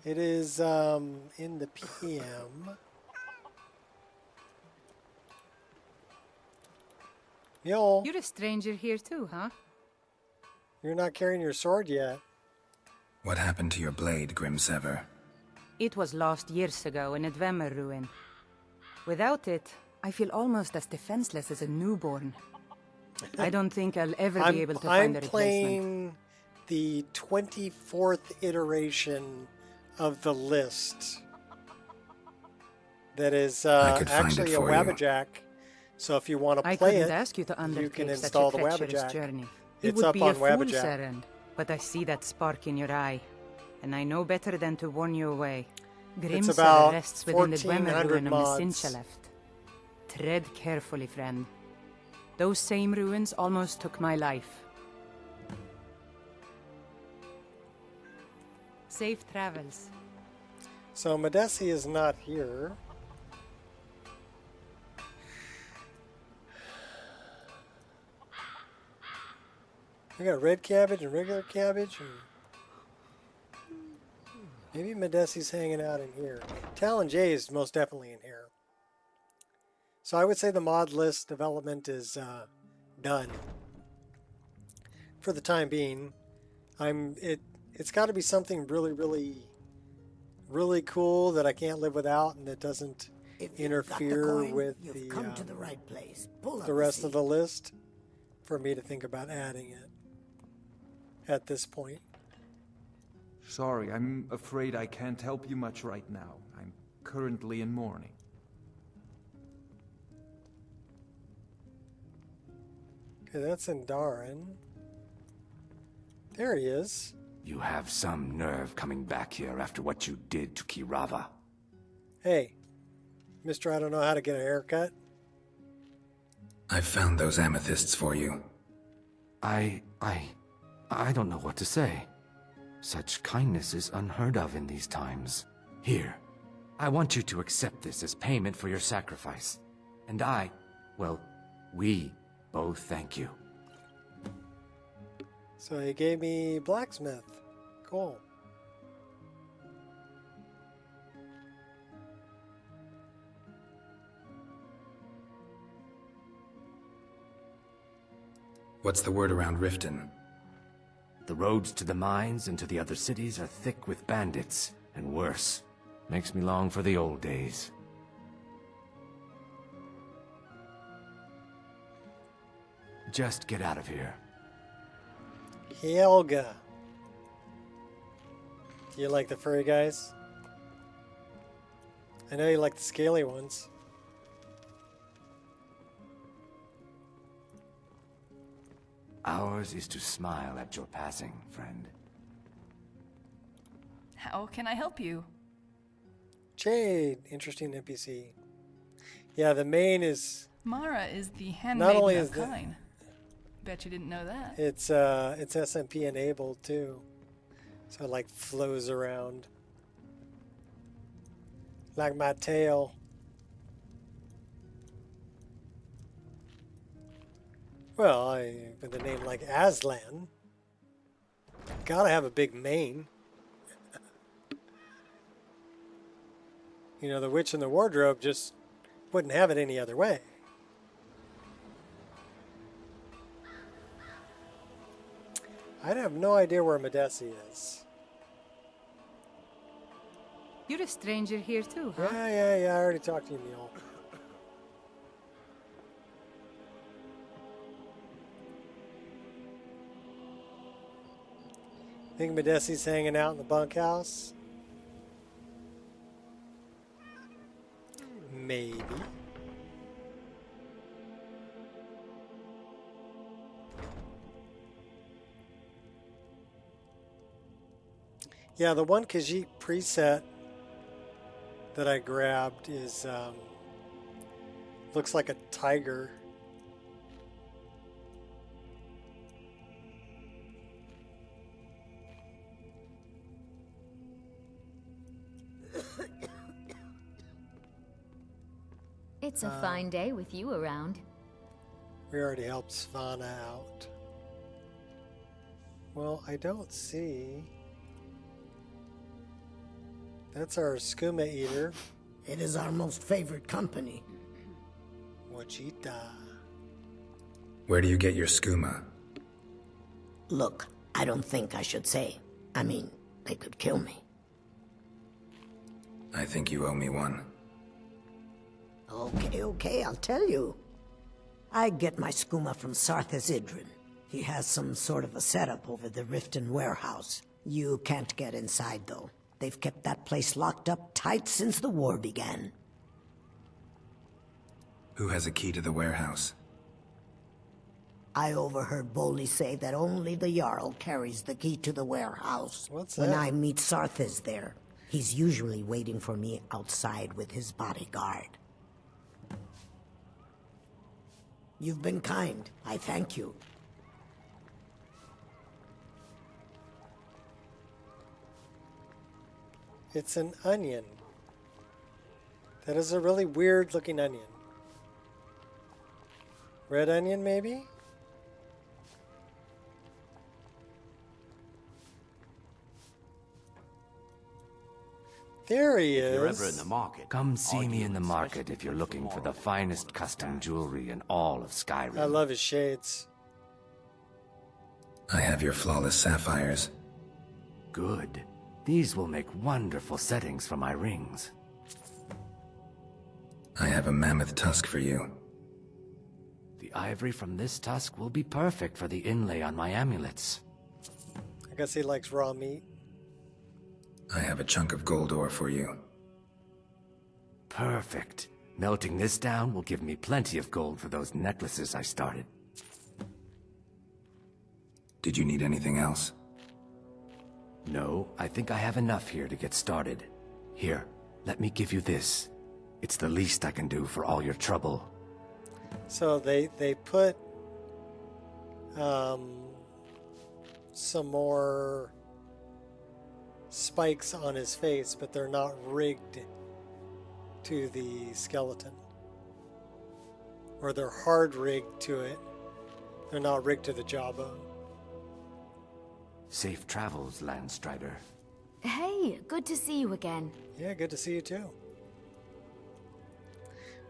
It is in the PM. Mule, You're a stranger here too, huh? you're not carrying your sword yet. What happened to your blade, Grimsever? It was lost years ago in a Dwemer ruin. Without it, I feel almost as defenseless as a newborn. I don't think I'll ever be able to find a replacement. I'm playing the 24th iteration of the list. That is actually a Wabbajack. So if you want to play it, ask you to undertake you can install the such a treacherous Wabbajack. journey. It's It would up be on a fool's Wabbajack. errand, but I see that spark in your eye, and I know better than to warn you away. It's Grimser about rests within the 1400 Dwemer ruin on mods. Messincha left. Tread carefully, friend. Those same ruins almost took my life. Safe travels. So Medesi is not here. We got red cabbage and regular cabbage, and maybe Medesi's hanging out in here. Talon J is most definitely in here. So I would say the mod list development is done for the time being. It's got to be something really cool that I can't live without, and that doesn't interfere with the rest of the list for me to think about adding it at this point. Sorry, I'm afraid I can't help you much right now. I'm currently in mourning. Okay, that's Indarin. There he is. You have some nerve coming back here after what you did to Kirava. Hey, Mr. I don't know how to get a haircut. I've found those amethysts for you. I don't know what to say. Such kindness is unheard of in these times. Here. I want you to accept this as payment for your sacrifice. And we both thank you. So he gave me blacksmith. Cool. What's the word around Riften? The roads to the mines and to the other cities are thick with bandits, and worse. Makes me long for the old days. Just get out of here. Helga. Do you like the furry guys? I know you like the scaly ones. Ours is to smile at your passing, friend. How can I help you? Jade, interesting NPC. Yeah, the main is... Mara is the handmaiden not only of is the, Kyne. Bet you didn't know that. It's SMP enabled too. So it like flows around. Like my tail. Well, with a name like Aslan, gotta have a big mane. You know, the witch in the wardrobe just wouldn't have it any other way. I have no idea where Medesi is. You're a stranger here too, huh? Yeah, I already talked to you, Neil. Think Medesi's hanging out in the bunkhouse? Maybe. Yeah, the one Khajiit preset that I grabbed is looks like a tiger. It's a fine day with you around. We already helped Svanna out. Well, I don't see. That's our skooma eater. It is our most favorite company. Wajita. Where do you get your skooma? Look, I don't think I should say. I mean, they could kill me. I think you owe me one. Okay, I'll tell you. I get my skooma from Sarthas Idrin. He has some sort of a setup over the Riften warehouse. You can't get inside, though. They've kept that place locked up tight since the war began. Who has a key to the warehouse? I overheard Bolli say that only the Jarl carries the key to the warehouse. What's when that? I meet Sarthas there, he's usually waiting for me outside with his bodyguard. You've been kind. I thank you. It's an onion. That is a really weird looking onion. Red onion, maybe? There he is. If you're ever in the market, Come see me in the market if you're looking for the finest custom jewelry in all of Skyrim. I love his shades. I have your flawless sapphires. Good. These will make wonderful settings for my rings. I have a mammoth tusk for you. The ivory from this tusk will be perfect for the inlay on my amulets. I guess he likes raw meat. I have a chunk of gold ore for you. Perfect. Melting this down will give me plenty of gold for those necklaces I started. Did you need anything else? No, I think I have enough here to get started. Here, let me give you this. It's the least I can do for all your trouble. So they put some more spikes on his face, but they're not rigged to the skeleton. Or they're hard rigged to it. They're not rigged to the jawbone. Safe travels, Landstrider. Hey, good to see you again. Yeah, good to see you too.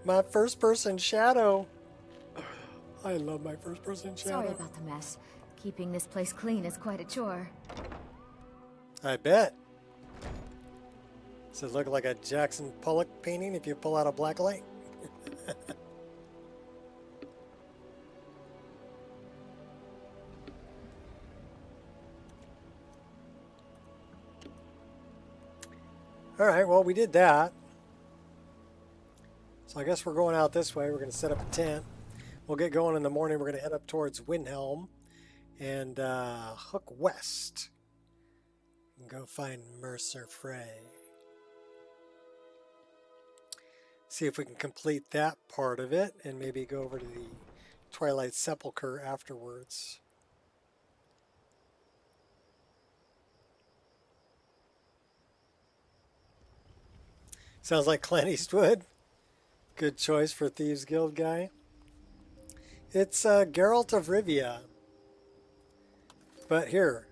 My first-person shadow. I love my first-person shadow. Sorry about the mess. Keeping this place clean is quite a chore. I bet. Does it look like a Jackson Pollock painting if you pull out a black light? Alright, well, we did that. So I guess we're going out this way. We're going to set up a tent. We'll get going in the morning. We're going to head up towards Windhelm and hook west. And go find Mercer Frey. See if we can complete that part of it and maybe go over to the Twilight Sepulchre afterwards. Sounds like Clint Eastwood. Good choice for Thieves Guild guy. It's Geralt of Rivia. But here,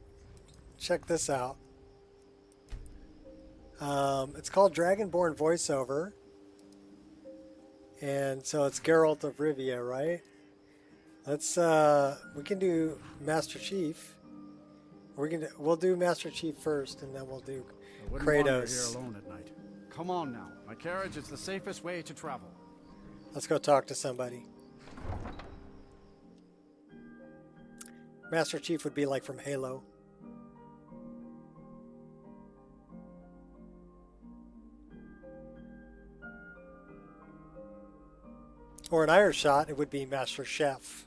check this out. It's called Dragonborn Voiceover. And so it's Geralt of Rivia, right? Let's we can do Master Chief. We'll do Master Chief first, and then we'll do I wouldn't wander Kratos. here alone at night. Come on now. My carriage is the safest way to travel. Let's go talk to somebody. Master Chief would be like from Halo. Or an Irish shot, it would be Master Chef.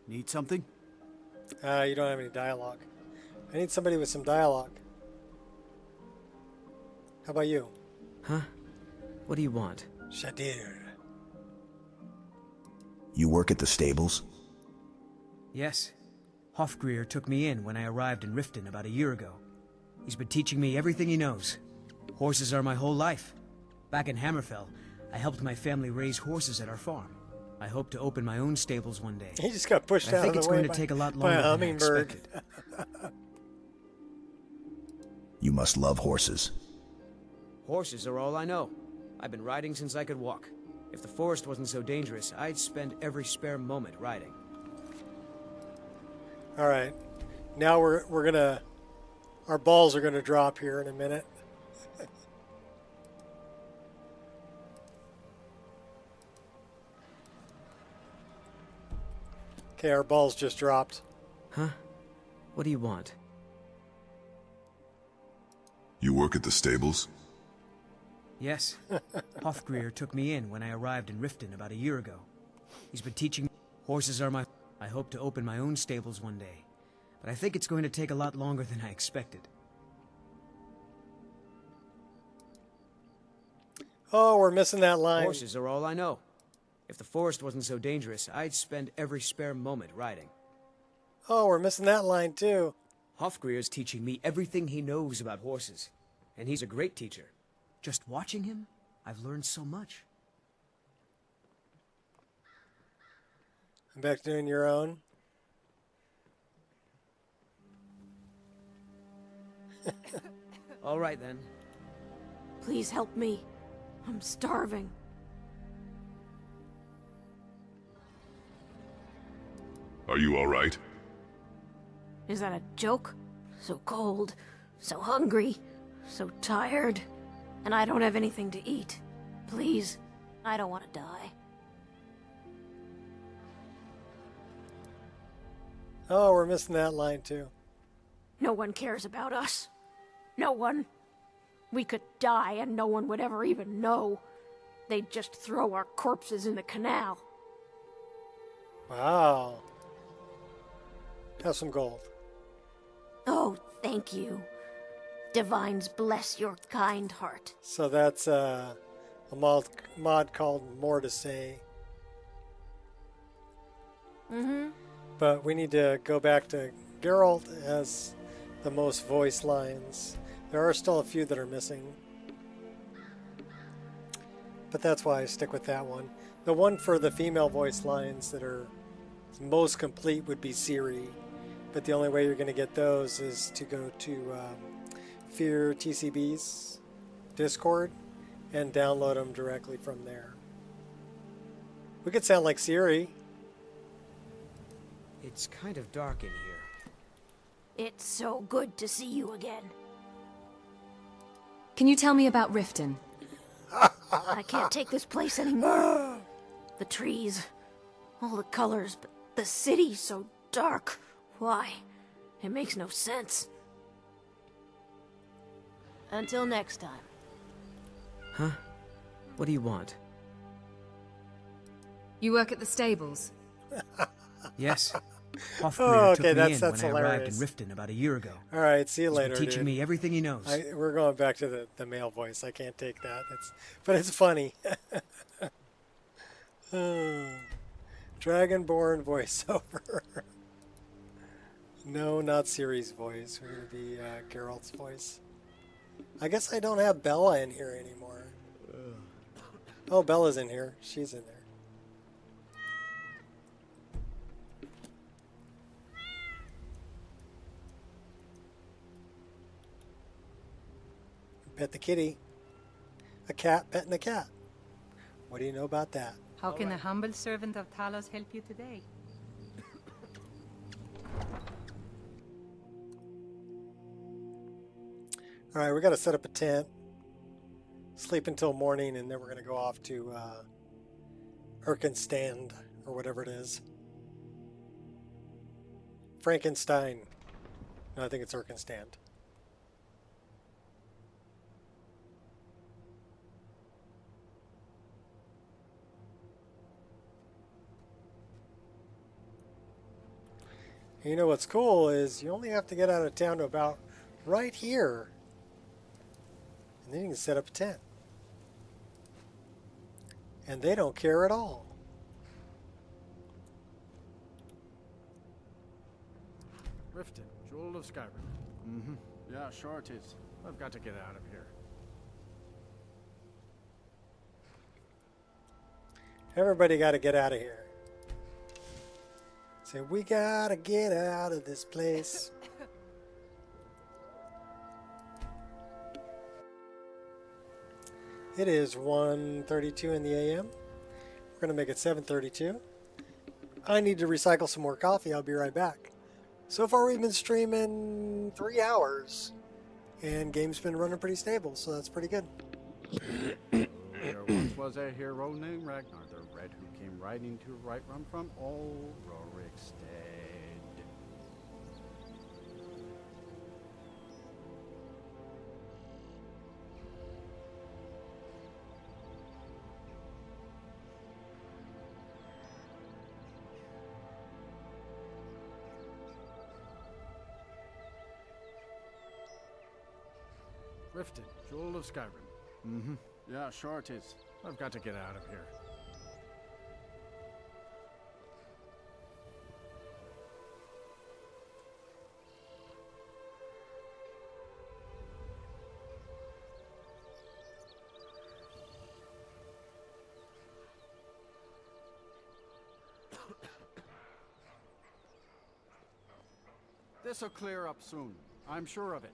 Need something? You don't have any dialogue. I need somebody with some dialogue. How about you? Huh? What do you want? Shadir. You work at the stables? Yes. Hofgrir took me in when I arrived in Riften about a year ago. He's been teaching me everything he knows. Horses are my whole life. Back in Hammerfell, I helped my family raise horses at our farm. I hope to open my own stables one day. He just got pushed But out of the way. I think it's going to take a lot by longer a than I hummingbird. expected. You must love horses. Horses are all I know. I've been riding since I could walk. If the forest wasn't so dangerous, I'd spend every spare moment riding. All right. Now we're gonna, our balls are gonna drop here in a minute. Okay, our balls just dropped. Huh? What do you want? You work at the stables? Yes. Hofgrir took me in when I arrived in Riften about a year ago. He's been teaching me. Horses are my... I hope to open my own stables one day. But I think it's going to take a lot longer than I expected. Oh, we're missing that line. Horses are all I know. If the forest wasn't so dangerous, I'd spend every spare moment riding. Oh, we're missing that line too. Hofgrir's teaching me everything he knows about horses. And he's a great teacher. Just watching him, I've learned so much. I'm back to doing your own. All right then. Please help me. I'm starving. Are you all right? Is that a joke? So cold, so hungry, so tired, and I don't have anything to eat. Please, I don't want to die. Oh, we're missing that line too. No one cares about us. No one. We could die and no one would ever even know. They'd just throw our corpses in the canal. Wow. Have some gold. Oh, thank you. Divines bless your kind heart. So that's a mod called More to Say. Mm-hmm. But we need to go back to Geralt as the most voice lines. There are still a few that are missing. But that's why I stick with that one. The one for the female voice lines that are most complete would be Ciri. But the only way you're going to get those is to go to Fear TCB's Discord and download them directly from there. We could sound like Ciri. It's kind of dark in here. It's so good to see you again. Can you tell me about Riften? I can't take this place anymore. The trees, all the colors, but the city so dark. Why? It makes no sense. Until next time. Huh? What do you want? You work at the stables? Yes. Hofgrir Oh, took okay, me that's when I arrived in hilarious. Riften about a year ago. All right, see you He's later, been teaching dude. me everything he knows. We're going back to the male voice. I can't take that. But it's funny. Dragonborn voiceover. No, not Ciri's voice. We're going to be Geralt's voice. I guess I don't have Bella in here anymore. Oh, Bella's in here. She's in there. Pet the kitty. A cat petting a cat. What do you know about that? How can a humble servant of Talos help you today? All right, we got to set up a tent, sleep until morning, and then we're going to go off to Erkenstand, or whatever it is. Frankenstein. No, I think it's Erkenstand. You know what's cool is you only have to get out of town to about right here. And then you can set up a tent. And they don't care at all. Riften, Jewel of Skyrim. Mm-hmm. Yeah, sure it is. I've got to get out of here. Everybody got to get out of here. Say, we got to get out of this place. It is 1:32 in the a.m. We're going to make it 7:32. I need to recycle some more coffee. I'll be right back. So far we've been streaming 3 hours. And game's been running pretty stable, so that's pretty good. There once was a hero named Ragnar the Red who came riding to right run from old Rorikstead. Riften, Jewel of Skyrim. Mm-hmm. Yeah, sure it is. I've got to get out of here. This'll clear up soon. I'm sure of it.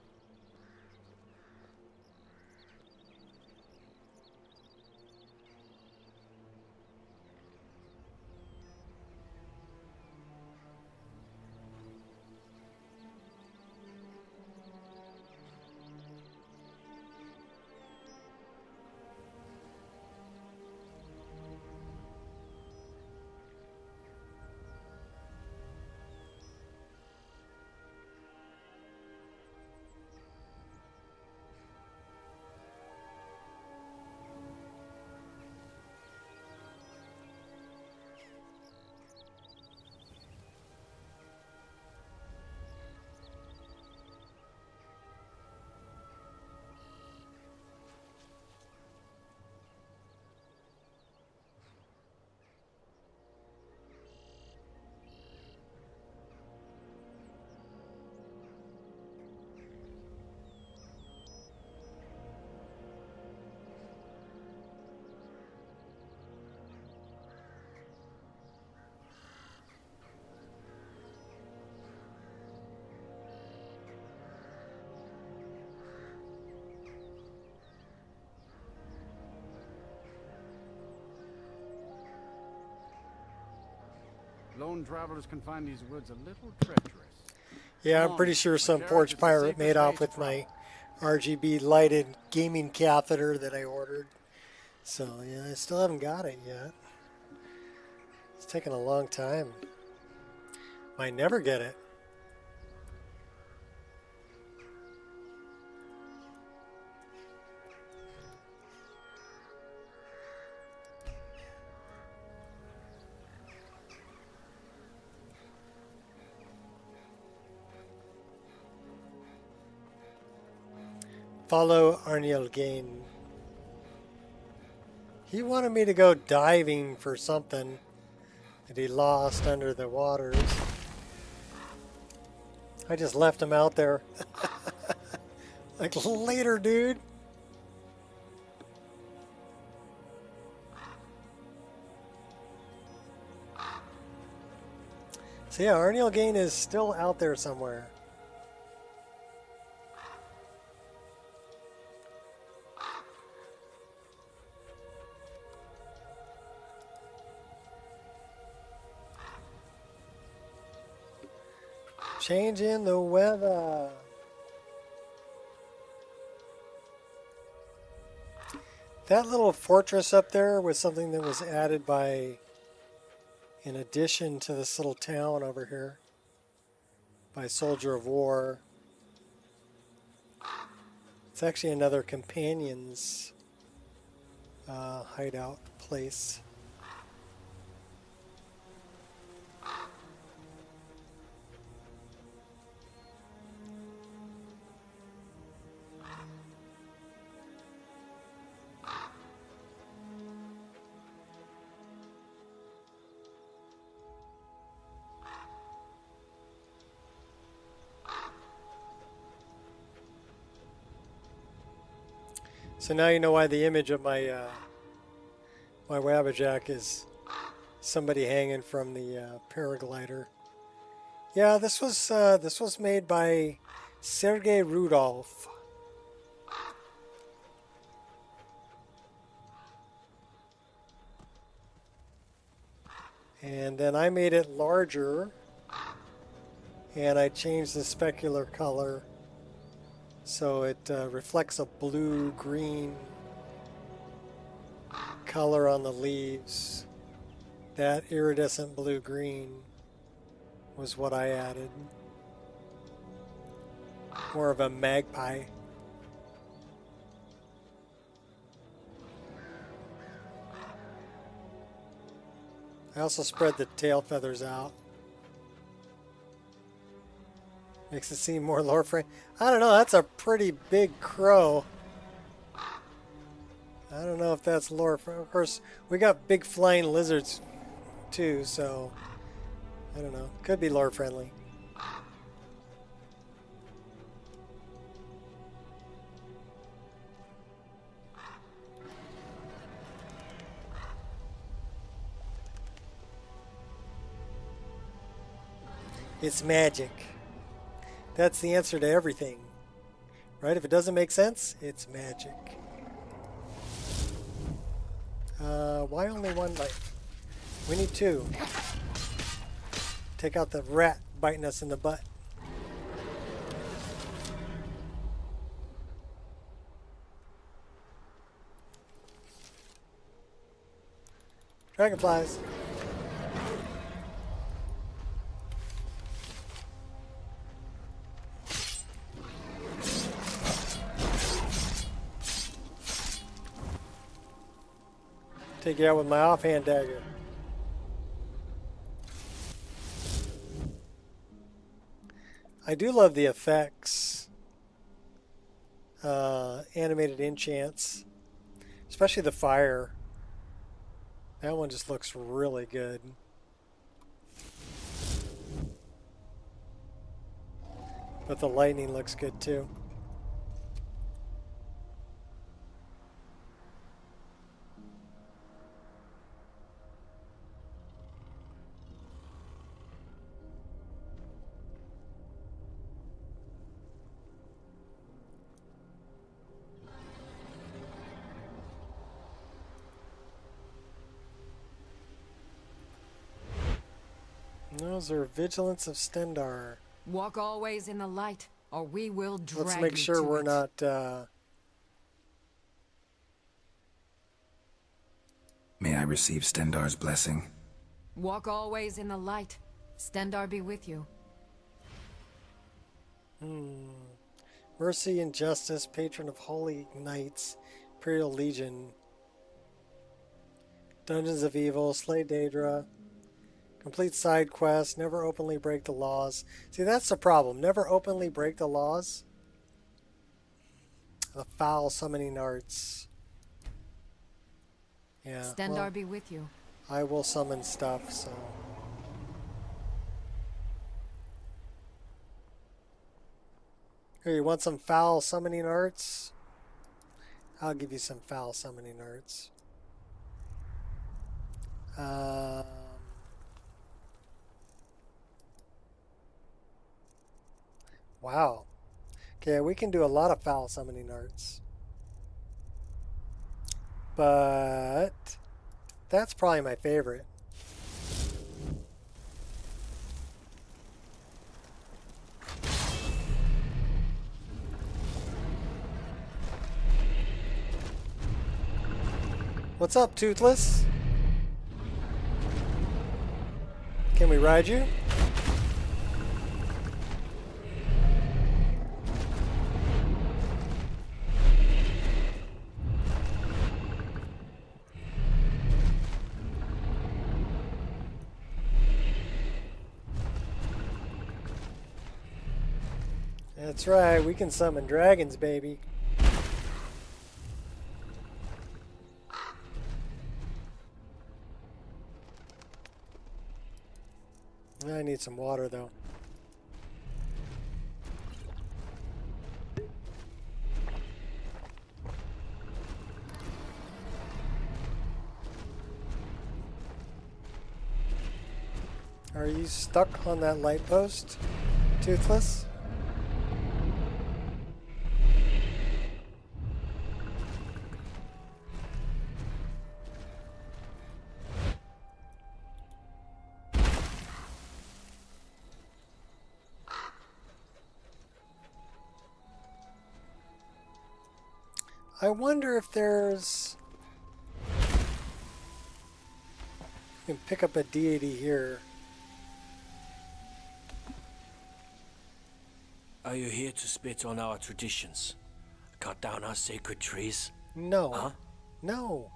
Lone travelers can find these woods a little treacherous. Yeah, I'm pretty sure some porch pirate made off with my RGB lighted gaming catheter that I ordered. So, yeah, I still haven't got it yet. It's taking a long time. Might never get it. Follow Arniel Gain. He wanted me to go diving for something that he lost under the waters. I just left him out there. Like, later, dude. So yeah, Arniel Gain is still out there somewhere. Changing the weather. That little fortress up there was something that was added by, in addition to this little town over here, by Soldier of War. It's actually another companion's hideout place. So now you know why the image of my my Wabbajack is somebody hanging from the paraglider. Yeah, this was made by Sergei Rudolph. And then I made it larger, and I changed the specular color so it reflects a blue-green color on the leaves. That iridescent blue-green was what I added. More of a magpie. I also spread the tail feathers out. Makes it seem more lore friendly. I don't know, that's a pretty big crow. I don't know if that's lore friendly. Of course, we got big flying lizards too, so I don't know. Could be lore friendly. It's magic. That's the answer to everything. Right? If it doesn't make sense, it's magic. Why only one life? We need two. Take out the rat biting us in the butt. Dragonflies. Take you out with my offhand dagger. I do love the effects. Animated enchants. Especially the fire. That one just looks really good. But the lightning looks good too. Those are vigilance of Stendar. Walk always in the light, or we will drag you. Let's make sure we're not. May I receive Stendar's blessing? Walk always in the light. Stendar be with you. Mercy and justice, patron of holy knights, Imperial Legion. Dungeons of Evil, slay Daedra. Complete side quests, never openly break the laws. See, that's the problem. Never openly break the laws. The foul summoning arts. Yeah. Stendar well, be with you. I will summon stuff, so. Here, you want some foul summoning arts? I'll give you some foul summoning arts. Wow. Okay, we can do a lot of foul summoning arts. But that's probably my favorite. What's up, Toothless? Can we ride you? That's right, we can summon dragons, baby. I need some water, though. Are you stuck on that light post, Toothless? I wonder if there's... You can pick up a deity here. Are you here to spit on our traditions? Cut down our sacred trees? No. Huh? No.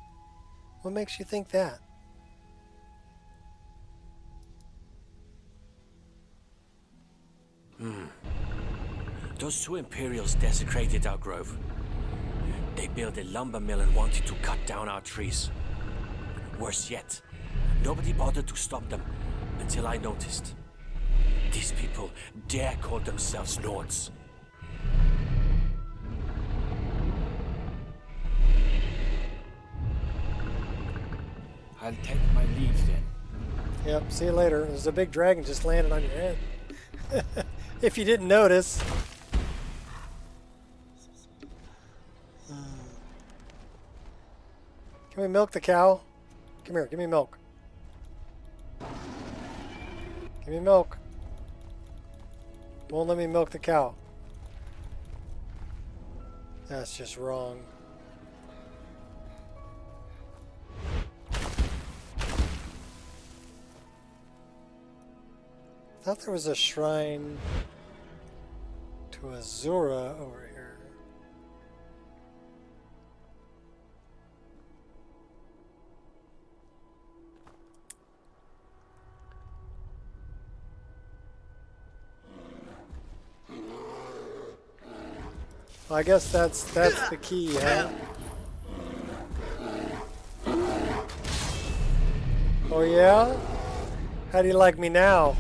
What makes you think that? Those two Imperials desecrated our grove. They built a lumber mill and wanted to cut down our trees. Worse yet, nobody bothered to stop them until I noticed. These people dare call themselves Nords. I'll take my leave then. Yep, see you later. There's a big dragon just landed on your head. If you didn't notice. Can we milk the cow? Come here, give me milk. Give me milk. Won't let me milk the cow. That's just wrong. I thought there was a shrine to Azura over here. Well, I guess that's the key, huh? Oh yeah? How do you like me now?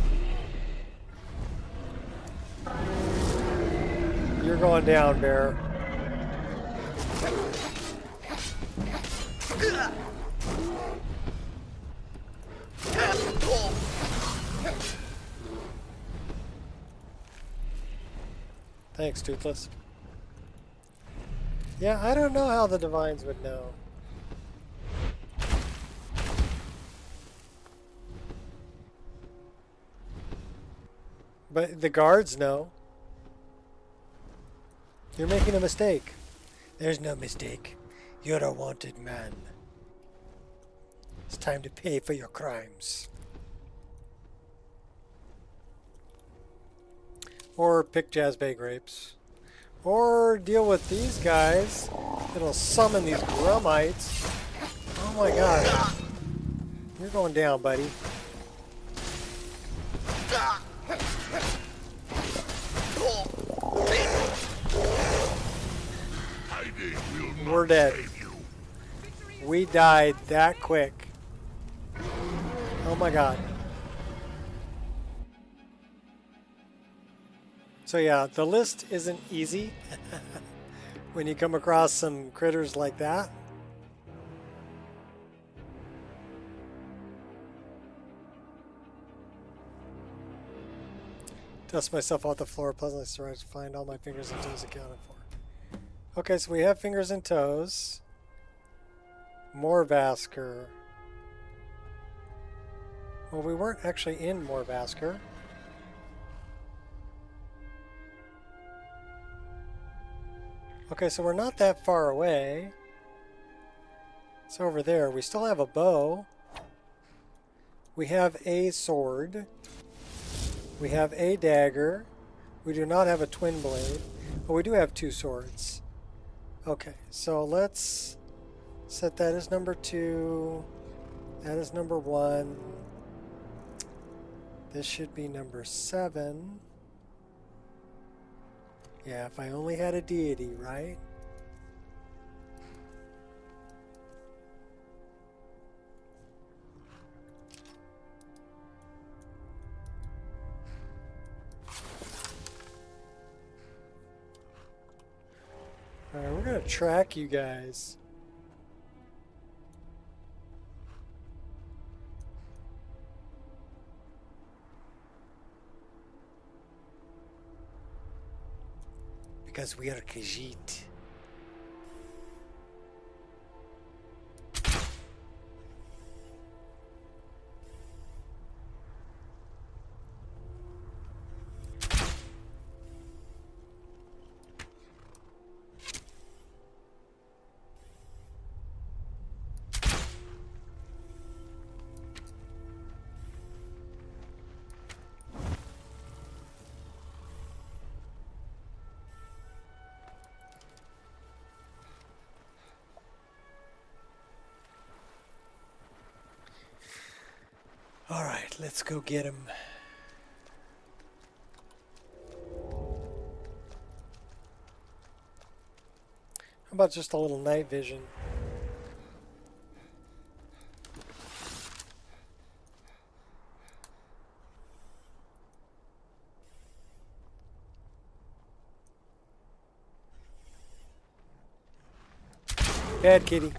You're going down, bear. Thanks, Toothless. Yeah, I don't know how the Divines would know. But the guards know. You're making a mistake. There's no mistake. You're a wanted man. It's time to pay for your crimes. Or pick Jazzbay grapes. Or deal with these guys. It'll summon these Grumites. Oh my god. You're going down, buddy. We're dead. We died that quick. Oh my god. So yeah, the list isn't easy when you come across some critters like that. Dust myself off the floor, pleasantly surprised to find all my fingers and toes accounted for. Okay, so we have fingers and toes. More Vasker. Well, we weren't actually in More Vasker. Okay, so we're not that far away. It's over there. We still have a bow. We have a sword. We have a dagger. We do not have a twin blade. But we do have 2 swords. Okay, so let's set that as number 2. That is number 1. This should be number 7. Yeah, if I only had a deity, right? Alright, we're gonna track you guys. Because we are Khajiit. All right, let's go get him. How about just a little night vision? Bad kitty.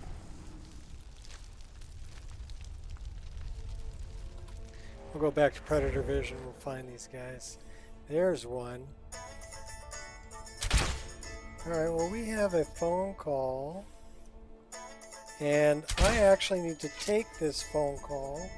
We'll go back to Predator Vision. We'll find these guys. There's one. Alright, well, we have a phone call. And I actually need to take this phone call.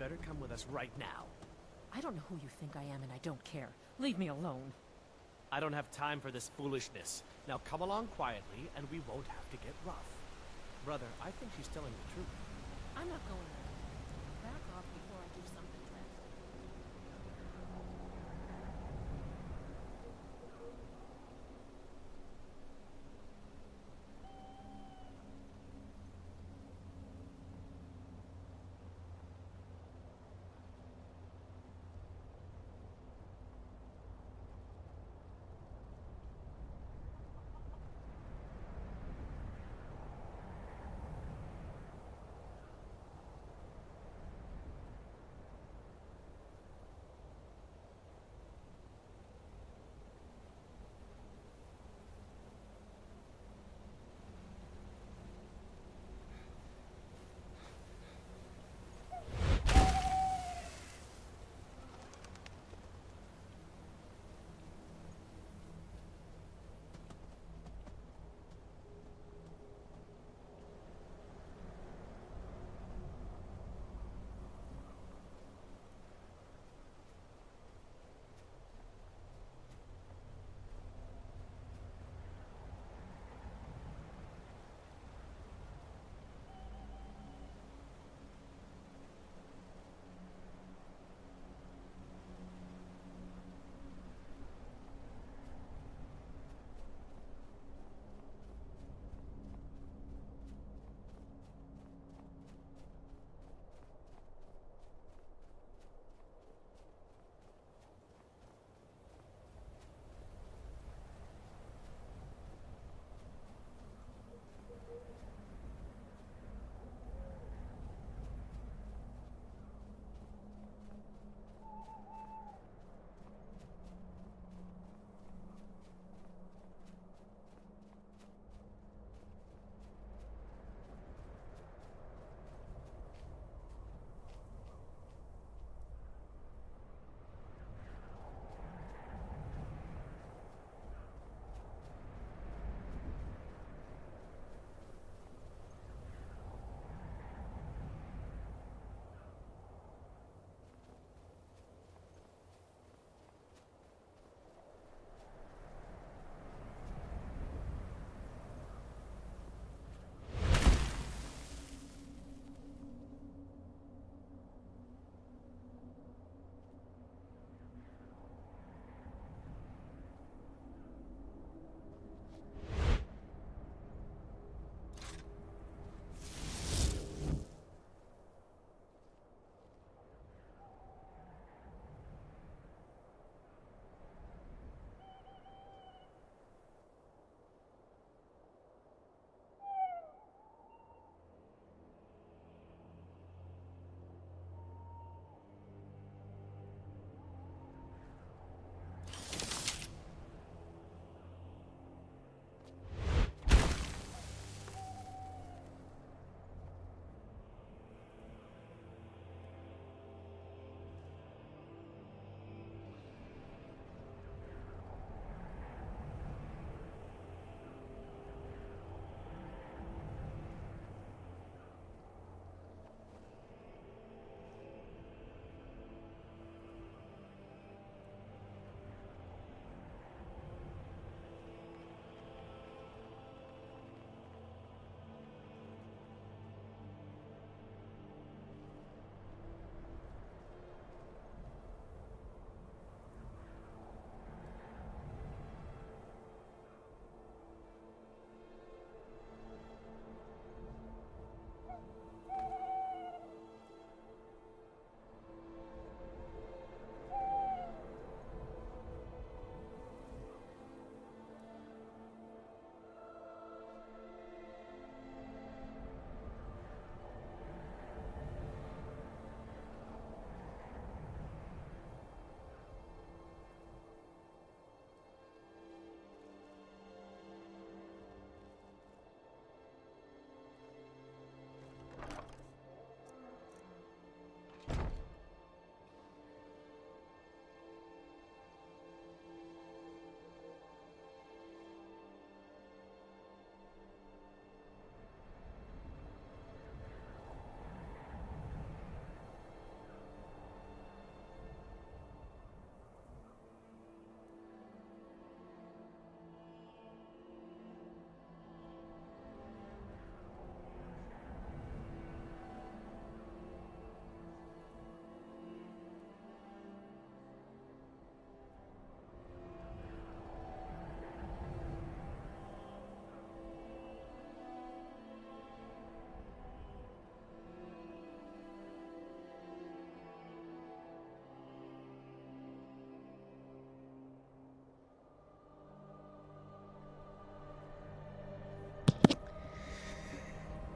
better come with us right now. I don't know who you think I am, and I don't care. Leave me alone. I don't have time for this foolishness. Now come along quietly, and we won't have to get rough. Brother, I think she's telling the truth. I'm not going there. Back off before I do something dreadful.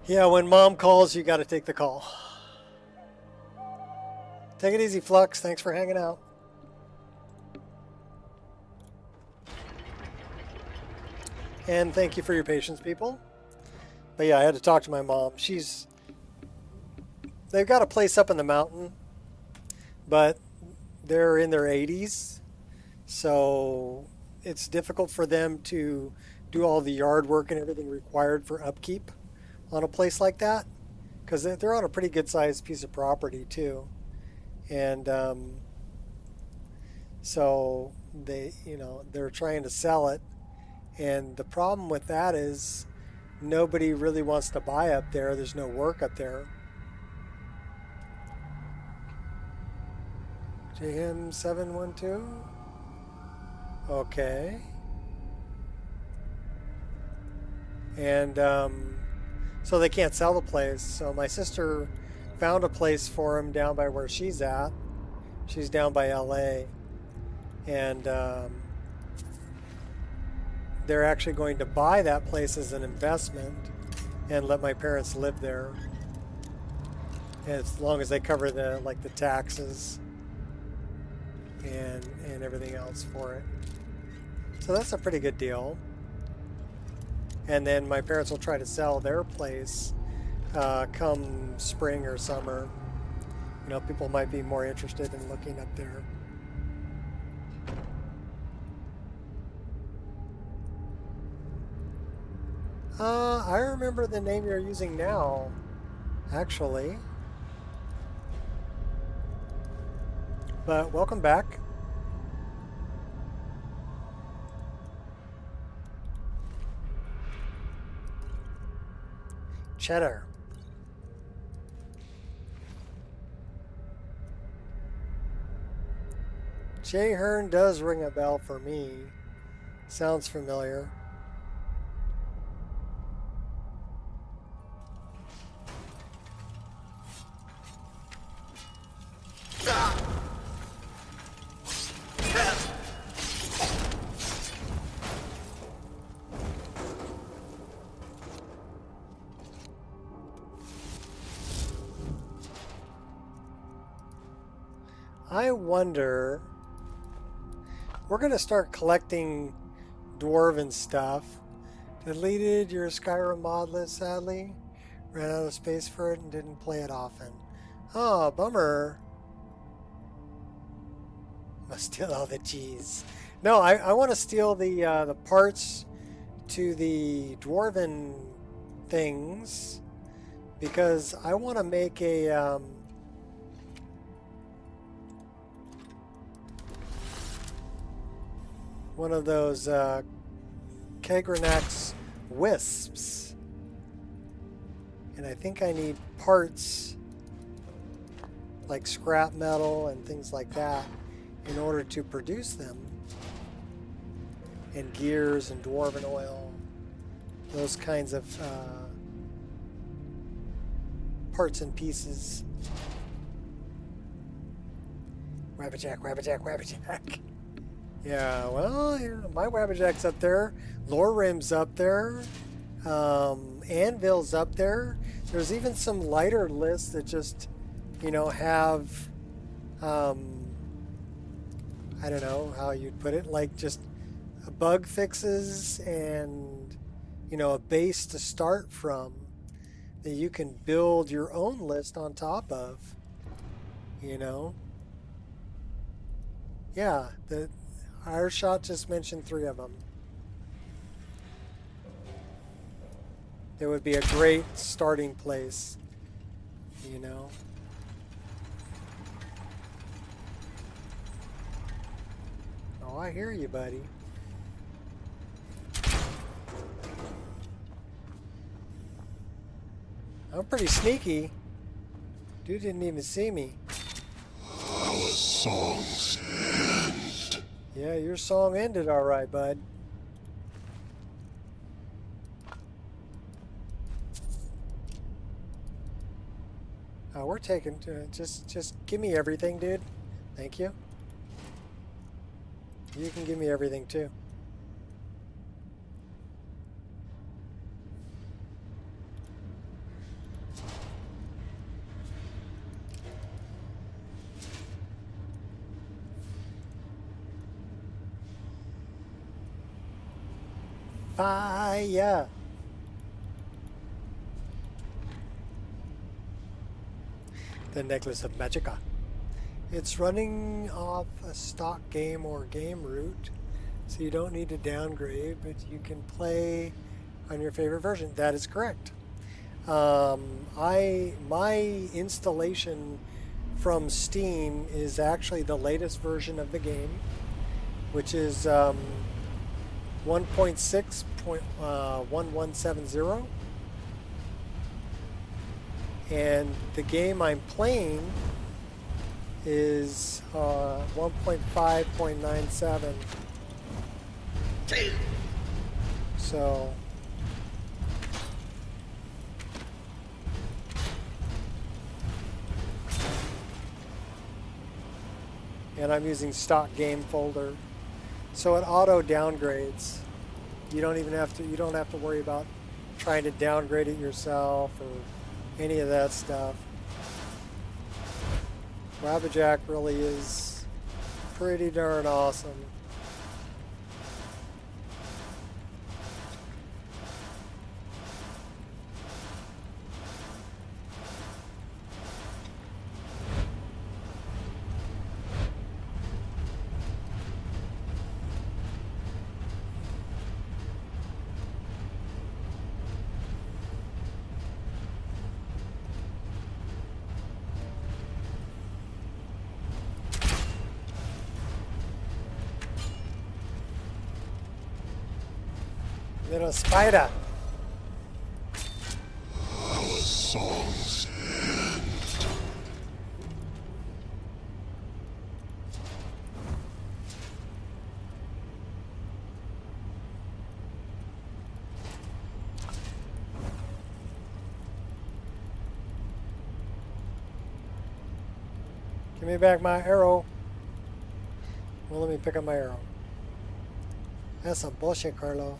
Yeah, when mom calls, you got to take the call. Take it easy, Flux. Thanks for hanging out. And thank you for your patience, people. But yeah, I had to talk to my mom. They've got a place up in the mountain, but they're in their 80s. So it's difficult for them to do all the yard work and everything required for upkeep on a place like that, because they're on a pretty good sized piece of property too. And so they're trying to sell it. And the problem with that is nobody really wants to buy up there. There's no work up there. JM 712. Okay. And so they can't sell the place. So my sister found a place for him down by where she's at. She's down by LA. And they're actually going to buy that place as an investment and let my parents live there, as long as they cover the taxes and everything else for it. So that's a pretty good deal. And then my parents will try to sell their place come spring or summer. People might be more interested in looking up there. I remember the name you're using now, actually. But welcome back. Cheddar. Jay Hearn does ring a bell for me. Sounds familiar. I wonder, we're going to start collecting dwarven stuff. Deleted your Skyrim mod list, sadly. Ran out of space for it and didn't play it often. Oh, bummer. Must steal all the cheese. No, I want to steal the parts to the dwarven things, because I want to make a one of those Kegranax wisps, and I think I need parts like scrap metal and things like that in order to produce them, and gears and dwarven oil, those kinds of parts and pieces. Rabbitjack, Rabbitjack, Rabbitjack. Yeah, well, my Wabbitjack's up there. Lorim's up there. Anvil's up there. There's even some lighter lists that just, have, I don't know how you'd put it, like just bug fixes and, a base to start from that you can build your own list on top of, Yeah, our shot just mentioned 3 of them. It would be a great starting place, Oh, I hear you, buddy. I'm pretty sneaky. Dude didn't even see me. Our songs end. Yeah, your song ended all right, bud. We're taking just give me everything, dude. Thank you. You can give me everything too. Fire. The Necklace of Magica. It's running off a stock game or game root, so you don't need to downgrade, but you can play on your favorite version. That is correct. My installation from Steam is actually the latest version of the game, which is 1.6.1170. And the game I'm playing is 1.5.97. So and I'm using stock game folder, so it auto downgrades. You don't have to worry about trying to downgrade it yourself or any of that stuff. Flabberjack really is pretty darn awesome. Little spider. Our songs end. Give me back my arrow. Well, let me pick up my arrow. That's some bullshit, Carlo.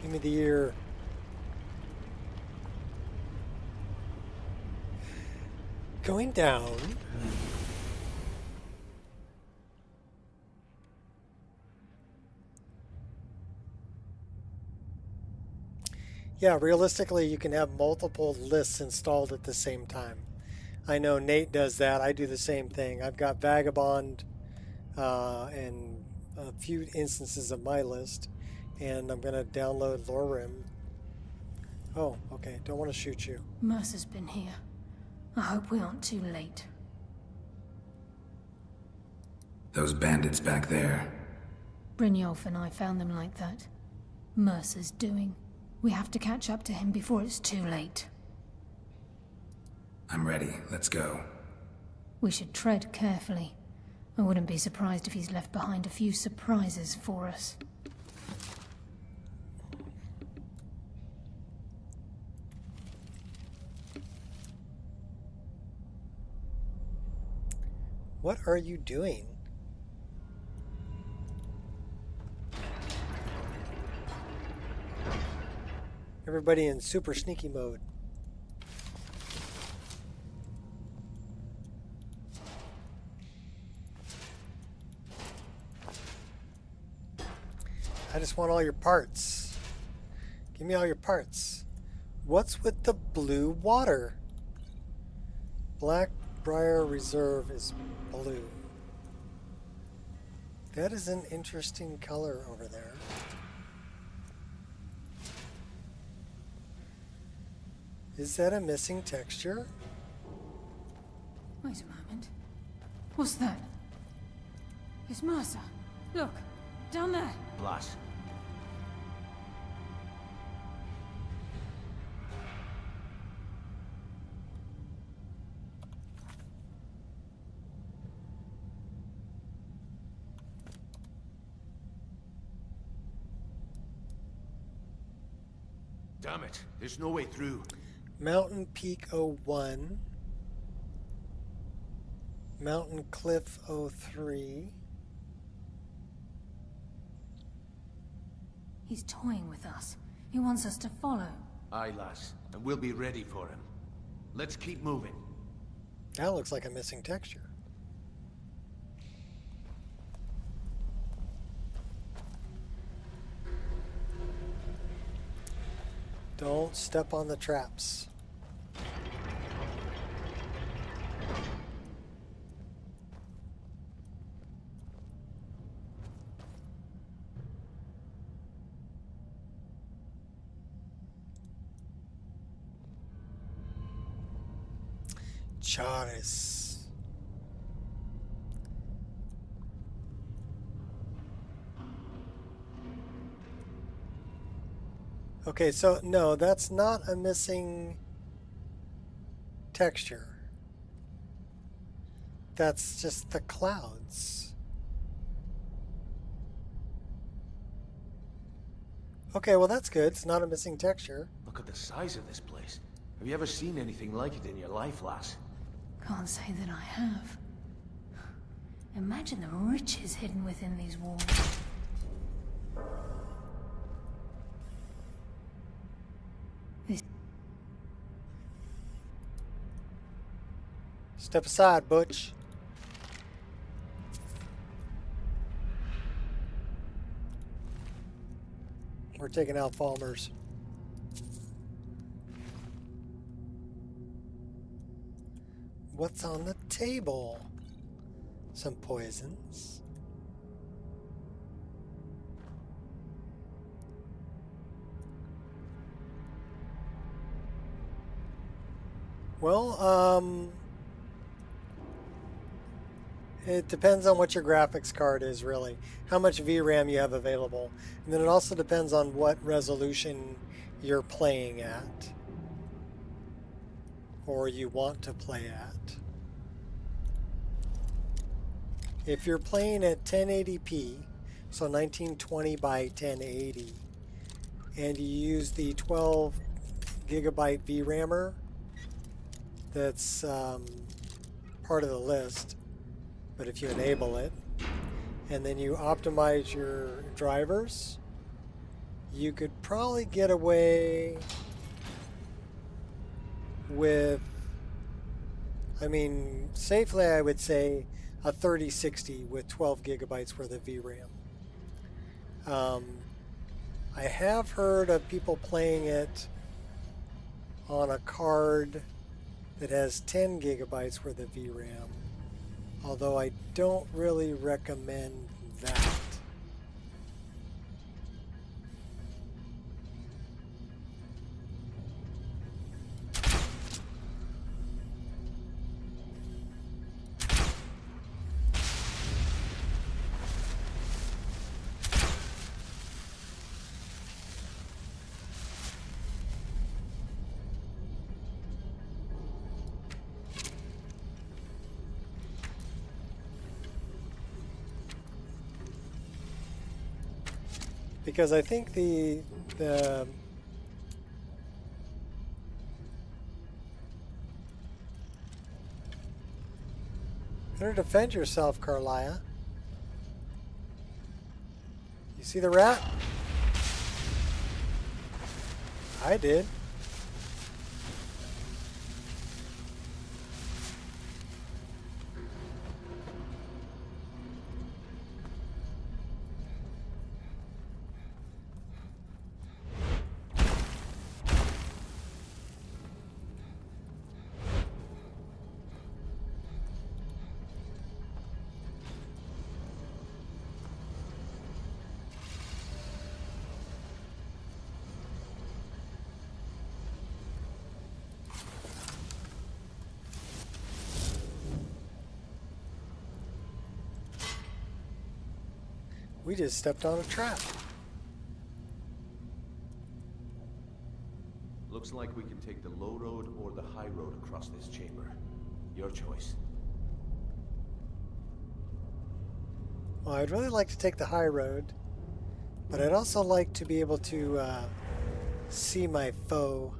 Give me the ear. Going down. Yeah, realistically, you can have multiple lists installed at the same time. I know Nate does that. I do the same thing. I've got Vagabond and a few instances of my list. And I'm going to download Lorim. Oh, okay. Don't want to shoot you. Mercer's been here. I hope we aren't too late. Those bandits back there. Brynjolf and I found them like that. Mercer's doing. We have to catch up to him before it's too late. I'm ready. Let's go. We should tread carefully. I wouldn't be surprised if he's left behind a few surprises for us. What are you doing? Everybody in super sneaky mode. I just want all your parts. Give me all your parts. What's with the blue water? Blackbriar Reserve is blue. That is an interesting color over there. Is that a missing texture? Wait a moment. What's that? It's Mercer. Look, down there. Blast. Damn it, there's no way through. Mountain Peak 01. Mountain Cliff 03. He's toying with us. He wants us to follow. Aye, lass, and we'll be ready for him. Let's keep moving. That looks like a missing texture. Don't step on the traps. Charis. Okay, so no, that's not a missing texture. That's just the clouds. Okay, well that's good. It's not a missing texture. Look at the size of this place. Have you ever seen anything like it in your life, lass? Can't say that I have. Imagine the riches hidden within these walls. Step aside, Butch. We're taking out Falmers. What's on the table? Some poisons. Well, it depends on what your graphics card is, really. How much VRAM you have available. And then it also depends on what resolution you're playing at. Or you want to play at. If you're playing at 1080p, so 1920 by 1080, and you use the 12 gigabyte VRAMer, that's part of the list, but if you enable it, and then you optimize your drivers, you could probably get away with, I mean, safely I would say a 3060 with 12 gigabytes worth of VRAM. I have heard of people playing it on a card that has 10 gigabytes worth of VRAM, although I don't really recommend that. Because I think the better defend yourself, Carlia. You see the rat? I did. We just stepped on a trap. Looks like we can take the low road or the high road across this chamber. Your choice. Well, I'd really like to take the high road, but I'd also like to be able to see my foe.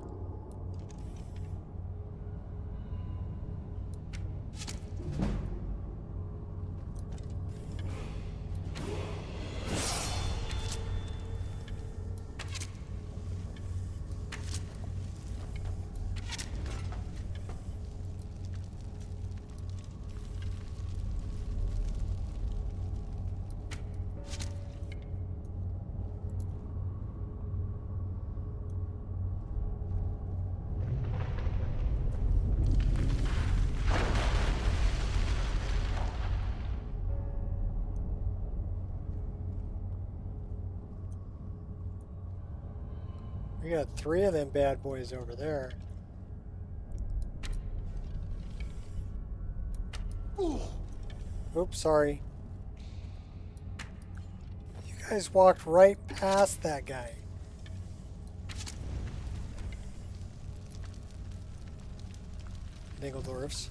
We got 3 of them bad boys over there. Oops, sorry. You guys walked right past that guy. Dingledorfs.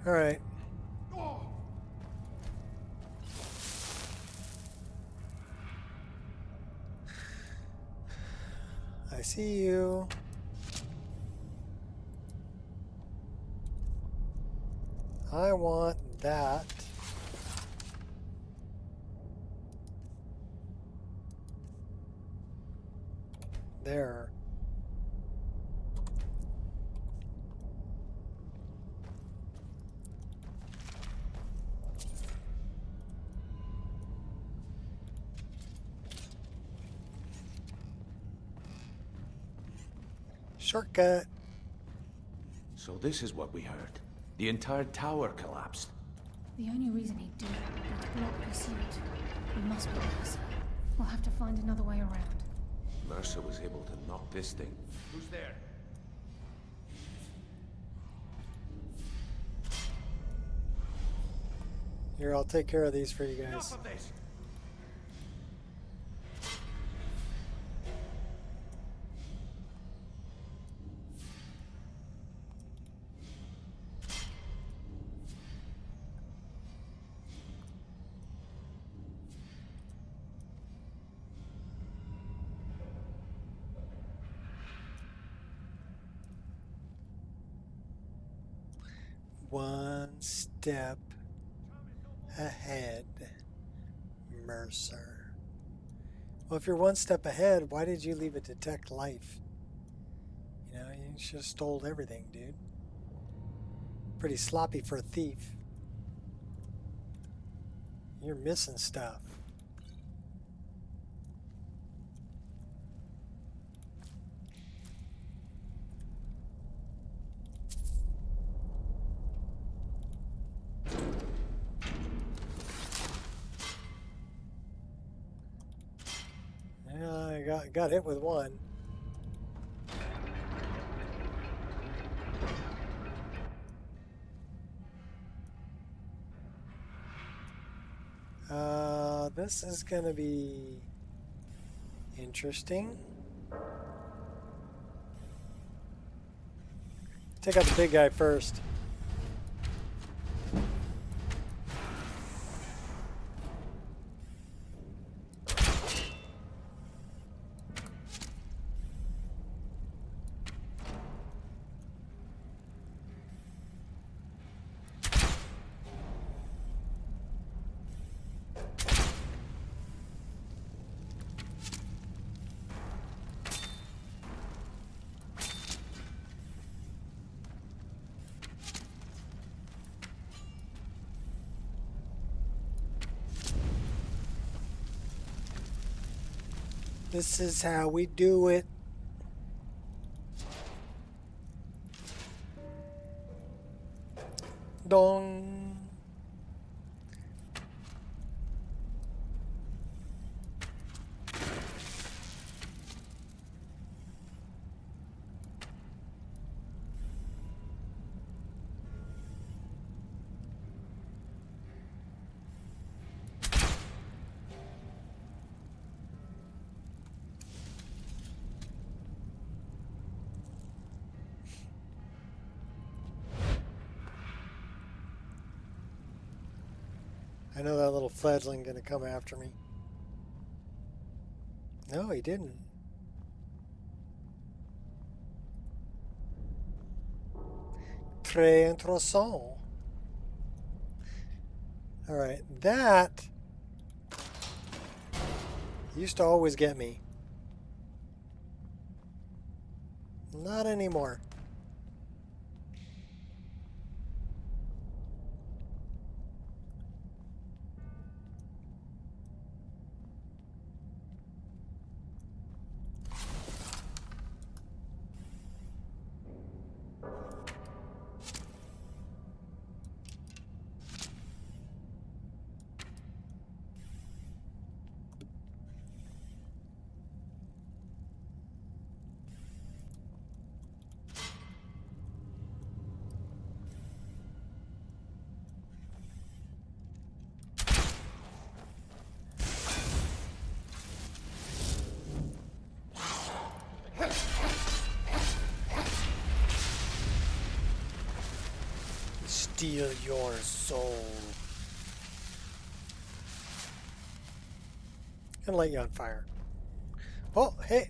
All right. I see you. I want that. There. Shortcut. So this is what we heard. The entire tower collapsed. The only reason he'd do that would be to block pursuit. We must be Mercer. We'll have to find another way around. Mercer was able to knock this thing. Who's there? Here, I'll take care of these for you guys. Enough of this. One step ahead, Mercer. Well, if you're one step ahead, why did you leave a detect life? You know, you should have stole everything, dude. Pretty sloppy for a thief. You're missing stuff. Got hit with one. This is gonna be interesting. Take out the big guy first. This is how we do it. Dong. I know that little fledgling gonna come after me. No, he didn't. Très intéressant. Alright, that used to always get me. Not anymore. Steal your soul. And light you on fire. Oh, hey.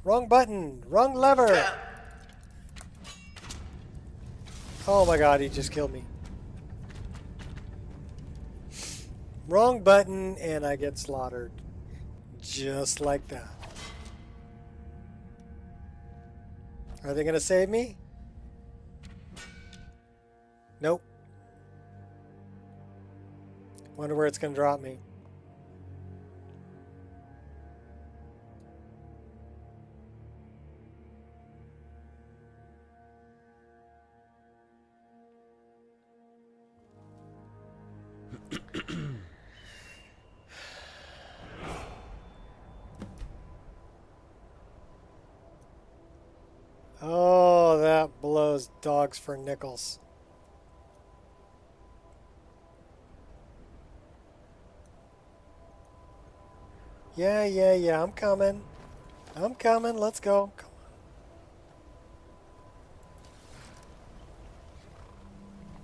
Wrong button. Wrong lever. Oh my god, he just killed me. Wrong button and I get slaughtered. Just like that. Are they going to save me? Nope. Wonder where it's going to drop me. Oh, that blows dogs for nickels. Yeah, I'm coming. I'm coming, let's go. Come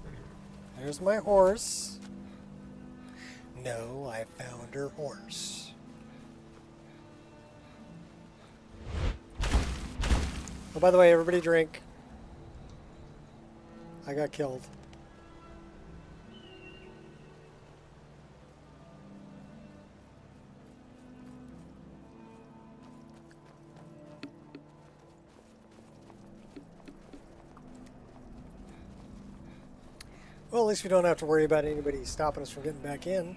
on. There's my horse. No, I found her horse. Oh, by the way, everybody drink. I got killed. Well, at least we don't have to worry about anybody stopping us from getting back in.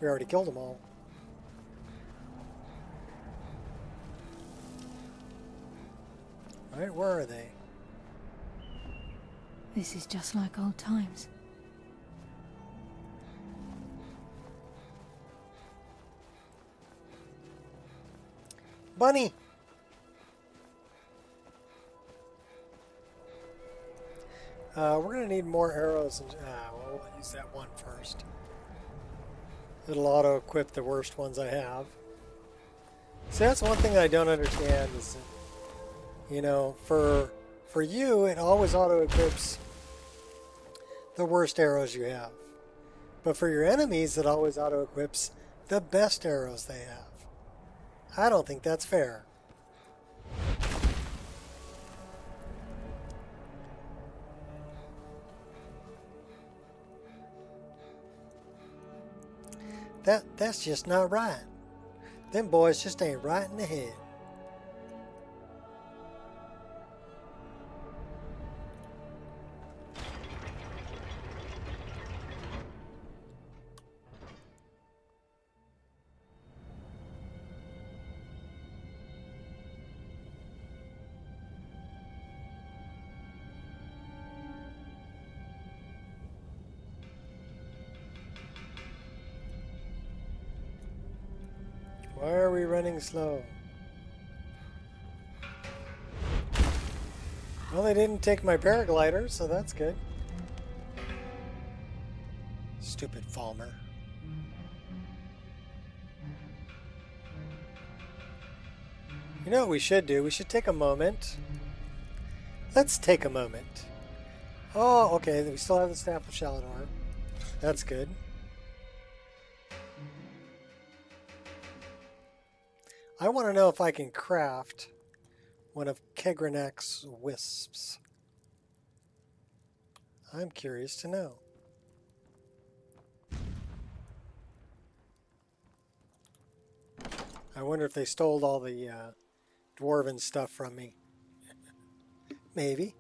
We already killed them all. Alright, where are they? This is just like old times. Bunny! We're going to need more arrows. And, well, we'll use that one first. It'll auto-equip the worst ones I have. See, that's one thing that I don't understand is that, you know, for you, it always auto-equips the worst arrows you have. But for your enemies, it always auto-equips the best arrows they have. I don't think that's fair. That's just not right. Them boys just ain't right in the head. Why are we running slow? Well, they didn't take my paraglider, so that's good. Stupid Falmer. You know what we should do? We should take a moment. Let's take a moment. Oh, okay. We still have the Staff of Shaladar. That's good. I want to know if I can craft one of Kegrenek's wisps. I'm curious to know. I wonder if they stole all the dwarven stuff from me. Maybe.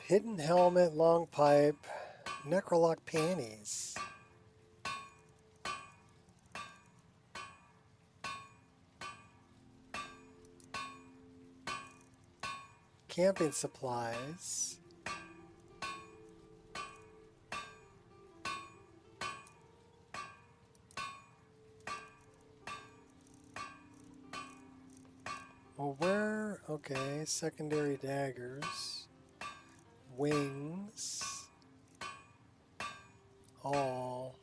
Hidden helmet, long pipe, necrolock panties. Camping supplies. Well, where? Okay, secondary daggers. Wings. All.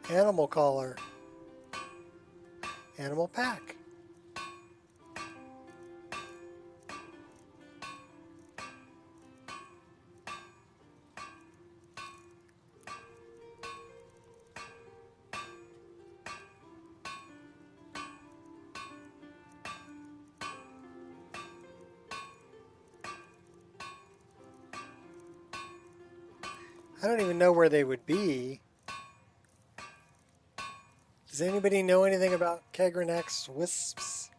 Animal collar. Animal pack. I don't even know where they would be. Does anybody know anything about Kegrenek's wisps?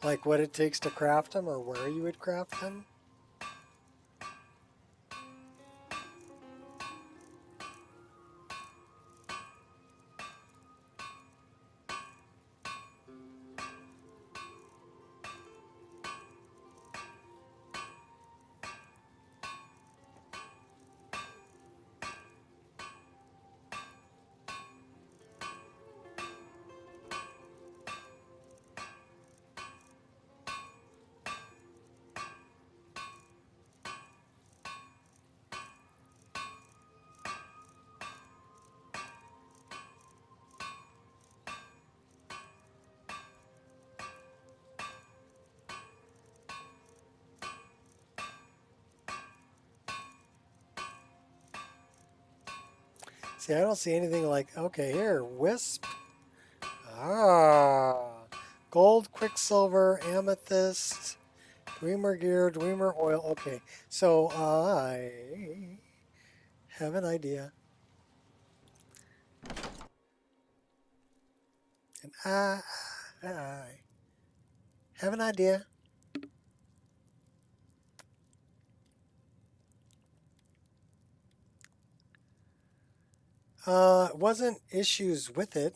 Like what it takes to craft them or where you would craft them? See, I don't see anything like, okay, here, wisp. Ah, gold, quicksilver, amethyst, Dwemer gear, Dwemer oil. Okay, so I have an idea. And I have an idea. It wasn't issues with it.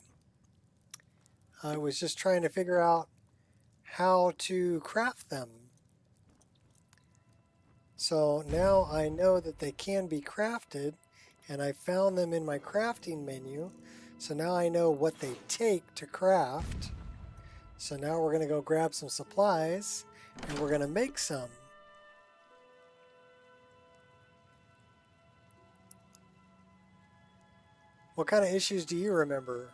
I was just trying to figure out how to craft them. So now I know that they can be crafted, and I found them in my crafting menu. So now I know what they take to craft. So now we're going to go grab some supplies, and we're going to make some. What kind of issues do you remember,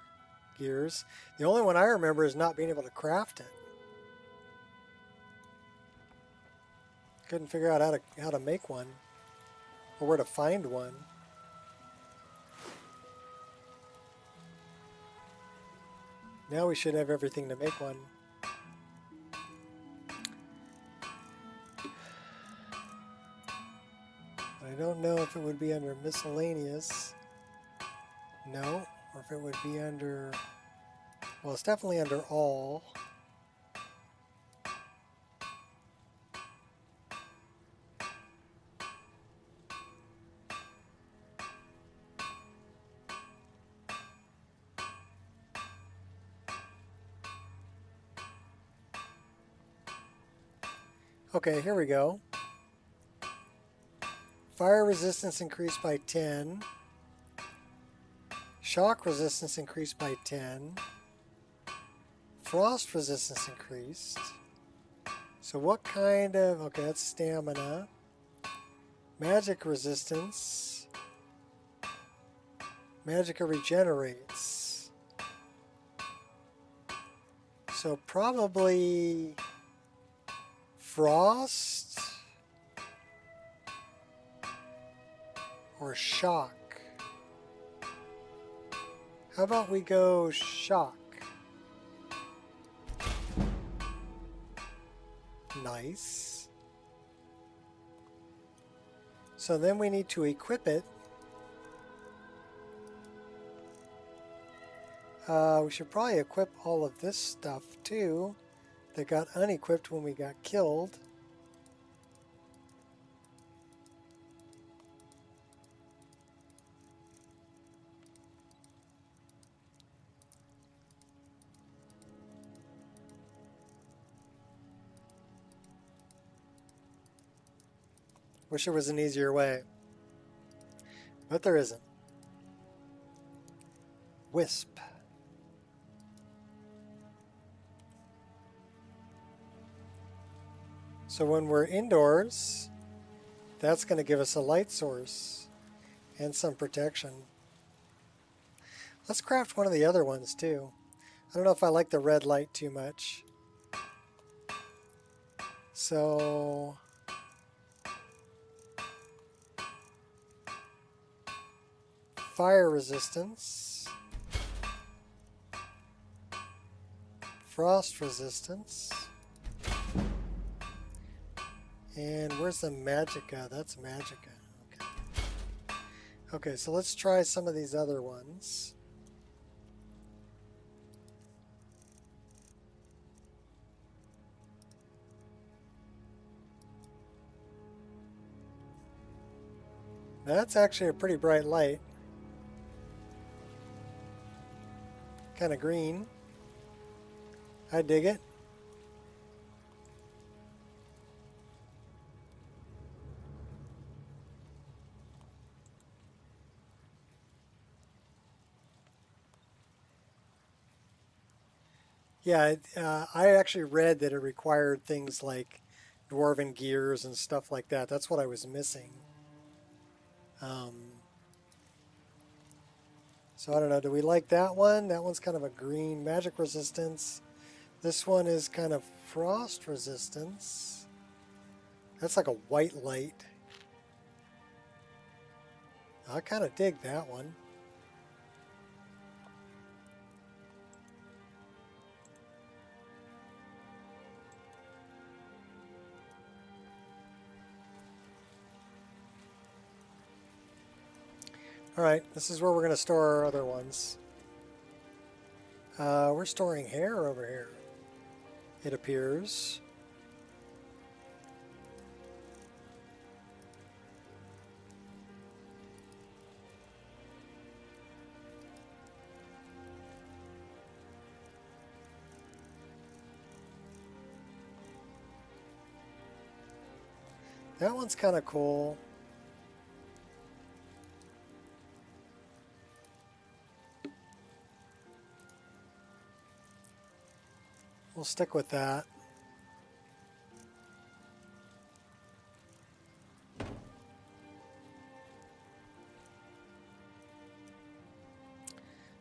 Gears? The only one I remember is not being able to craft it. Couldn't figure out how to make one or where to find one. Now we should have everything to make one. I don't know if it would be under miscellaneous. No. or if it would be under, well, it's definitely under all. Okay, here we go. Fire resistance increased by 10. Shock resistance increased by 10. Frost resistance increased. So what kind of... Okay, that's stamina. Magic resistance. Magicka regenerates. So probably... Frost? Or shock? How about we go shock? Nice. So then we need to equip it. We should probably equip all of this stuff too that got unequipped when we got killed. Wish there was an easier way, but there isn't. Wisp. So when we're indoors, that's going to give us a light source and some protection. Let's craft one of the other ones too. I don't know if I like the red light too much. So... Fire resistance, frost resistance, and where's the Magicka? That's Magicka. Okay. Okay, so let's try some of these other ones. That's actually a pretty bright light. Kind of green. I dig it. Yeah, I actually read that it required things like dwarven gears and stuff like that. That's what I was missing. So I don't know, do we like that one? That one's kind of a green. Magic resistance. This one is kind of frost resistance. That's like a white light. I kind of dig that one. Alright, this is where we're going to store our other ones. We're storing hair over here, it appears. That one's kind of cool. We'll stick with that.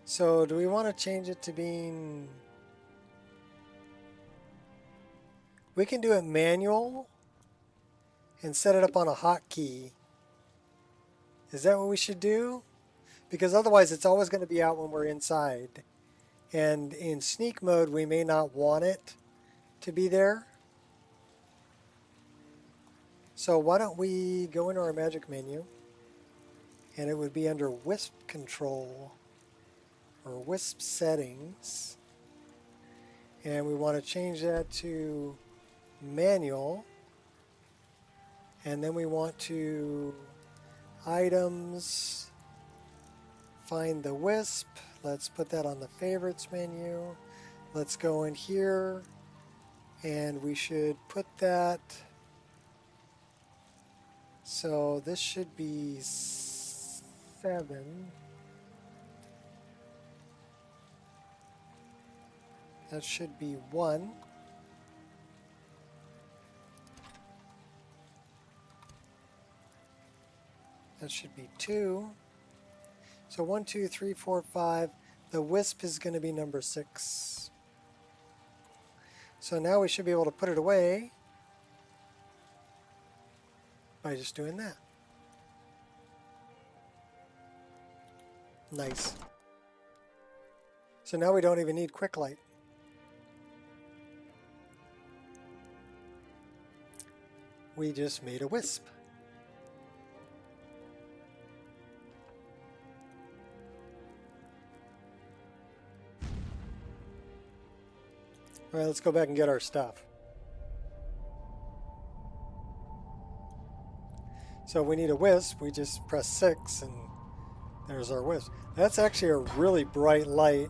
So do we want to change it to being... We can do it manual and set it up on a hotkey. Is that what we should do? Because otherwise it's always going to be out when we're inside. And in sneak mode, we may not want it to be there. So why don't we go into our magic menu, and it would be under Wisp control. or wisp settings, and we want to change that to manual, and then we want to items, find the wisp. Let's put that on the favorites menu. Let's go in here, and we should put that, so this should be 7. That should be 1. That should be 2. So 1, 2, 3, 4, 5. The wisp is going to be number 6. So now we should be able to put it away by just doing that. Nice. So now we don't even need quick light. We just made a wisp. All right, let's go back and get our stuff. So if we need a wisp, we just press 6 and there's our wisp. That's actually a really bright light.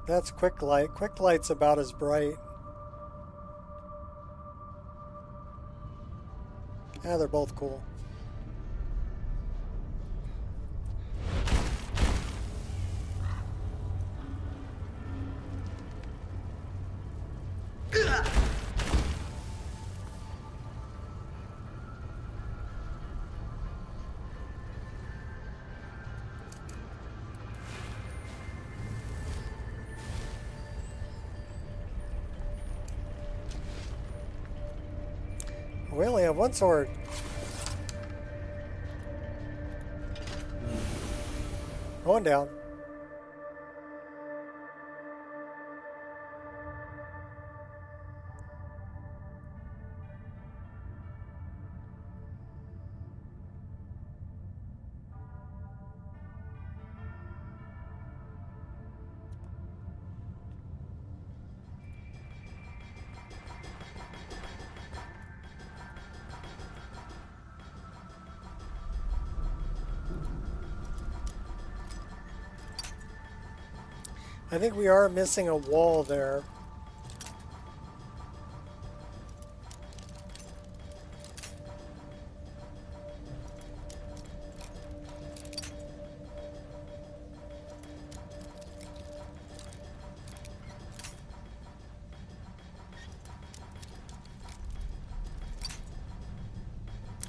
That's quick light. Quick light's about as bright. Yeah, they're both cool. We only have one sword. Going down. I think we are missing a wall there.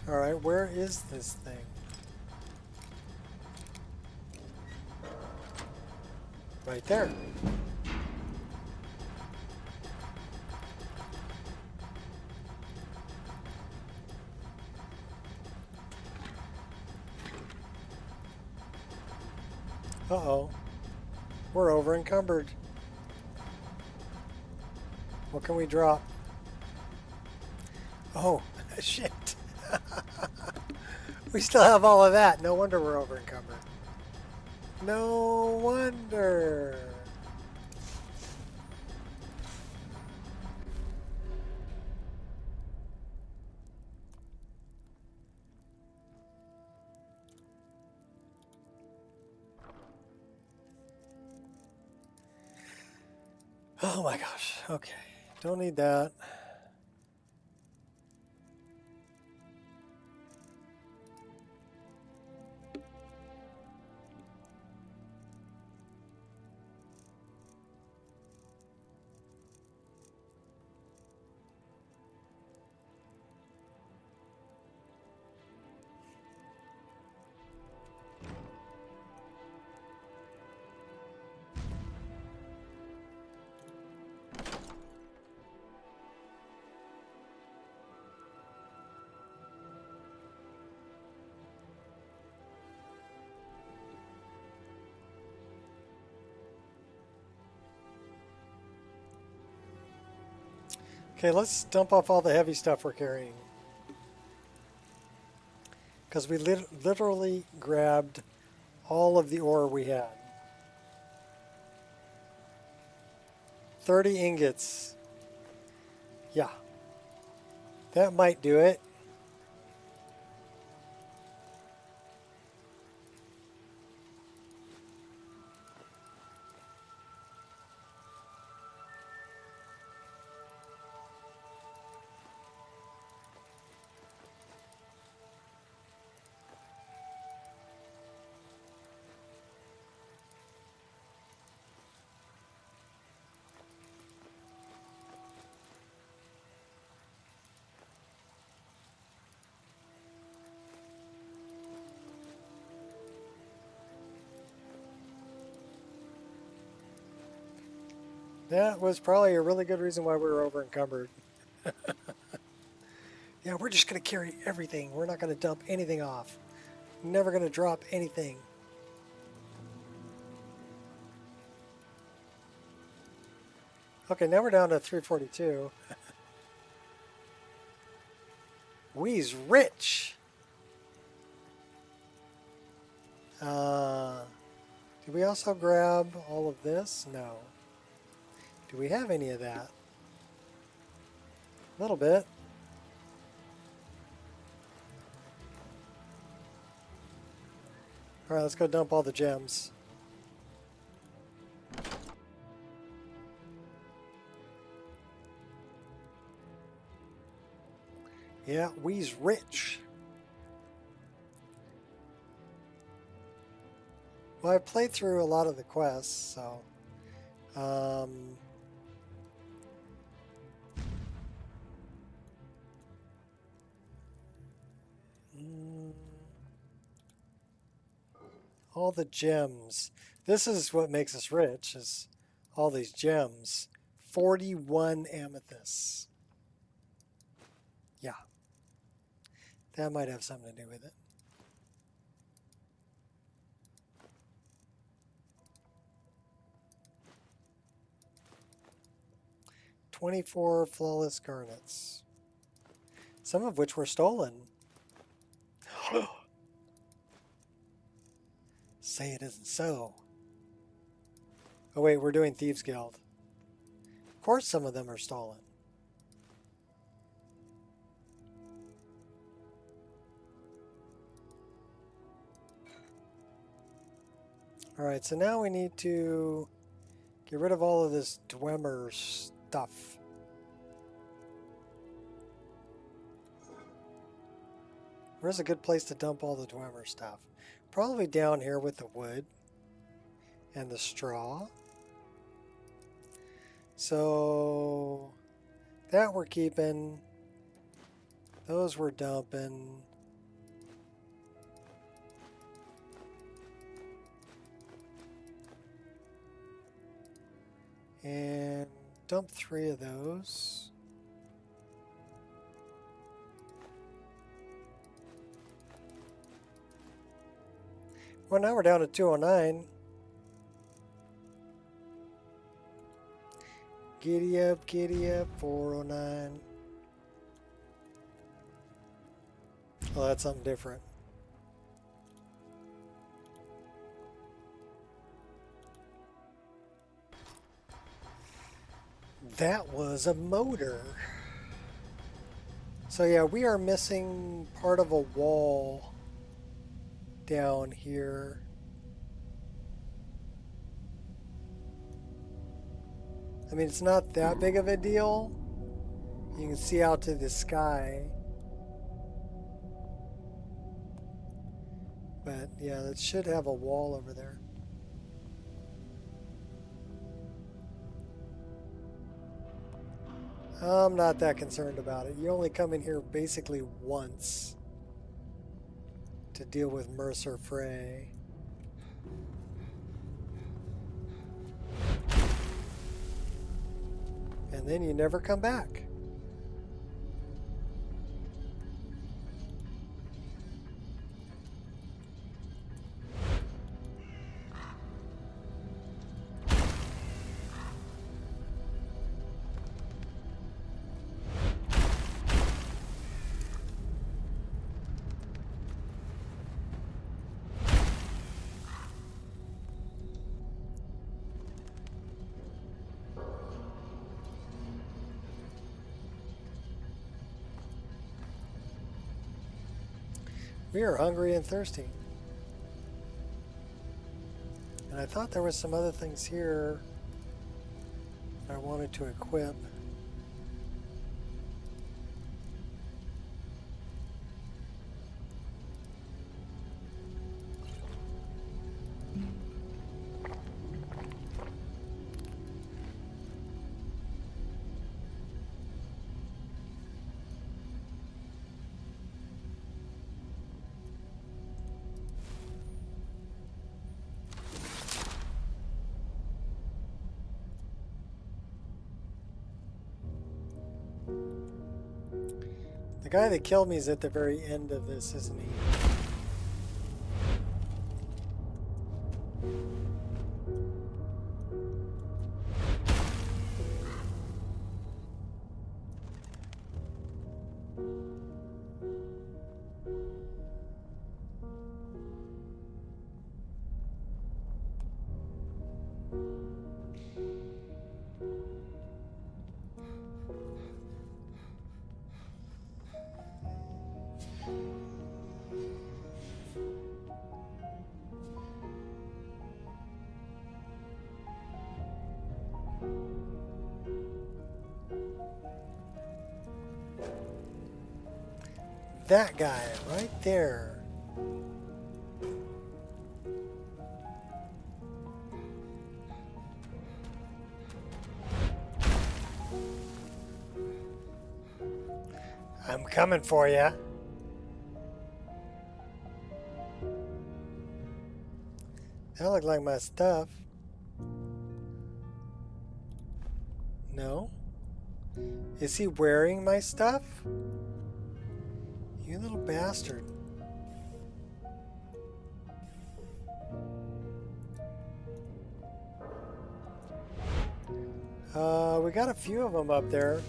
All right, where is this thing? Right there. Uh-oh. We're over encumbered. What can we drop? Oh, shit. We still have all of that. No wonder we're over encumbered. No wonder. Oh my gosh. Okay. Don't need that. Okay, let's dump off all the heavy stuff we're carrying. Because we literally grabbed all of the ore we had. 30 ingots. Yeah. That might do it. That was probably a really good reason why we were over encumbered. Yeah, we're just going to carry everything. We're not going to dump anything off. Never going to drop anything. Okay, now we're down to 342. We's rich. Did we also grab all of this? No. Do we have any of that? A little bit. Alright, let's go dump all the gems. Yeah, we's rich. Well, I've played through a lot of the quests, so... all the gems. This is what makes us rich, is all these gems. 41 amethysts. Yeah. That might have something to do with it. "24 flawless garnets. Some of which were stolen. Say it isn't so. Oh wait, we're doing Thieves Guild. Of course some of them are stolen. Alright, so now we need to get rid of all of this Dwemer stuff. Where's a good place to dump all the Dwemer stuff? Probably down here with the wood and the straw. So that we're keeping. Those we're dumping. And dump 3 of those. Well, now we're down to 209. Giddy up, 409. Oh, that's something different. That was a motor. So yeah, we are missing part of a wall down here. I mean, it's not that big of a deal. You can see out to the sky. But yeah, it should have a wall over there. I'm not that concerned about it. You only come in here basically once to deal with Mercer Frey. And then you never come back. We are hungry and thirsty. And I thought there was some other things here that I wanted to equip. The guy that killed me is at the very end of this, isn't he? That guy right there. I'm coming for you. That looked like my stuff. No? Is he wearing my stuff? You little bastard. We got a few of them up there.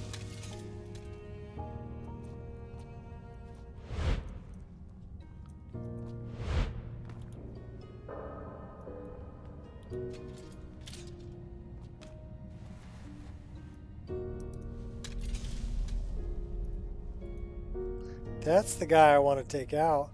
That's the guy I want to take out.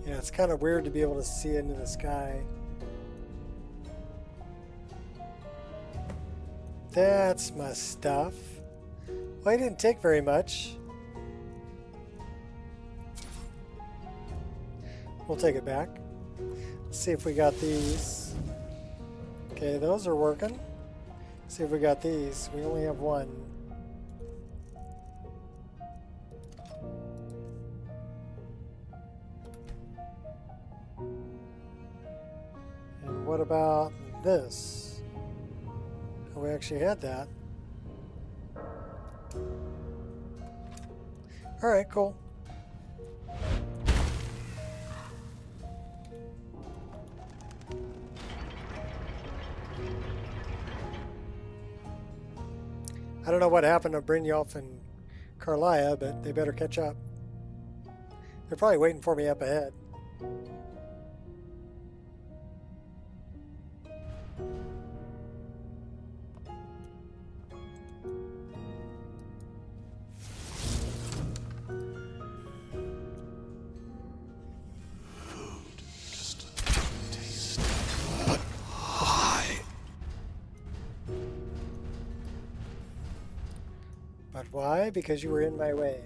Yeah, it's kind of weird to be able to see into the sky. That's my stuff. Well, I didn't take very much. We'll take it back. Let's see if we got these. Okay, those are working. See if we got these. We only have one. And what about this? Oh, we actually had that. All right, cool. I don't know what happened to Brynjolf and Karlia, but they better catch up. They're probably waiting for me up ahead. But why? Because you were in my way.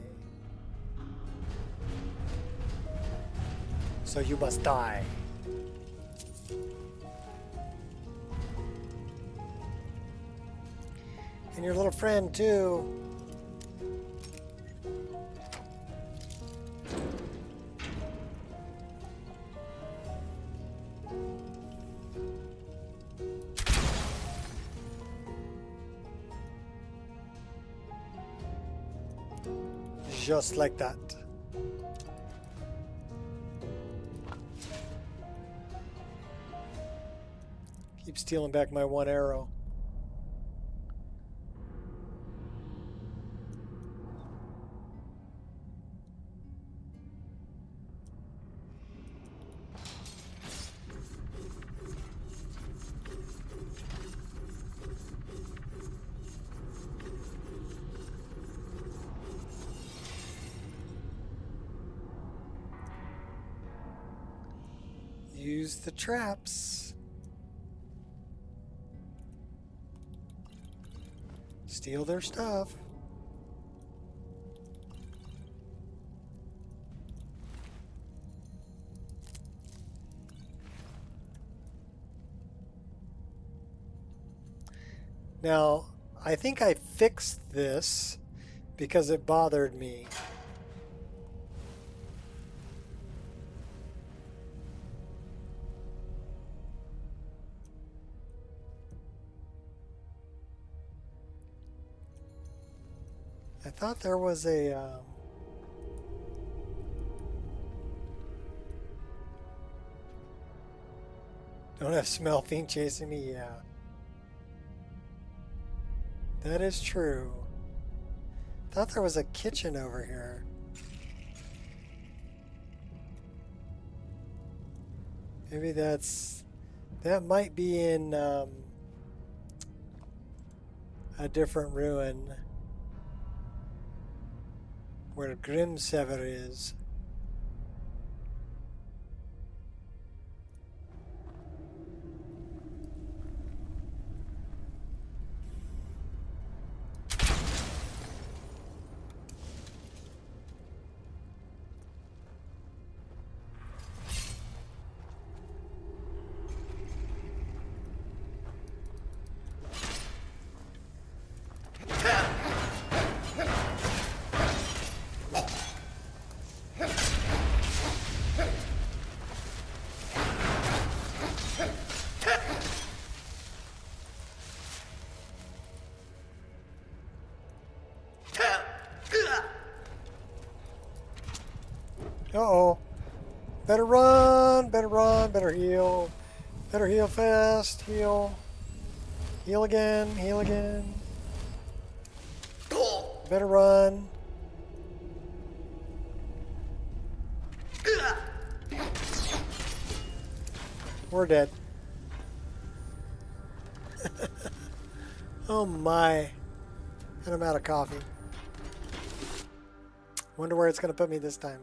So you must die. And your little friend too. Just like that. Keep stealing back my one arrow. Use the traps. Steal their stuff. Now, I think I fixed this because it bothered me. I thought there was a don't have smell fiend chasing me, yeah. That is true. Thought there was a kitchen over here. Maybe that might be in a different ruin. Where Grimsever is. Uh-oh. Better run, better heal. Better heal fast, heal. Heal again, heal again. Better run. We're dead. Oh my. And I'm out of coffee. Wonder where it's going to put me this time.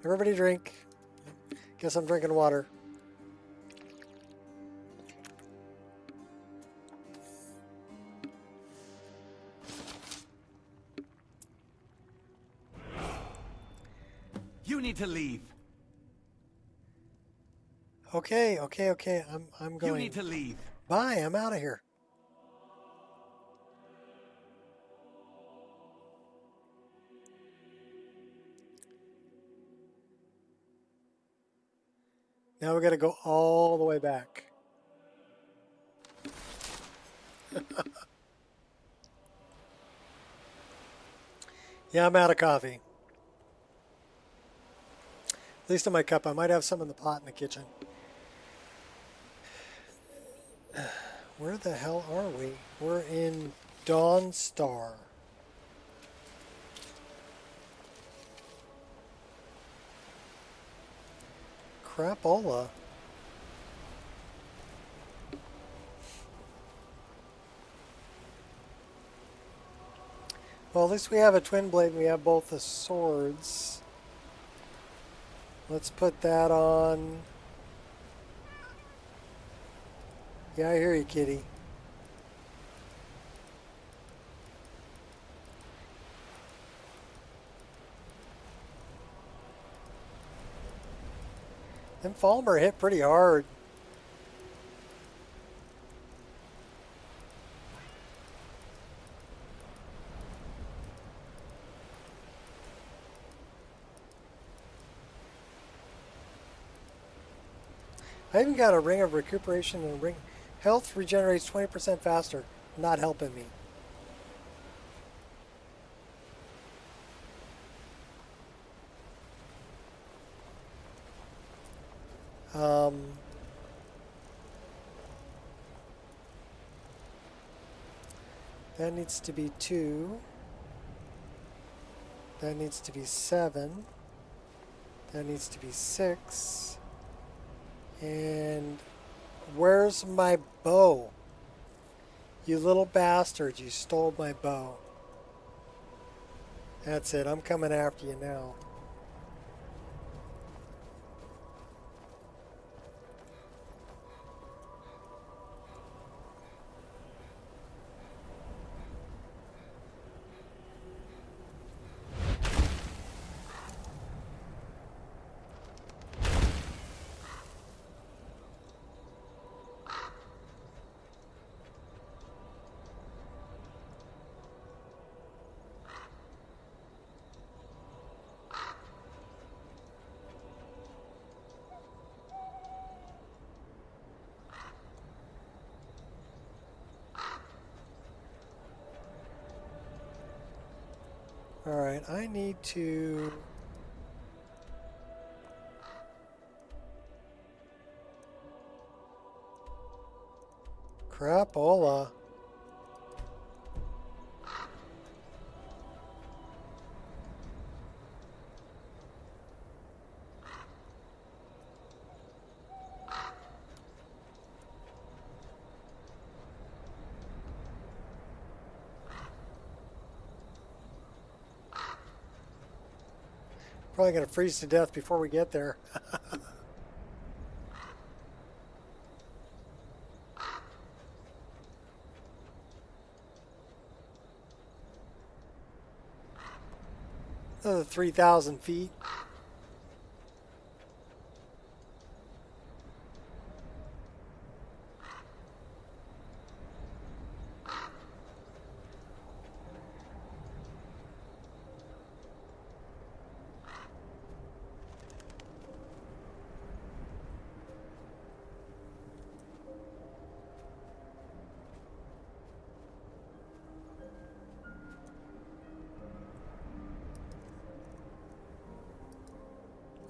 Everybody drink. Guess I'm drinking water. You need to leave. Okay. I'm going. You need to leave. Bye, I'm out of here. Now we got to go all the way back. Yeah, I'm out of coffee. At least in my cup. I might have some in the pot in the kitchen. Where the hell are we? We're in Dawnstar. Crapola. Well, at least we have a twin blade and we have both the swords. Let's put that on. Yeah, I hear you, kitty. Them Falmer hit pretty hard. I even got a ring of recuperation and a ring. Health regenerates 20% faster. Not helping me. That needs to be 2. That needs to be 7. That needs to be 6. And where's my bow? You little bastard, you stole my bow. That's it, I'm coming after you now. Alright, I need to... Crapola. Probably going to freeze to death before we get there. Another 3,000 feet.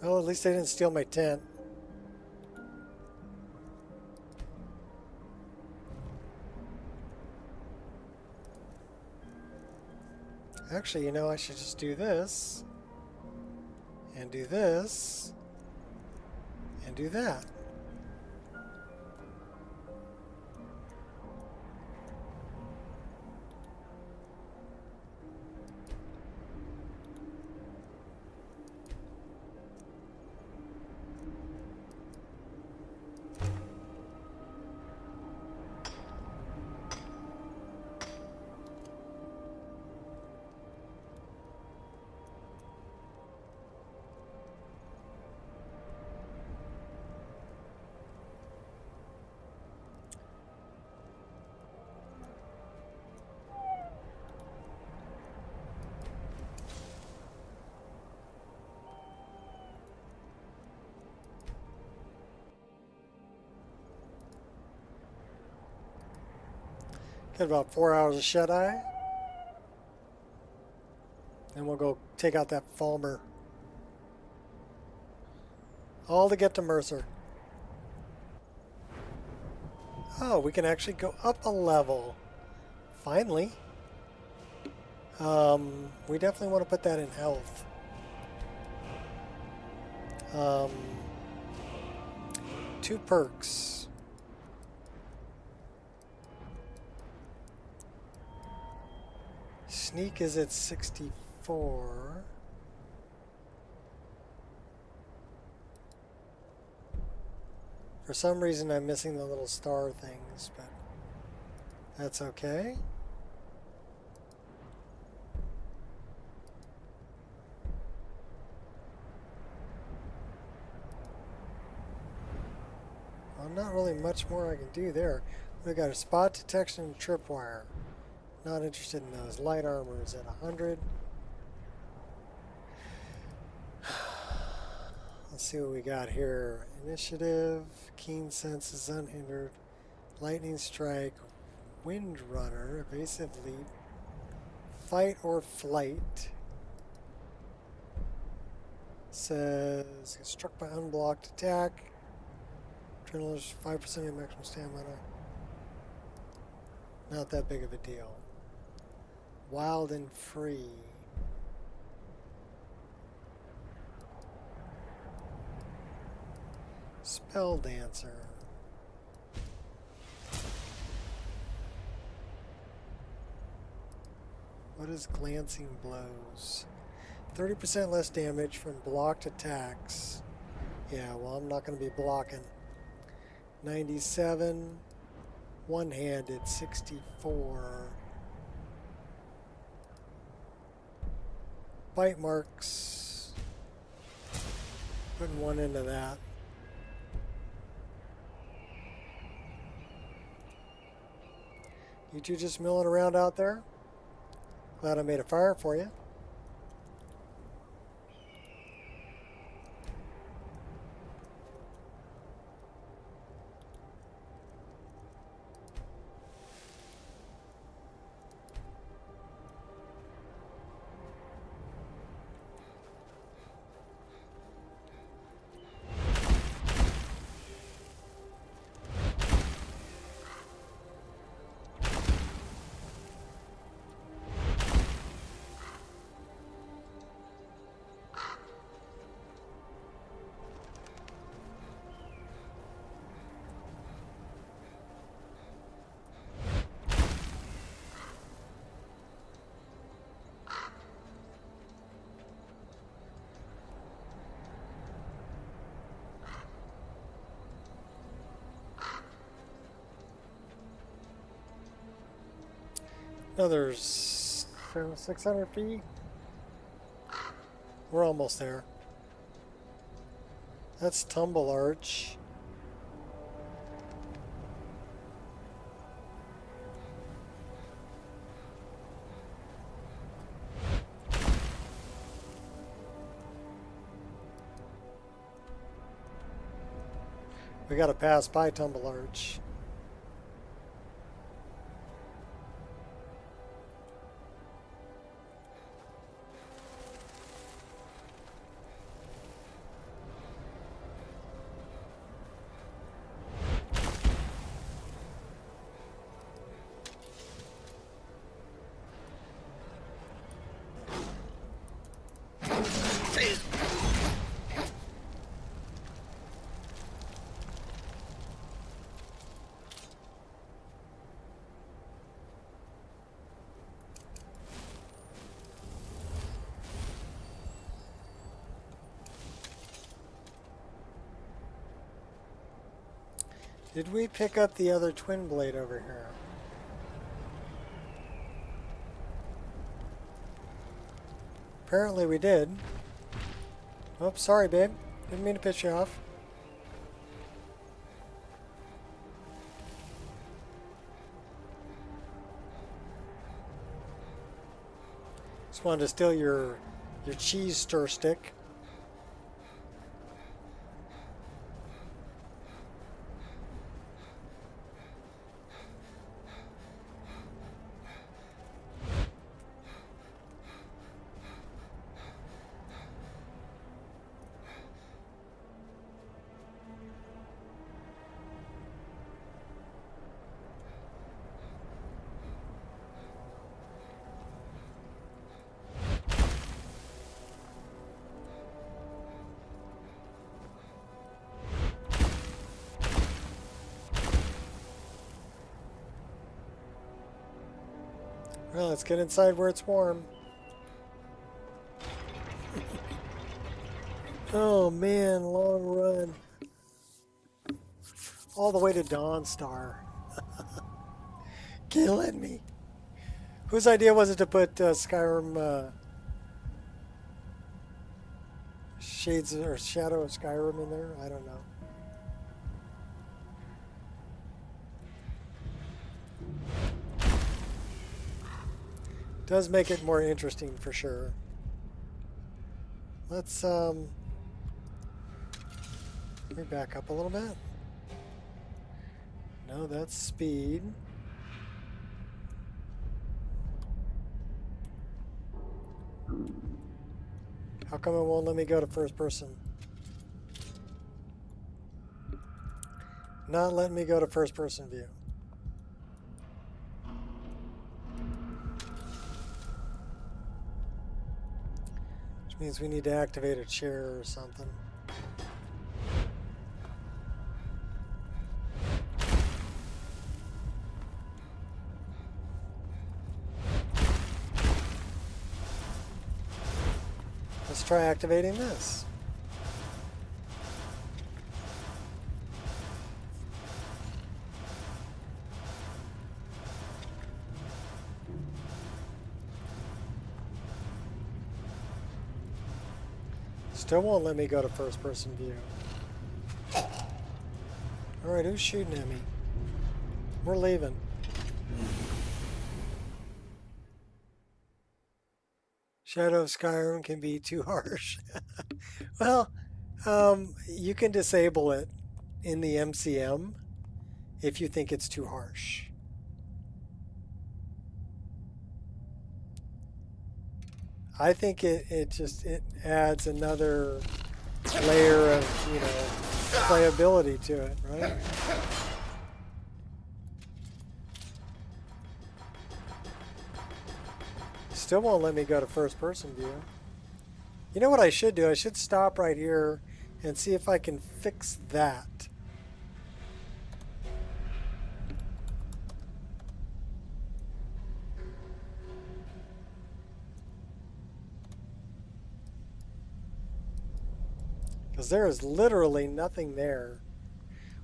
Well, at least they didn't steal my tent. Actually, you know, I should just do this, and do this, and do that. Got about 4 hours of shut-eye. And we'll go take out that Falmer. All to get to Mercer. Oh, we can actually go up a level. Finally. We definitely want to put that in health. 2 perks. Sneak is at 64. For some reason I'm missing the little star things, but that's okay. Well, not really much more I can do there. We've got a spot detection and tripwire. Not interested in those. Light armor is at 100. Let's see what we got here. Initiative, keen senses unhindered, lightning strike, wind runner, evasive leap, fight or flight. Says get struck by unblocked attack. Adrenaline's 5% of maximum stamina. Not that big of a deal. Wild and free. Spell dancer. What is glancing blows? 30% less damage from blocked attacks. Yeah, well, I'm not going to be blocking. 97. One-handed, 64. Bite marks. Putting one into that. You two just milling around out there? Glad I made a fire for you. Another 600 feet. We're almost there. That's Tumble Arch. We gotta pass by Tumble Arch. Did we pick up the other twin blade over here? Apparently we did. Oh, sorry, babe. Didn't mean to piss you off. Just wanted to steal your cheese stir stick. Well, let's get inside where it's warm. Oh man, long run. All the way to Dawnstar. Killing me. Whose idea was it to put Skyrim, Shades or Shadow of Skyrim in there? I don't know. Does make it more interesting for sure. Let's let me back up a little bit. No, that's speed. How come it won't let me go to first person? Not letting me go to first person view. Means we need to activate a chair or something. Let's try activating this. Still won't let me go to first person view. Alright, who's shooting at me? We're leaving. Shadow of Skyrim can be too harsh. Well, you can disable it in the MCM if you think it's too harsh. I think it adds another layer of, you know, playability to it, right? Still won't let me go to first person view. You know what I should do? I should stop right here and see if I can fix that. Because there is literally nothing there.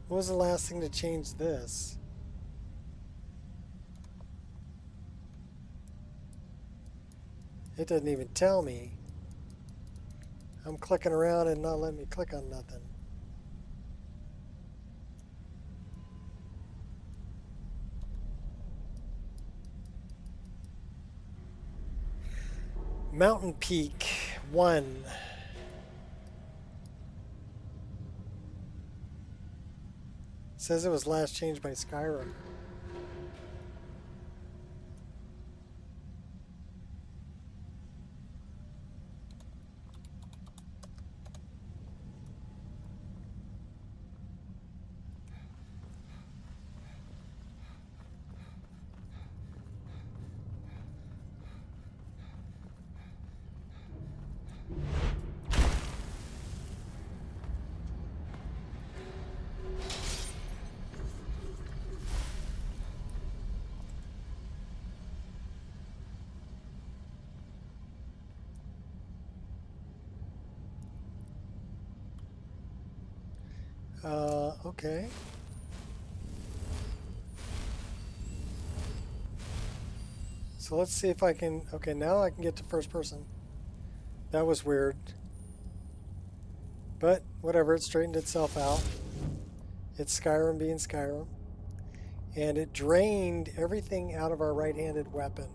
What was the last thing to change this? It doesn't even tell me. I'm clicking around and not letting me click on nothing. Mountain Peak 1. Says it was last changed by Skyrim. Okay. So let's see if I can... Okay, now I can get to first person. That was weird. But, whatever, it straightened itself out. It's Skyrim being Skyrim. And it drained everything out of our right-handed weapon.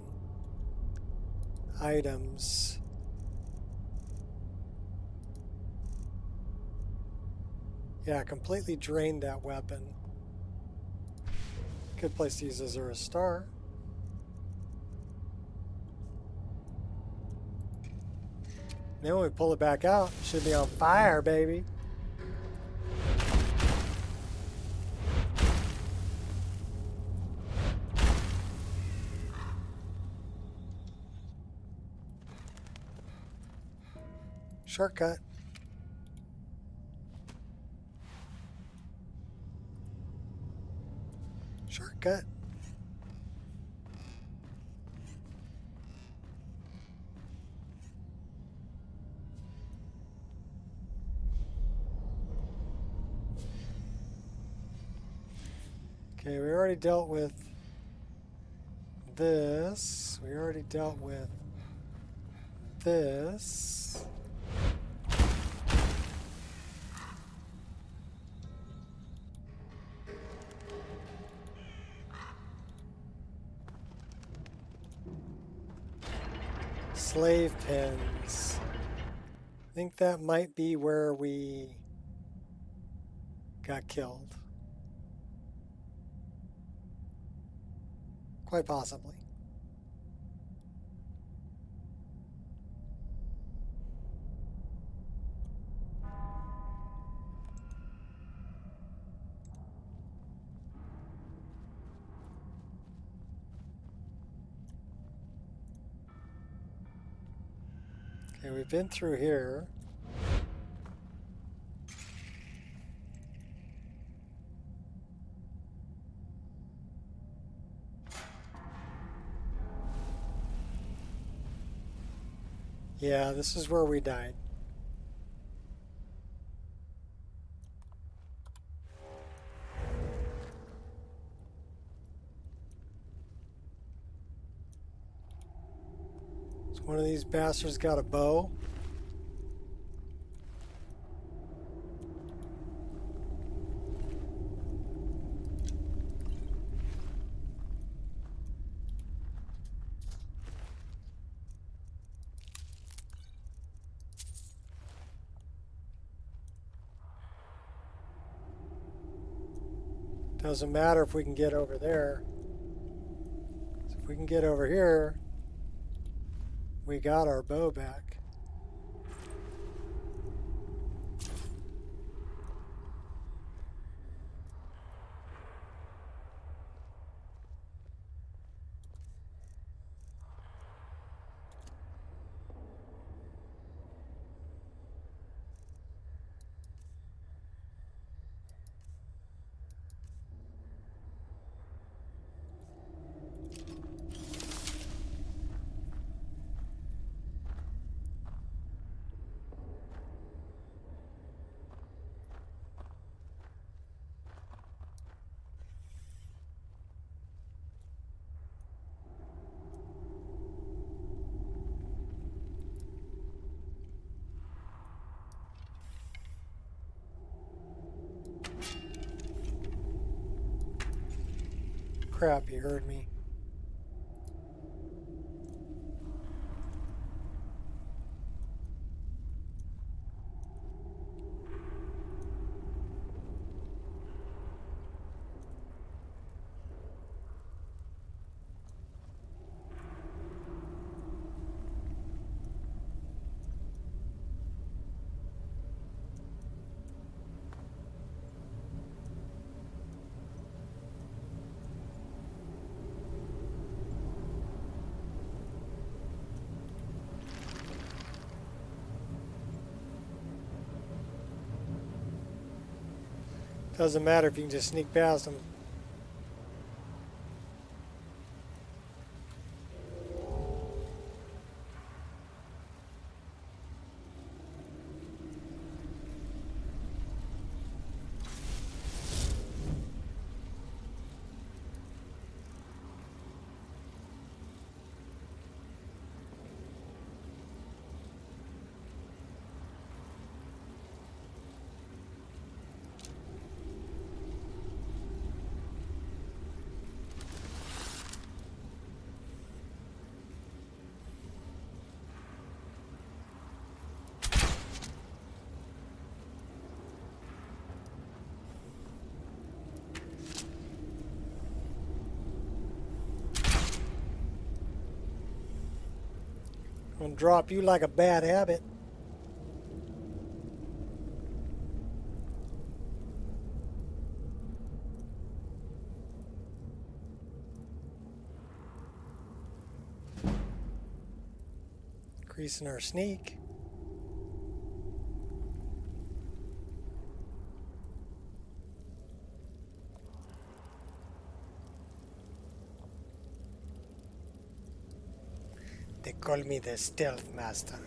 Items. Yeah, completely drained that weapon. Good place to use Azura Star. Then when we pull it back out, it should be on fire, baby. Shortcut. Shortcut. Okay, we already dealt with this. We already dealt with this. Slave pens. I think that might be where we got killed. Quite possibly. Okay, we've been through here. Yeah, this is where we died. So one of these bastards got a bow. Doesn't matter if we can get over there. So if we can get over here, we got our bow back. Crap, he heard me. Doesn't matter if you can just sneak past them. Gonna drop you like a bad habit. Increasing our sneak. They call me the Stealth Master.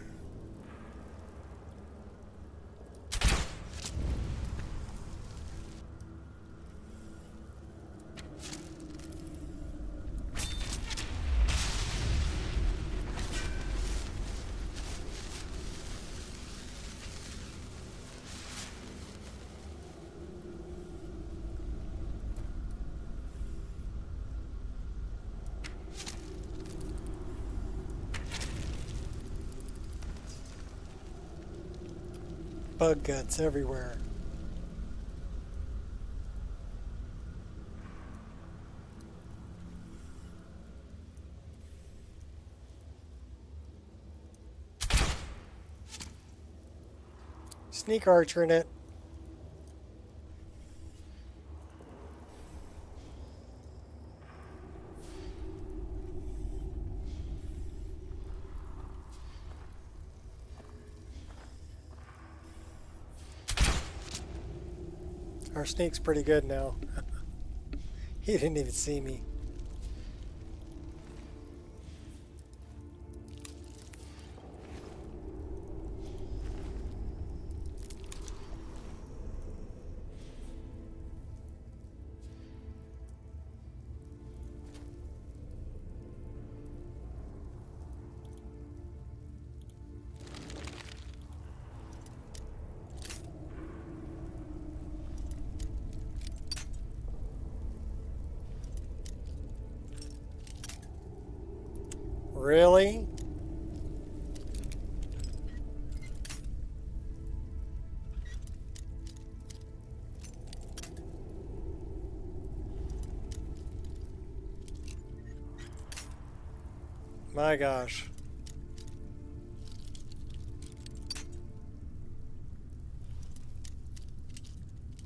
Bug guts everywhere. Sneak archer in it. Our sneak's pretty good now. He didn't even see me. Really? My gosh.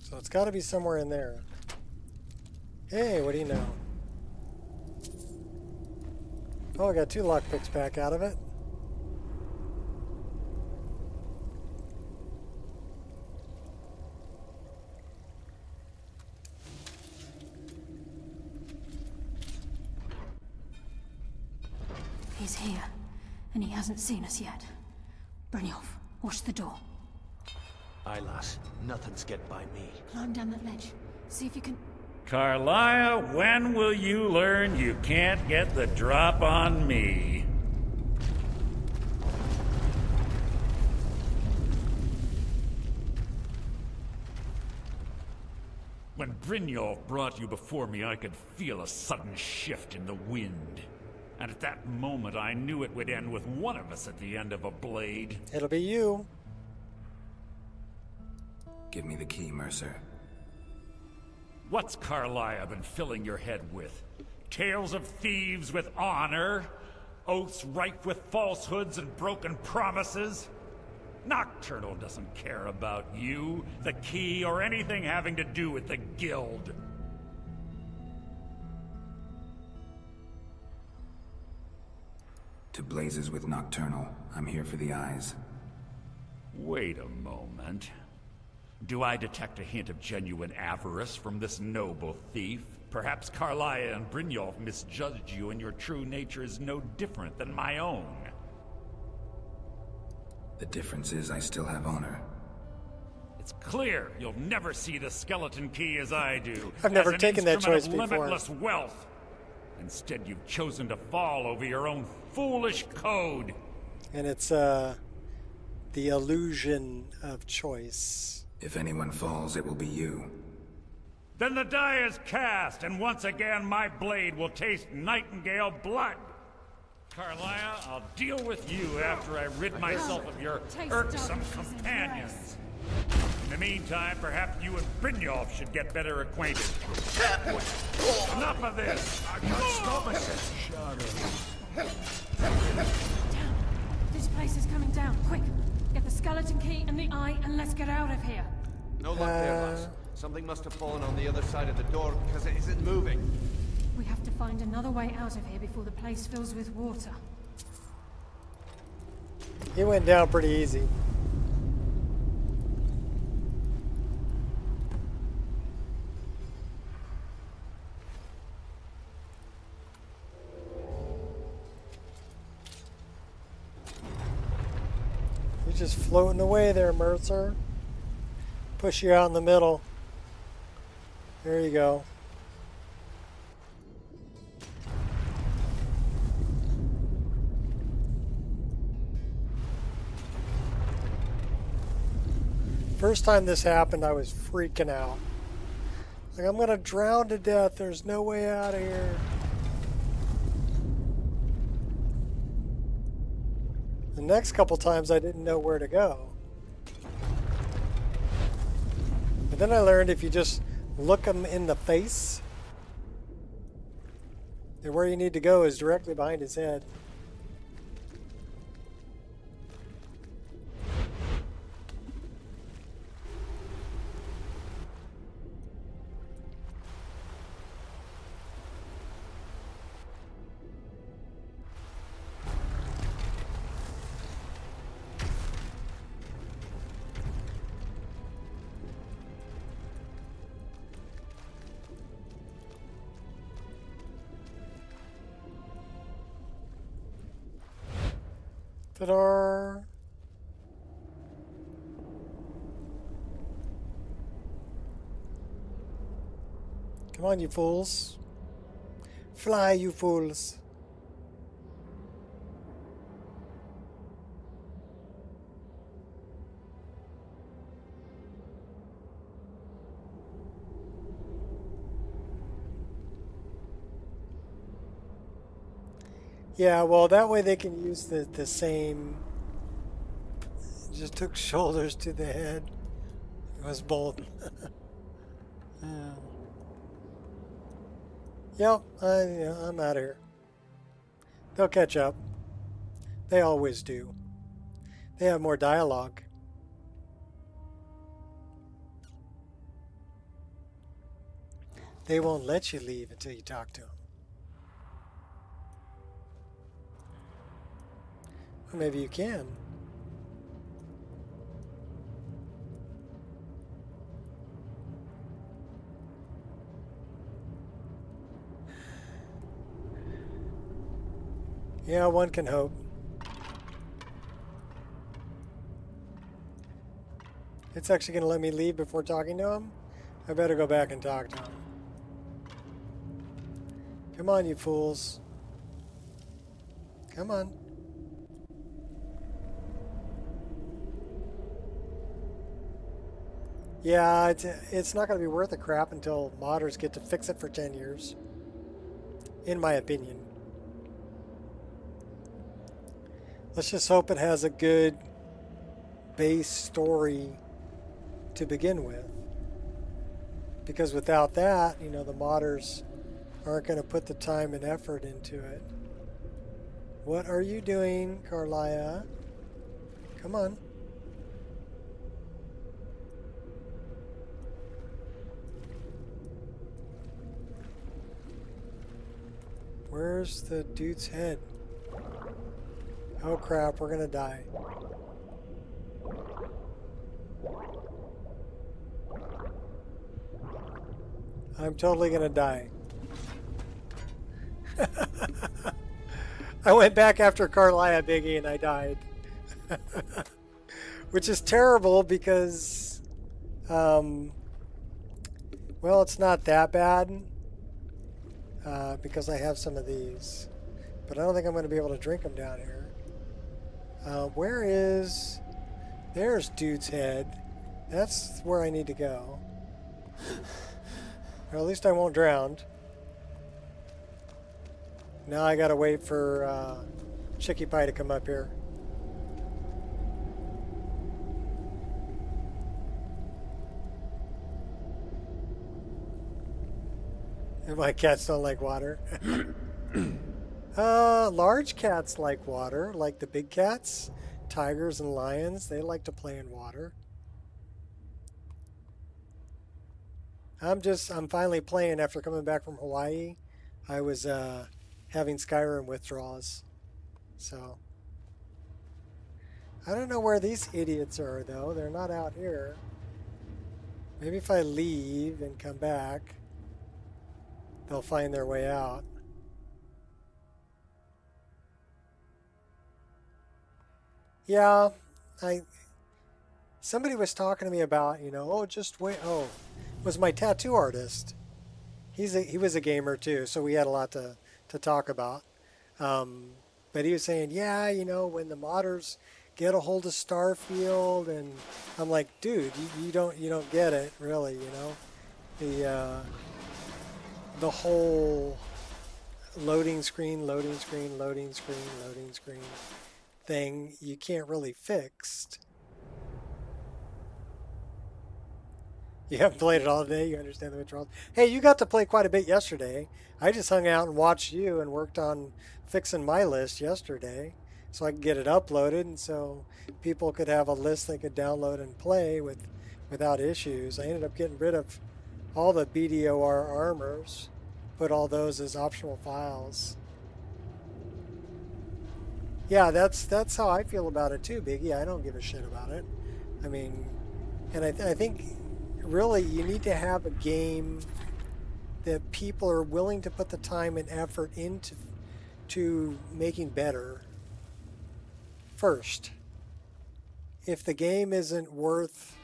So it's got to be somewhere in there. Hey, what do you know? Oh, I got 2 lockpicks back out of it. He's here, and he hasn't seen us yet. Brynjolf, watch the door. Aye, lass. Nothing's get by me. Climb down that ledge. See if you can... Carlia, when will you learn you can't get the drop on me? When Brynjolf brought you before me, I could feel a sudden shift in the wind. And at that moment, I knew it would end with one of us at the end of a blade. It'll be you. Give me the key, Mercer. What's Carlia been filling your head with? Tales of thieves with honor? Oaths rife with falsehoods and broken promises? Nocturnal doesn't care about you, the key, or anything having to do with the guild. To blazes with Nocturnal. I'm here for the eyes. Wait a moment. Do I detect a hint of genuine avarice from this noble thief? Perhaps Carlia and Brynjolf misjudged you and your true nature is no different than my own. The difference is I still have honor. It's clear you'll never see the skeleton key as I do. I've never taken that choice before. Limitless wealth. Instead, you've chosen to fall over your own foolish code. And it's the illusion of choice. If anyone falls, it will be you. Then the die is cast, and once again my blade will taste nightingale blood. Carlia, I'll deal with you after I rid myself of your irksome companions. In the meantime, perhaps you and Brynjolf should get better acquainted. Enough of this! I can't stop myself. Down. This place is coming down. Quick! Get the skeleton key and the eye, and let's get out of here. No luck there, lass. Something must have fallen on the other side of the door because it isn't moving. We have to find another way out of here before the place fills with water. He went down pretty easy. You're just floating away there, Mercer. Push you out in the middle. There you go. First time this happened, I was freaking out. Like, I'm gonna drown to death. There's no way out of here. The next couple times I didn't know where to go. But then I learned if you just look them in the face, then where you need to go is directly behind his head. Ta-da! Come on, you fools. Fly, you fools. Yeah, well, that way they can use the same. Just took shoulders to the head. It was bold. Yeah. Yep, I'm out of here. They'll catch up. They always do. They have more dialogue. They won't let you leave until you talk to them. Or maybe you can. Yeah, one can hope. It's actually going to let me leave before talking to him? I better go back and talk to him. Come on, you fools. Come on. Yeah, it's not going to be worth a crap until modders get to fix it for 10 years. In my opinion. Let's just hope it has a good base story to begin with. Because without that, you know, the modders aren't going to put the time and effort into it. What are you doing, Carlia? Come on. Where's the dude's head? Oh crap, we're gonna die. I'm totally gonna die. I went back after Carlia Biggie and I died. Which is terrible because, well, it's not that bad because I have some of these. But I don't think I'm going to be able to drink them down here. Where is... There's dude's head. That's where I need to go. Or at least I won't drown. Now I gotta wait for Chicky Pie to come up here. And my cats don't like water. Large cats like water, like the big cats. Tigers and lions, they like to play in water. I'm finally playing after coming back from Hawaii. I was having Skyrim withdrawals. So I don't know where these idiots are though. They're not out here. Maybe if I leave and come back, they'll find their way out. Yeah, somebody was talking to me about, you know, oh, just wait. Oh, it was my tattoo artist. He was a gamer too, so we had a lot to talk about. But he was saying, yeah, you know, when the modders get a hold of Starfield, and I'm like, dude, you don't get it, really, you know, the whole loading screen thing you can't really fix. You haven't played it all day, you understand the withdrawals. Hey, you got to play quite a bit yesterday. I just hung out and watched you and worked on fixing my list yesterday so I could get it uploaded and so people could have a list they could download and play without issues. I ended up getting rid of all the BDOR armors, put all those as optional files. Yeah, that's how I feel about it too, Biggie. I don't give a shit about it. I mean, and I think really you need to have a game that people are willing to put the time and effort into making better first. If the game isn't worth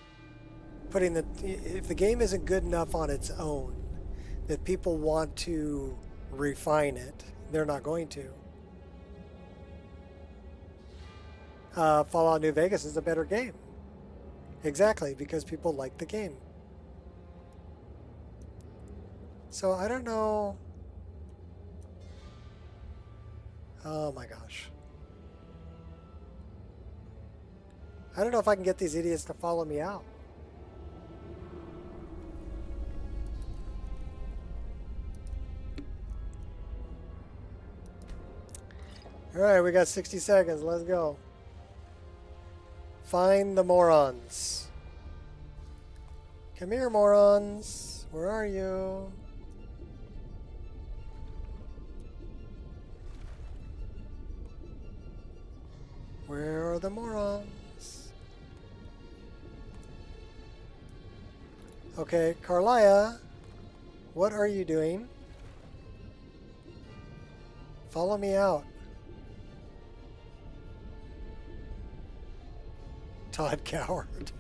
putting if the game isn't good enough on its own that people want to refine it, they're not going to. Fallout New Vegas is a better game. Exactly, because people like the game. So I don't know. Oh my gosh. I don't know if I can get these idiots to follow me out. All right, we got 60 seconds. Let's go. Find the morons. Come here, morons. Where are you? Where are the morons? Okay, Carlia, what are you doing? Follow me out. Todd Coward.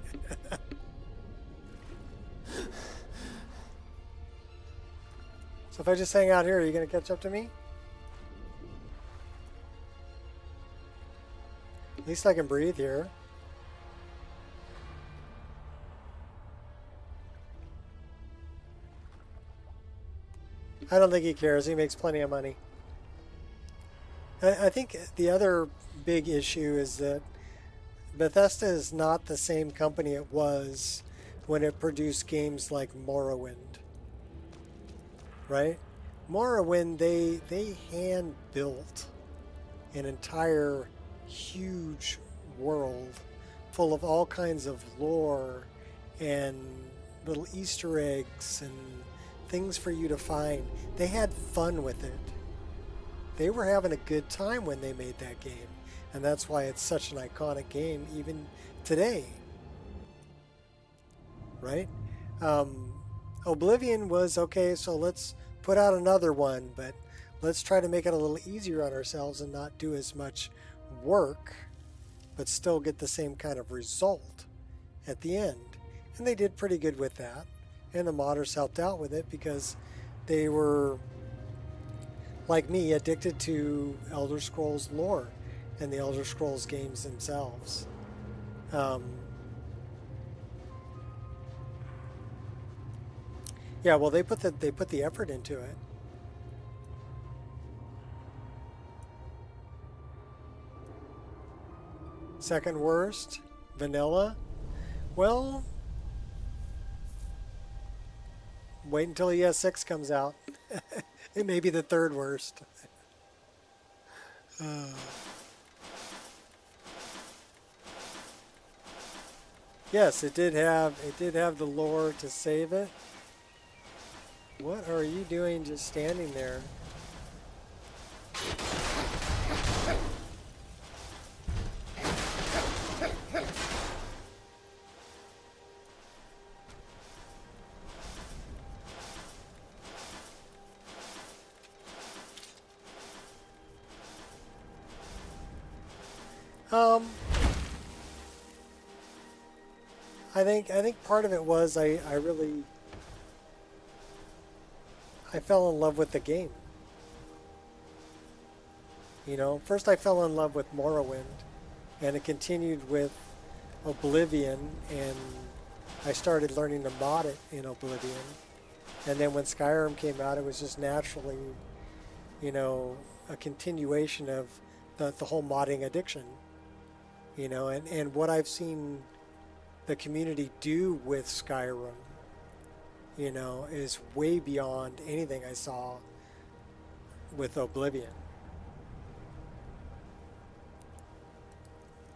So if I just hang out here, are you going to catch up to me? At least I can breathe here. I don't think he cares. He makes plenty of money. I think the other big issue is that Bethesda is not the same company it was when it produced games like Morrowind. Right? Morrowind, they hand-built an entire huge world full of all kinds of lore and little Easter eggs and things for you to find. They had fun with it. They were having a good time when they made that game. And that's why it's such an iconic game even today. Right? Oblivion was, okay, so let's put out another one, but let's try to make it a little easier on ourselves and not do as much work, but still get the same kind of result at the end. And they did pretty good with that. And the modders helped out with it because they were, like me, addicted to Elder Scrolls lore and the Elder Scrolls games themselves. Yeah, well, they put the effort into it. Second worst, vanilla. Well, wait until ES6 comes out. It may be the third worst. Yes, it did have the lore to save it. What are you doing just standing there? I think part of it was I fell in love with the game. You know, first I fell in love with Morrowind, and it continued with Oblivion, and I started learning to mod it in Oblivion. And then when Skyrim came out, it was just naturally, you know, a continuation of the whole modding addiction. You know, and what I've seen the community do with Skyrim, you know, is way beyond anything I saw with Oblivion.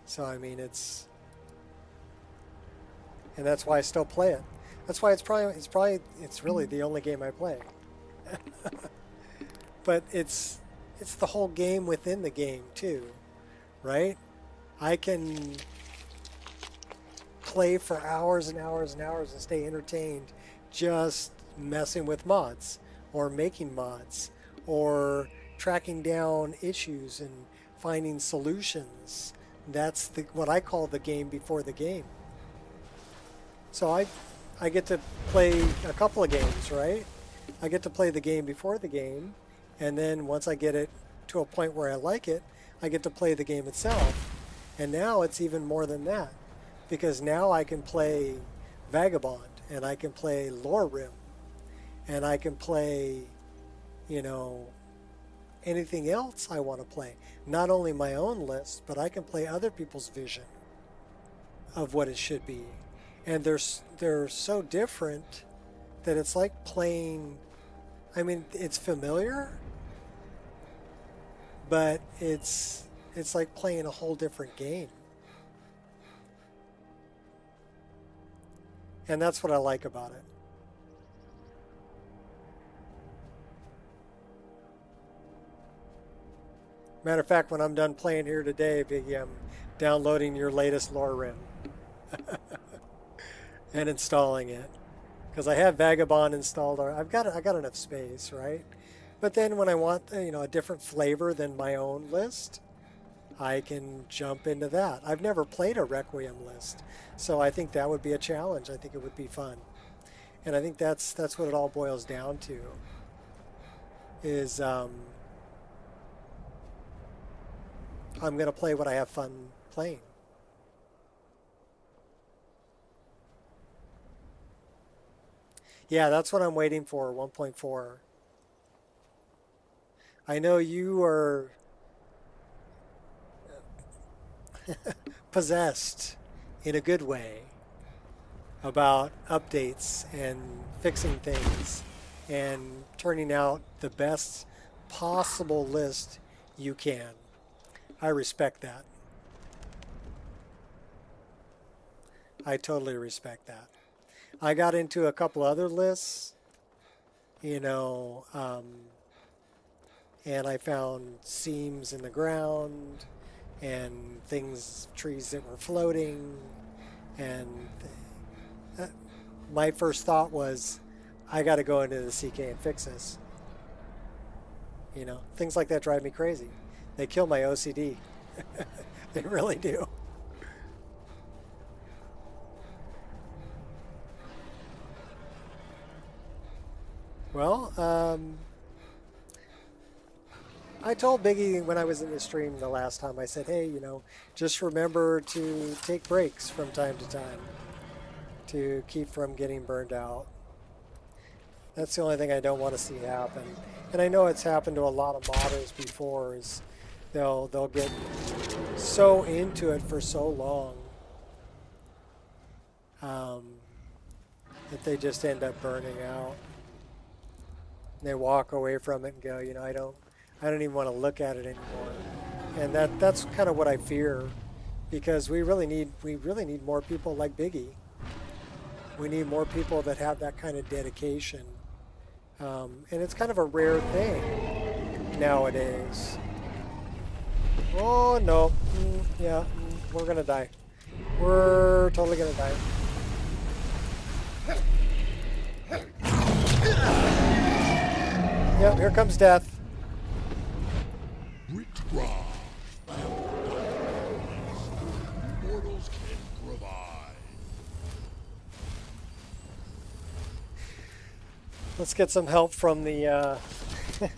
So I mean, it's that's why I still play it. That's why it's really the only game I play. But it's the whole game within the game too, right? I can play for hours and hours and hours and stay entertained just messing with mods or making mods or tracking down issues and finding solutions That's what I call the game before the game. So I get to play a couple of games, right? I get to play the game before the game, and then once I get it to a point where I like it, I get to play the game itself. And now it's even more than that, because now I can play Vagabond, and I can play Lore Rim, and I can play, you know, anything else I want to play. Not only my own list, but I can play other people's vision of what it should be. And they're so different that it's like playing, I mean, it's familiar, but it's like playing a whole different game. And that's what I like about it. Matter of fact, when I'm done playing here today, Biggie, I'm downloading your latest Lore Rim and installing it, because I have Vagabond installed. I got enough space, right? But then when I want, you know, a different flavor than my own list, I can jump into that. I've never played a Requiem list, so I think that would be a challenge. I think it would be fun, and I think that's what it all boils down to. Is I'm going to play what I have fun playing. Yeah, that's what I'm waiting for, 1.4. I know you are possessed in a good way about updates and fixing things and turning out the best possible list you can. I respect that. I totally respect that. I got into a couple other lists, you know, and I found seams in the ground and things, trees that were floating, and my first thought was, I got to go into the CK and fix this. You know, things like that drive me crazy. They kill my OCD. They really do. Well, I told Biggie when I was in the stream the last time, I said, hey, you know, just remember to take breaks from time to time to keep from getting burned out. That's the only thing I don't want to see happen. And I know it's happened to a lot of modders before, is they'll get so into it for so long that they just end up burning out. They walk away from it and go, you know, I don't even want to look at it anymore. And that's kind of what I fear, because we really need more people like Biggie. We need more people that have that kind of dedication. And it's kind of a rare thing nowadays. Oh no, yeah, we're gonna die. We're totally gonna die. Yep, here comes death. Withdraw. Mortals can provide. Let's get some help from the,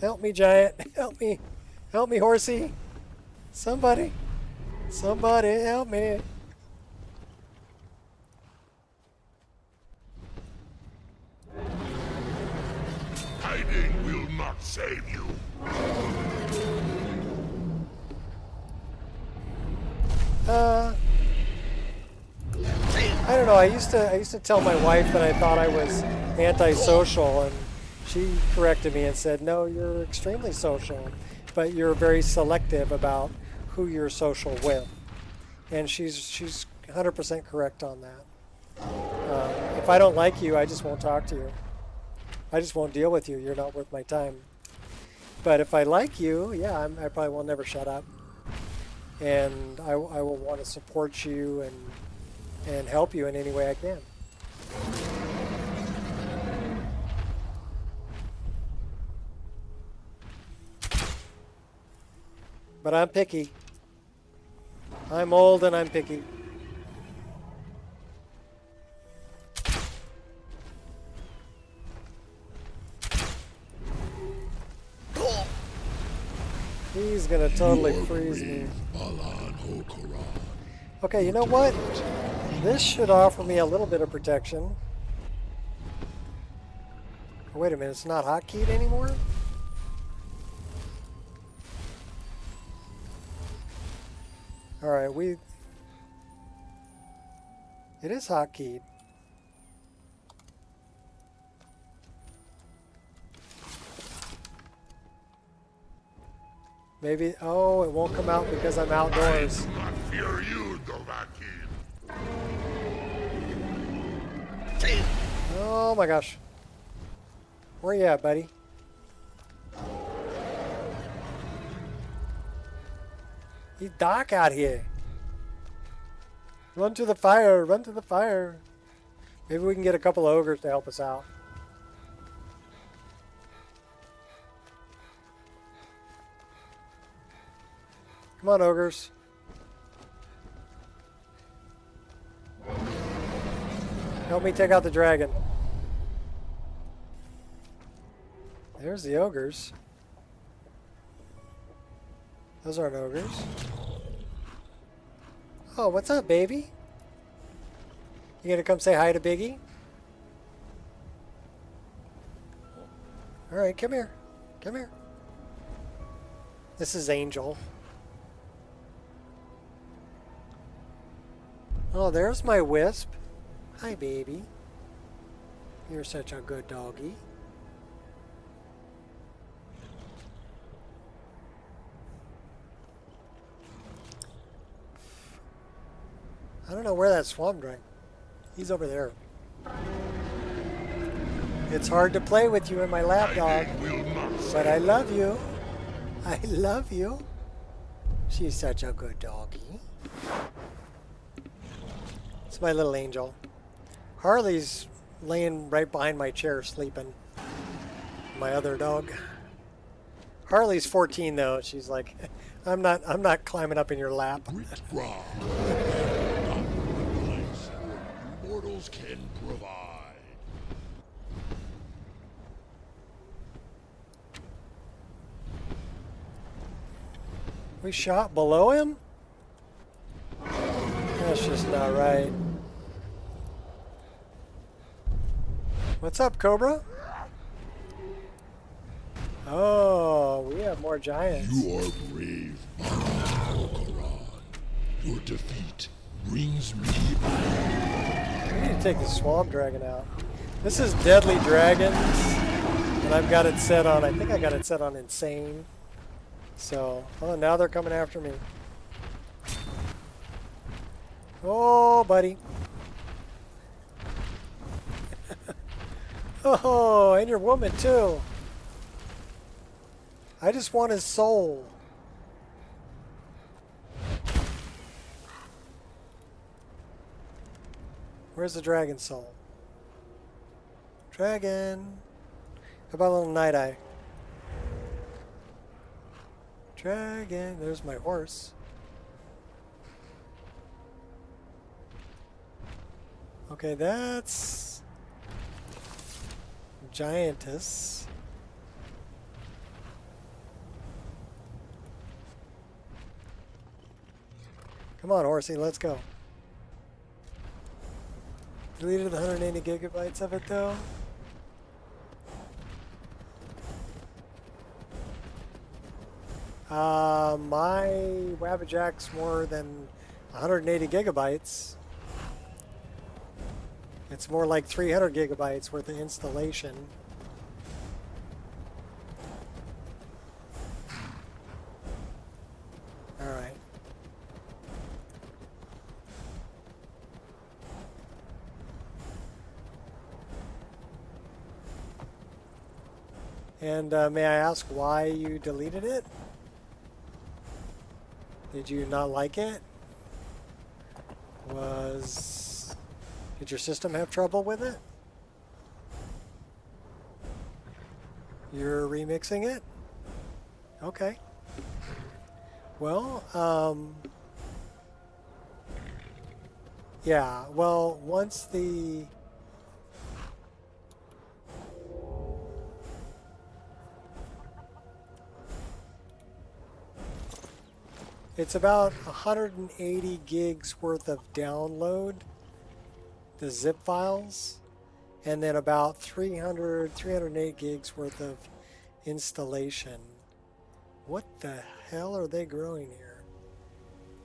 help me, giant. Help me, horsey. Somebody help me. Hiding will not save you. I don't know. I used to tell my wife that I thought I was antisocial, and she corrected me and said, "No, you're extremely social, but you're very selective about who you're social with." And she's 100% correct on that. If I don't like you, I just won't talk to you. I just won't deal with you. You're not worth my time. But if I like you, yeah, I probably will never shut up. And I will want to support you and help you in any way I can. But I'm picky. I'm old and I'm picky. He's gonna totally freeze me. Okay, you know what? This should offer me a little bit of protection. Oh, wait a minute, it's not hotkeyed anymore? Alright, it is hotkeyed. Maybe, oh, it won't come out because I'm outdoors. I fear you, Dovahkiin. Oh my gosh. Where you at, buddy? He's dark out here. Run to the fire, run to the fire. Maybe we can get a couple of ogres to help us out. Come on, ogres. Help me take out the dragon. There's the ogres. Those aren't ogres. Oh, what's up, baby? You gonna come say hi to Biggie? Alright, come here. Come here. This is Angel. Oh, there's my wisp. Hi, baby. You're such a good doggy. I don't know where that swamp dragon. He's over there. It's hard to play with you in my lap, dog. But I love you. I love you. She's such a good doggy. It's my little angel. Harley's laying right behind my chair sleeping. My other dog. Harley's 14 though. She's like, I'm not climbing up in your lap. Mortals can provide. We shot below him? That's just not right. What's up, Cobra? Oh, we have more giants. You are brave, Al-Quran. Your defeat brings me We need to take the swamp dragon out. This is Deadly Dragons, and I've got it set on, I think I got it set on Insane. So, oh, now they're coming after me. Oh, buddy. Oh, and your woman too. I just want his soul. Where's the dragon soul? Dragon. How about a little Night Eye? Dragon. There's my horse. Okay, that's giantess. Come on, horsey, let's go. Deleted 180 gigabytes of it though. My Wabbajack's more than 180 gigabytes. It's more like 300 gigabytes worth of installation. All right. And may I ask why you deleted it? Did you not like it? Did your system have trouble with it? You're remixing it? Okay. Well, Yeah, well, once the... It's about 180 gigs worth of download, the zip files, and then about 308 gigs worth of installation. What the hell are they growing here?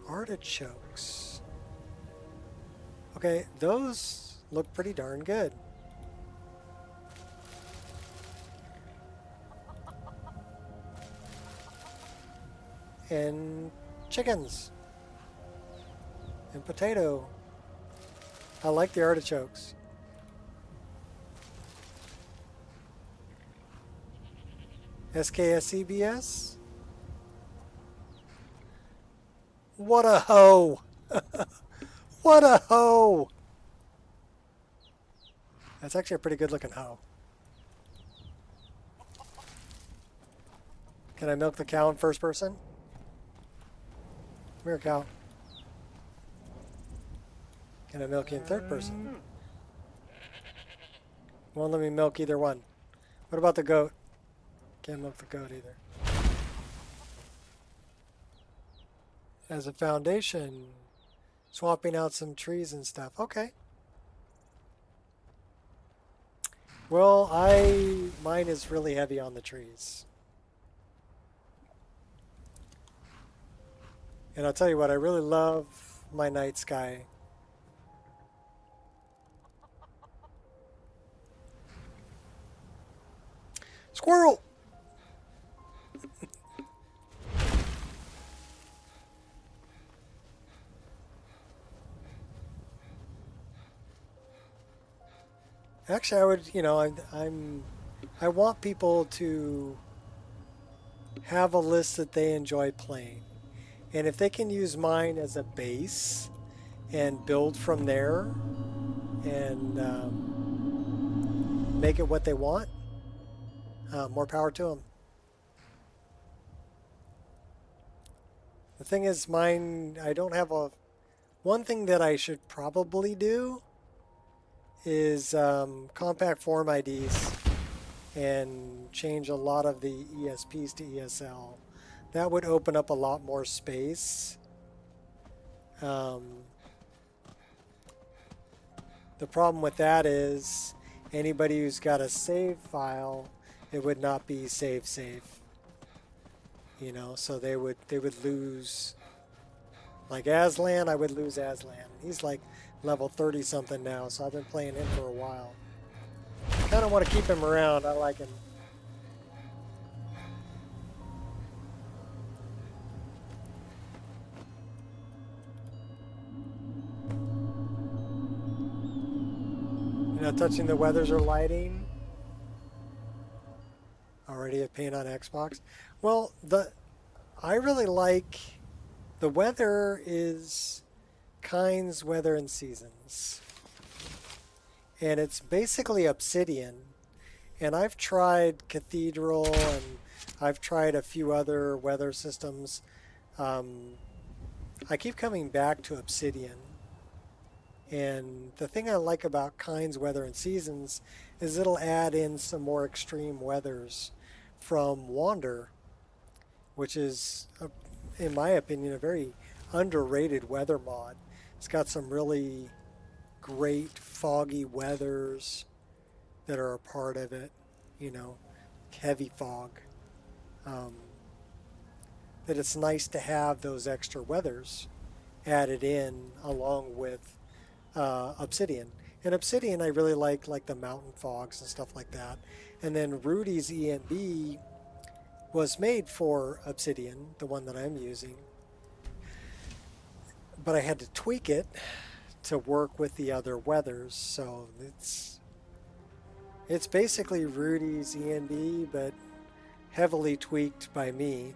Artichokes. Okay, those look pretty darn good. And chickens. And potato. I like the artichokes. SKSCBS? What a hoe! What a hoe! That's actually a pretty good looking hoe. Can I milk the cow in first person? Come here, cow. Can I milk you in third person? Won't let me milk either one. What about the goat? Can't milk the goat either. As a foundation, swapping out some trees and stuff. Okay. Well, mine is really heavy on the trees. And I'll tell you what, I really love my night sky. Squirrel! Actually, I would, you know, I want people to have a list that they enjoy playing. And if they can use mine as a base and build from there and make it what they want, more power to them. The thing is, mine, I don't have a... One thing that I should probably do is compact form IDs and change a lot of the ESPs to ESL. That would open up a lot more space. The problem with that is anybody who's got a save file, it would not be save safe. You know, so they would lose. Like Aslan, I would lose Aslan. He's like level 30 something now, so I've been playing him for a while. Kind of want to keep him around. I like him. You're not touching the weathers or lighting. Already a pain on Xbox. Well, I really like the weather is Kinds, Weather, and Seasons. And it's basically Obsidian. And I've tried Cathedral and I've tried a few other weather systems. I keep coming back to Obsidian. And the thing I like about Kinds, Weather, and Seasons is it'll add in some more extreme weathers from Wander, which is, in my opinion, a very underrated weather mod. It's got some really great foggy weathers that are a part of it, you know, heavy fog. That it's nice to have those extra weathers added in along with Obsidian. And Obsidian I really like the mountain fogs and stuff like that. And then Rudy's EMB was made for Obsidian, the one that I'm using. But I had to tweak it to work with the other weathers, so it's basically Rudy's EMB, but heavily tweaked by me.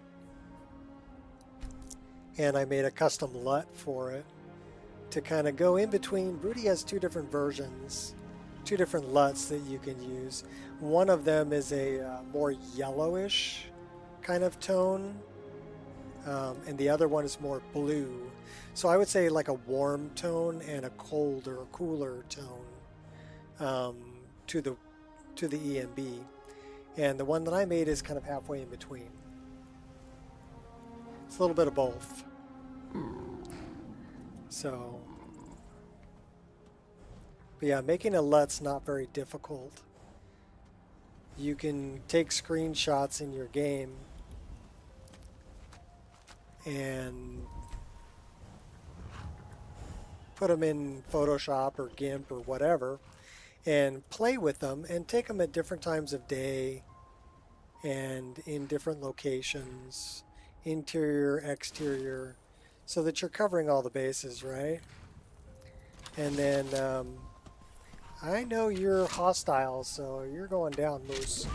And I made a custom LUT for it to kind of go in between. Rudy has two different versions, two different LUTs that you can use. One of them is a more yellowish kind of tone, and the other one is more blue. So I would say like a warm tone and a cold or a cooler tone to the EMB. And the one that I made is kind of halfway in between. It's a little bit of both. So, but yeah, making a LUT's not very difficult. You can take screenshots in your game and put them in Photoshop or GIMP or whatever and play with them and take them at different times of day and in different locations, interior, exterior, so that you're covering all the bases, right? And then I know you're hostile, so you're going down, Moose.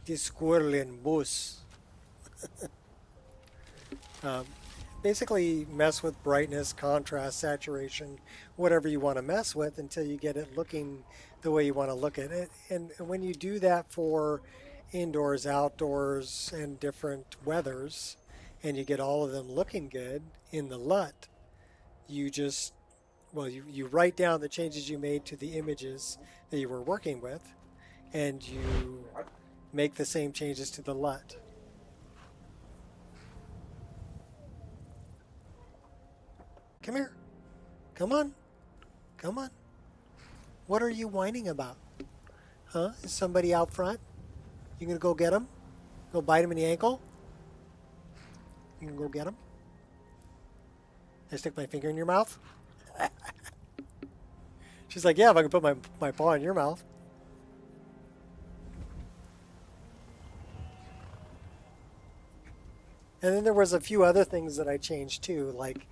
This squirrelin Moose. Basically mess with brightness, contrast, saturation, whatever you want to mess with until you get it looking the way you want to look at it. And when you do that for indoors, outdoors, and different weathers, and you get all of them looking good in the LUT, you just, well, you write down the changes you made to the images that you were working with, and you make the same changes to the LUT. Come here. Come on. Come on. What are you whining about? Huh? Is somebody out front? You gonna go get him? Go bite him in the ankle? You gonna go get him? I stick my finger in your mouth? She's like, yeah, if I can put my paw in your mouth. And then there was a few other things that I changed too, like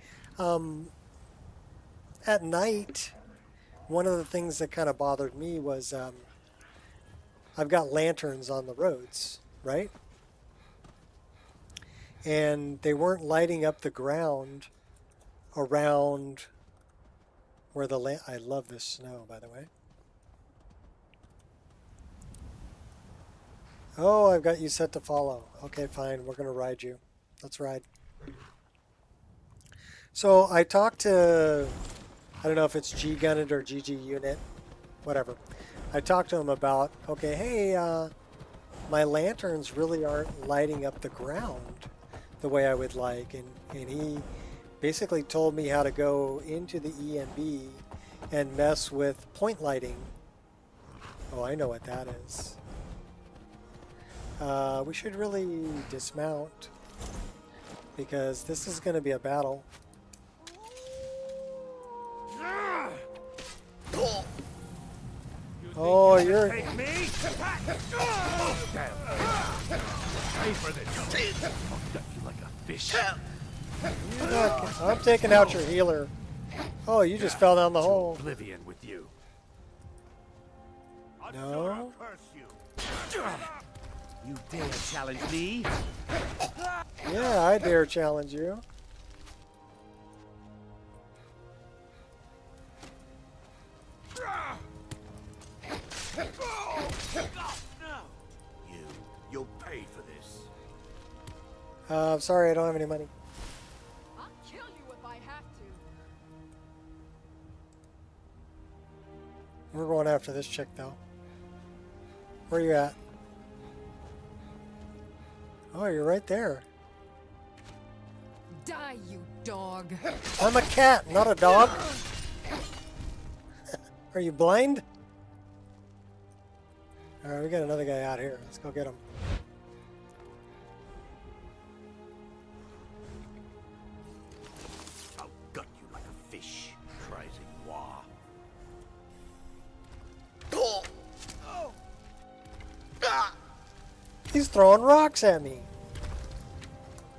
at night, one of the things that kind of bothered me was I've got lanterns on the roads, right? And they weren't lighting up the ground around where the I love this snow, by the way. Oh, I've got you set to follow. Okay, fine. We're going to ride you. Let's ride. So I talked to, I don't know if it's G-Gunnet or GG Unit, whatever. I talked to him about, okay, hey, my lanterns really aren't lighting up the ground the way I would like. And he basically told me how to go into the EMB and mess with point lighting. Oh, I know what that is. We should really dismount because this is going to be a battle. Oh, you're... Take me? Oh, damn. Pay for this. I'll gut you like a fish. I'm taking out your healer. Oh, you just fell down the hole. Oblivion with you. No. You dare challenge me? Yeah, I dare challenge you. You'll pay for this. I'm sorry, I don't have any money. I'll kill you if I have to. We're going after this chick, though. Where are you at? Oh, you're right there. Die, you dog. I'm a cat, not a dog. Are you blind? Alright, we got another guy out here. Let's go get him. I'll gut you like a fish. Crazy wah. He's throwing rocks at me.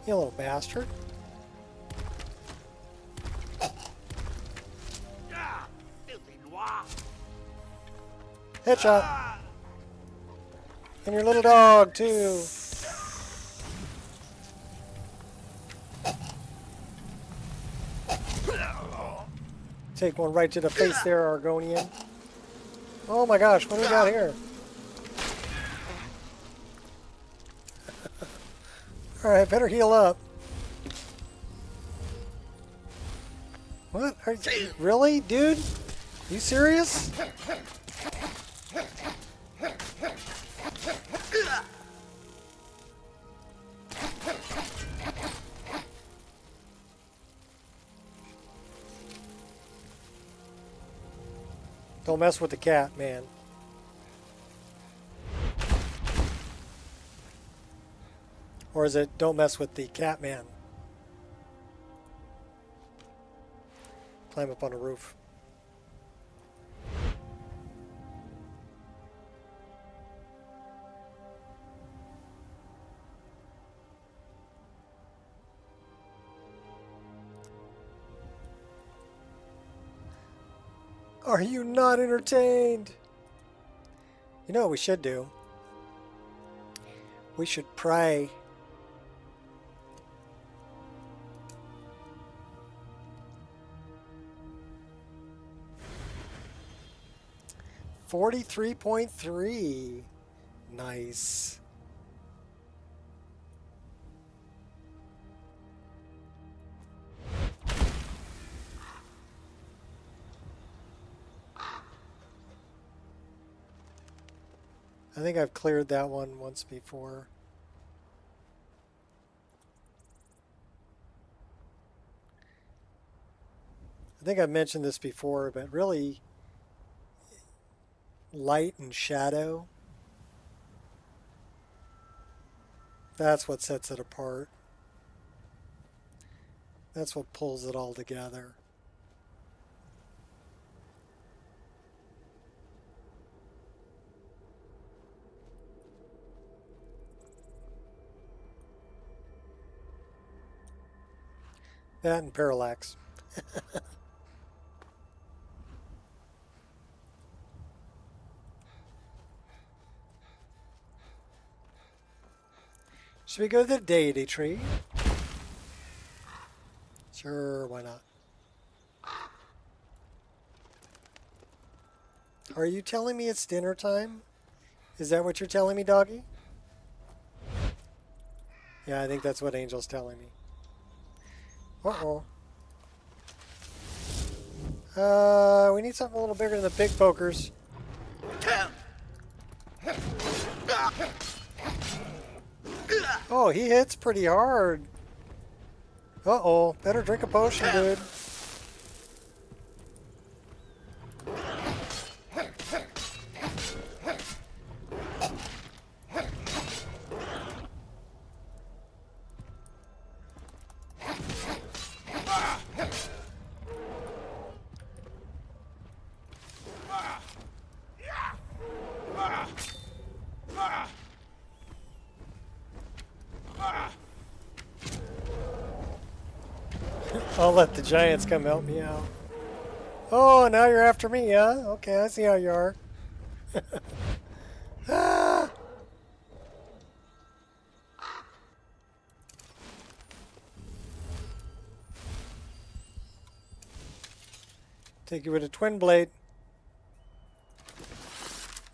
You little bastard. Headshot. And your little dog, too. Take one right to the face there, Argonian. Oh my gosh, what do we got here? Alright, better heal up. What? Are you, really, dude? You serious? Don't mess with the cat, man. Or is it don't mess with the cat man? Climb up on a roof. Are you not entertained? You know what we should do? We should pray. $43.3. Nice. I think I've cleared that one once before. I think I've mentioned this before, but really, light and shadow, that's what sets it apart. That's what pulls it all together. That and parallax. Should we go to the deity tree? Sure, why not? Are you telling me it's dinner time? Is that what you're telling me, doggy? Yeah, I think that's what Angel's telling me. Uh-oh. We need something a little bigger than the pig pokers. Oh, he hits pretty hard. Uh-oh. Better drink a potion, dude. I'll let the giants come help me out. Oh, now you're after me, huh? Okay, I see how you are. Ah! Take you with a twin blade.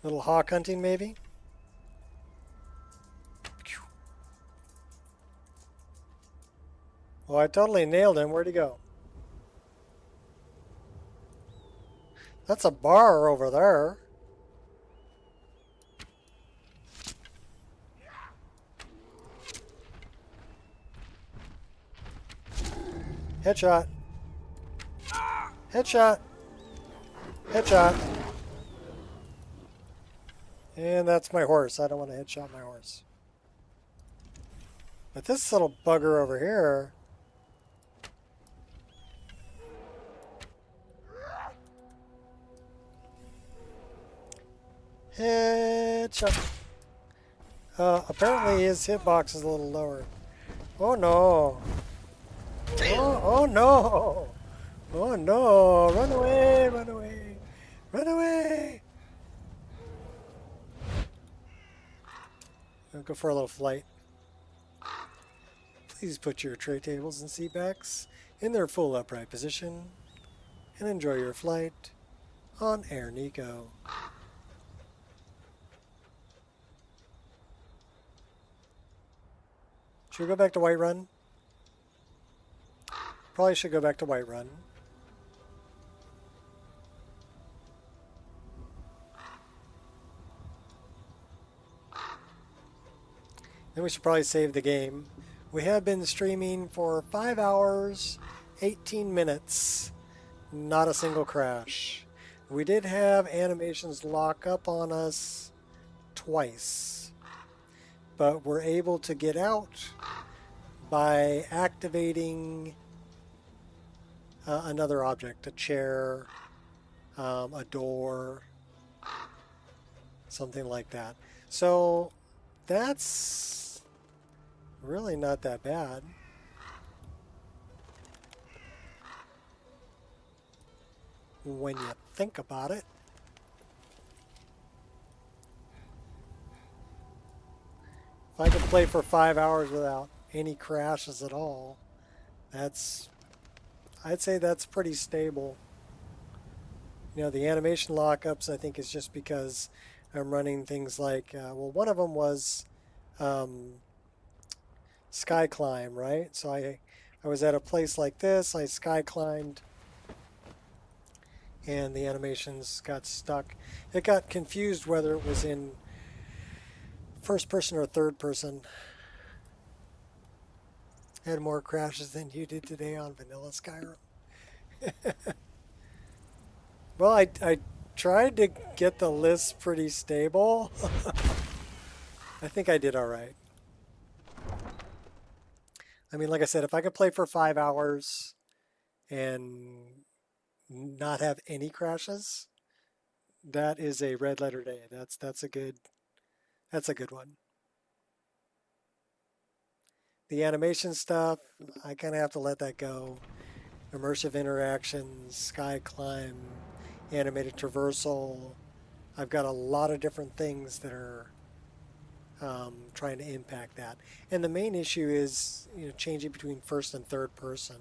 Little hawk hunting, maybe? Oh, I totally nailed him. Where'd he go? That's a bar over there. Headshot. Headshot. Headshot. And that's my horse. I don't want to headshot my horse. But this little bugger over here... Headshot. Apparently his hitbox is a little lower. Oh no. Oh no. Oh no. Run away, run away. Run away. I'll go for a little flight. Please put your tray tables and seat backs in their full upright position and enjoy your flight on Air Nico. Should we go back to Whiterun? Probably should go back to Whiterun. Then we should probably save the game. We have been streaming for 5 hours, 18 minutes. Not a single crash. We did have animations lock up on us twice. But we're able to get out by activating another object. A chair, a door, something like that. So that's really not that bad. When you think about it. If I could play for 5 hours without any crashes at all, I'd say that's pretty stable. You know, the animation lockups I think is just because I'm running things like, well, one of them was sky climb, right? So I was at a place like this, I sky climbed, and the animations got stuck. It got confused whether it was in first person or third person. Had more crashes than you did today on vanilla Skyrim. Well, I tried to get the list pretty stable. I think I did all right. I mean, like I said, if I could play for 5 hours and not have any crashes, that is a red letter day. That's a good one. The animation stuff, I kind of have to let that go. Immersive interactions, sky climb, animated traversal. I've got a lot of different things that are trying to impact that. And the main issue is, you know, changing between first and third person.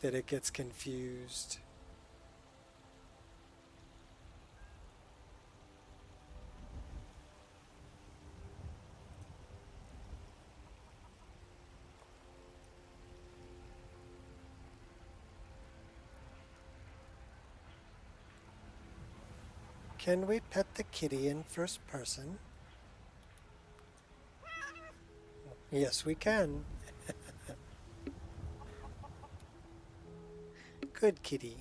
That it gets confused. Can we pet the kitty in first person? Yes, we can. Good kitty.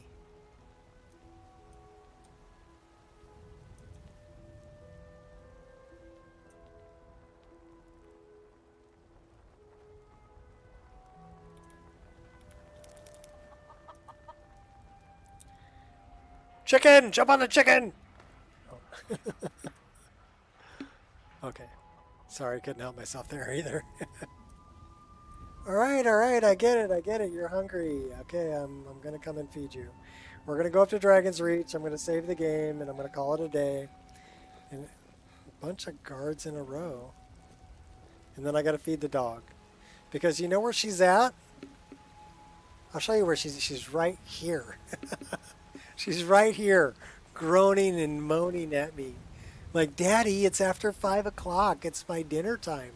Chicken! Jump on the chicken! Oh. Okay. Sorry, couldn't help myself there either. Alright, I get it, you're hungry. Okay, I'm gonna come and feed you. We're gonna go up to Dragon's Reach, I'm gonna save the game, and I'm gonna call it a day. And a bunch of guards in a row. And then I gotta feed the dog. Because you know where she's at? I'll show you where she's right here. She's right here, groaning and moaning at me. Like, Daddy, it's after 5 o'clock. It's my dinner time.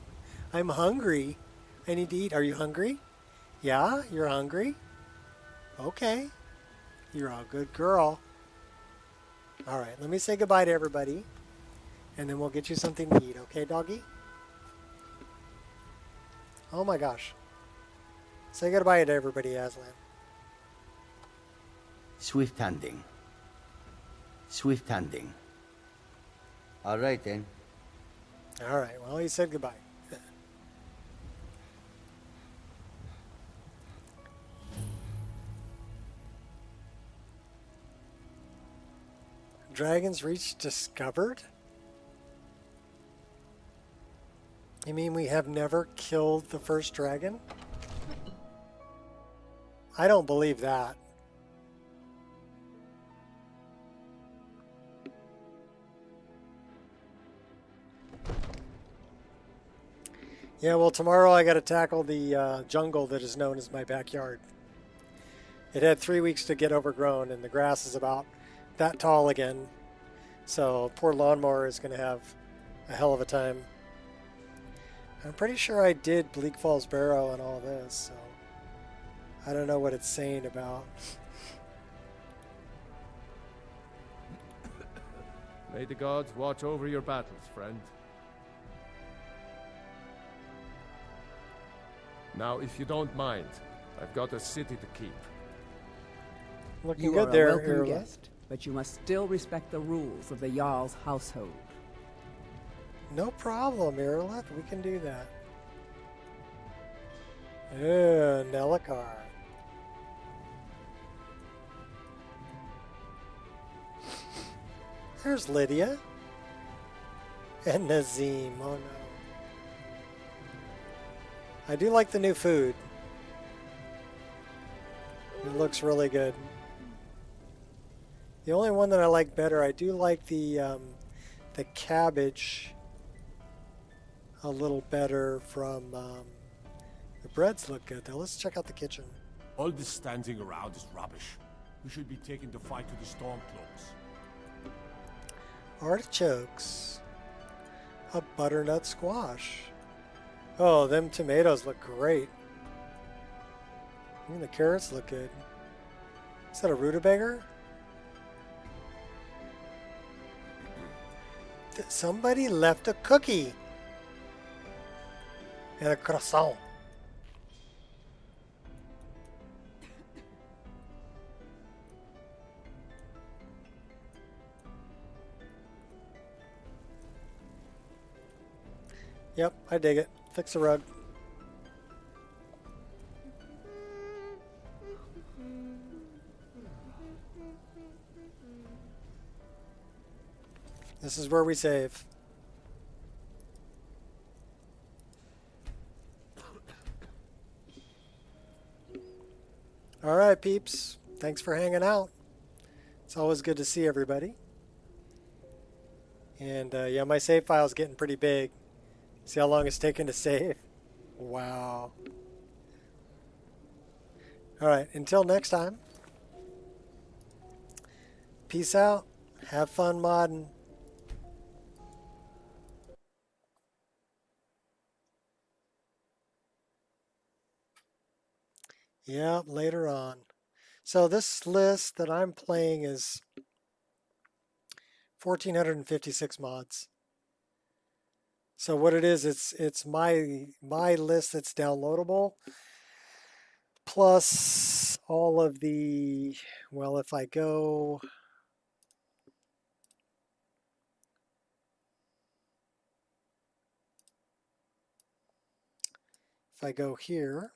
I'm hungry. I need to eat. Are you hungry? Yeah, you're hungry? Okay. You're a good girl. All right, let me say goodbye to everybody. And then we'll get you something to eat. Okay, doggy? Oh my gosh. Say goodbye to everybody, Aslan. Swift handing. Swift handing. All right, then. All right, well, he said goodbye. Dragon's Reach discovered? You mean we have never killed the first dragon? I don't believe that. Yeah, well, tomorrow I got to tackle the jungle that is known as my backyard. It had 3 weeks to get overgrown, and the grass is about that tall again. So poor lawnmower is going to have a hell of a time. I'm pretty sure I did Bleak Falls Barrow and all this, so I don't know what it's saying about. May the gods watch over your battles, friend. Now, if you don't mind, I've got a city to keep. Looking You good are there, a welcome Erla. guest, but you must still respect the rules of the Jarl's household. No problem, Erla. We can do that. Nellikar. There's Lydia. And Nazim. Oh no. I do like the new food. It looks really good. The only one that I like better, I do like the cabbage a little better from the breads look good though. Let's check out the kitchen. All this standing around is rubbish. We should be taking the fight to the Stormcloaks. Artichokes. A butternut squash. Oh, them tomatoes look great. Even the carrots look good. Is that a rutabaga? Somebody left a cookie. And a croissant. Yep, I dig it. Fix the rug. This is where we save. All right, peeps. Thanks for hanging out. It's always good to see everybody. And yeah, my save file's getting pretty big. See how long it's taken to save? Wow. All right, until next time. Peace out. Have fun modding. Yeah, later on. So this list that I'm playing is 1,456 mods. So what it is, it's my list that's downloadable, plus all of the, well, if I go, here,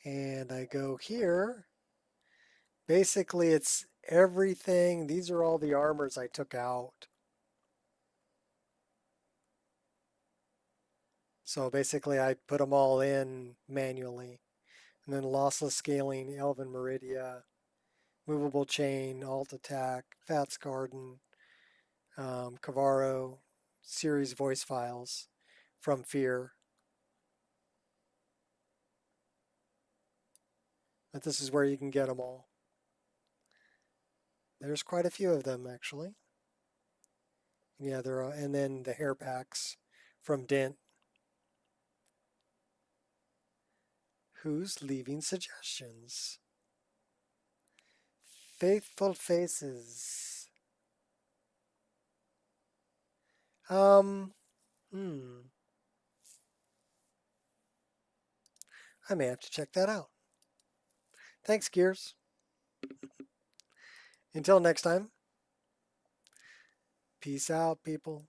and I go here, basically it's everything. These are all the armors I took out. So basically I put them all in manually. And then lossless scaling, Elven Meridia, movable chain, alt attack, Fats Garden, Cavaro, series voice files from Fear. But this is where you can get them all. There's quite a few of them actually. Yeah, there are, and then the hair packs from Dent. Who's leaving suggestions? Faithful Faces. I may have to check that out. Thanks, Gears. Until next time, peace out, people.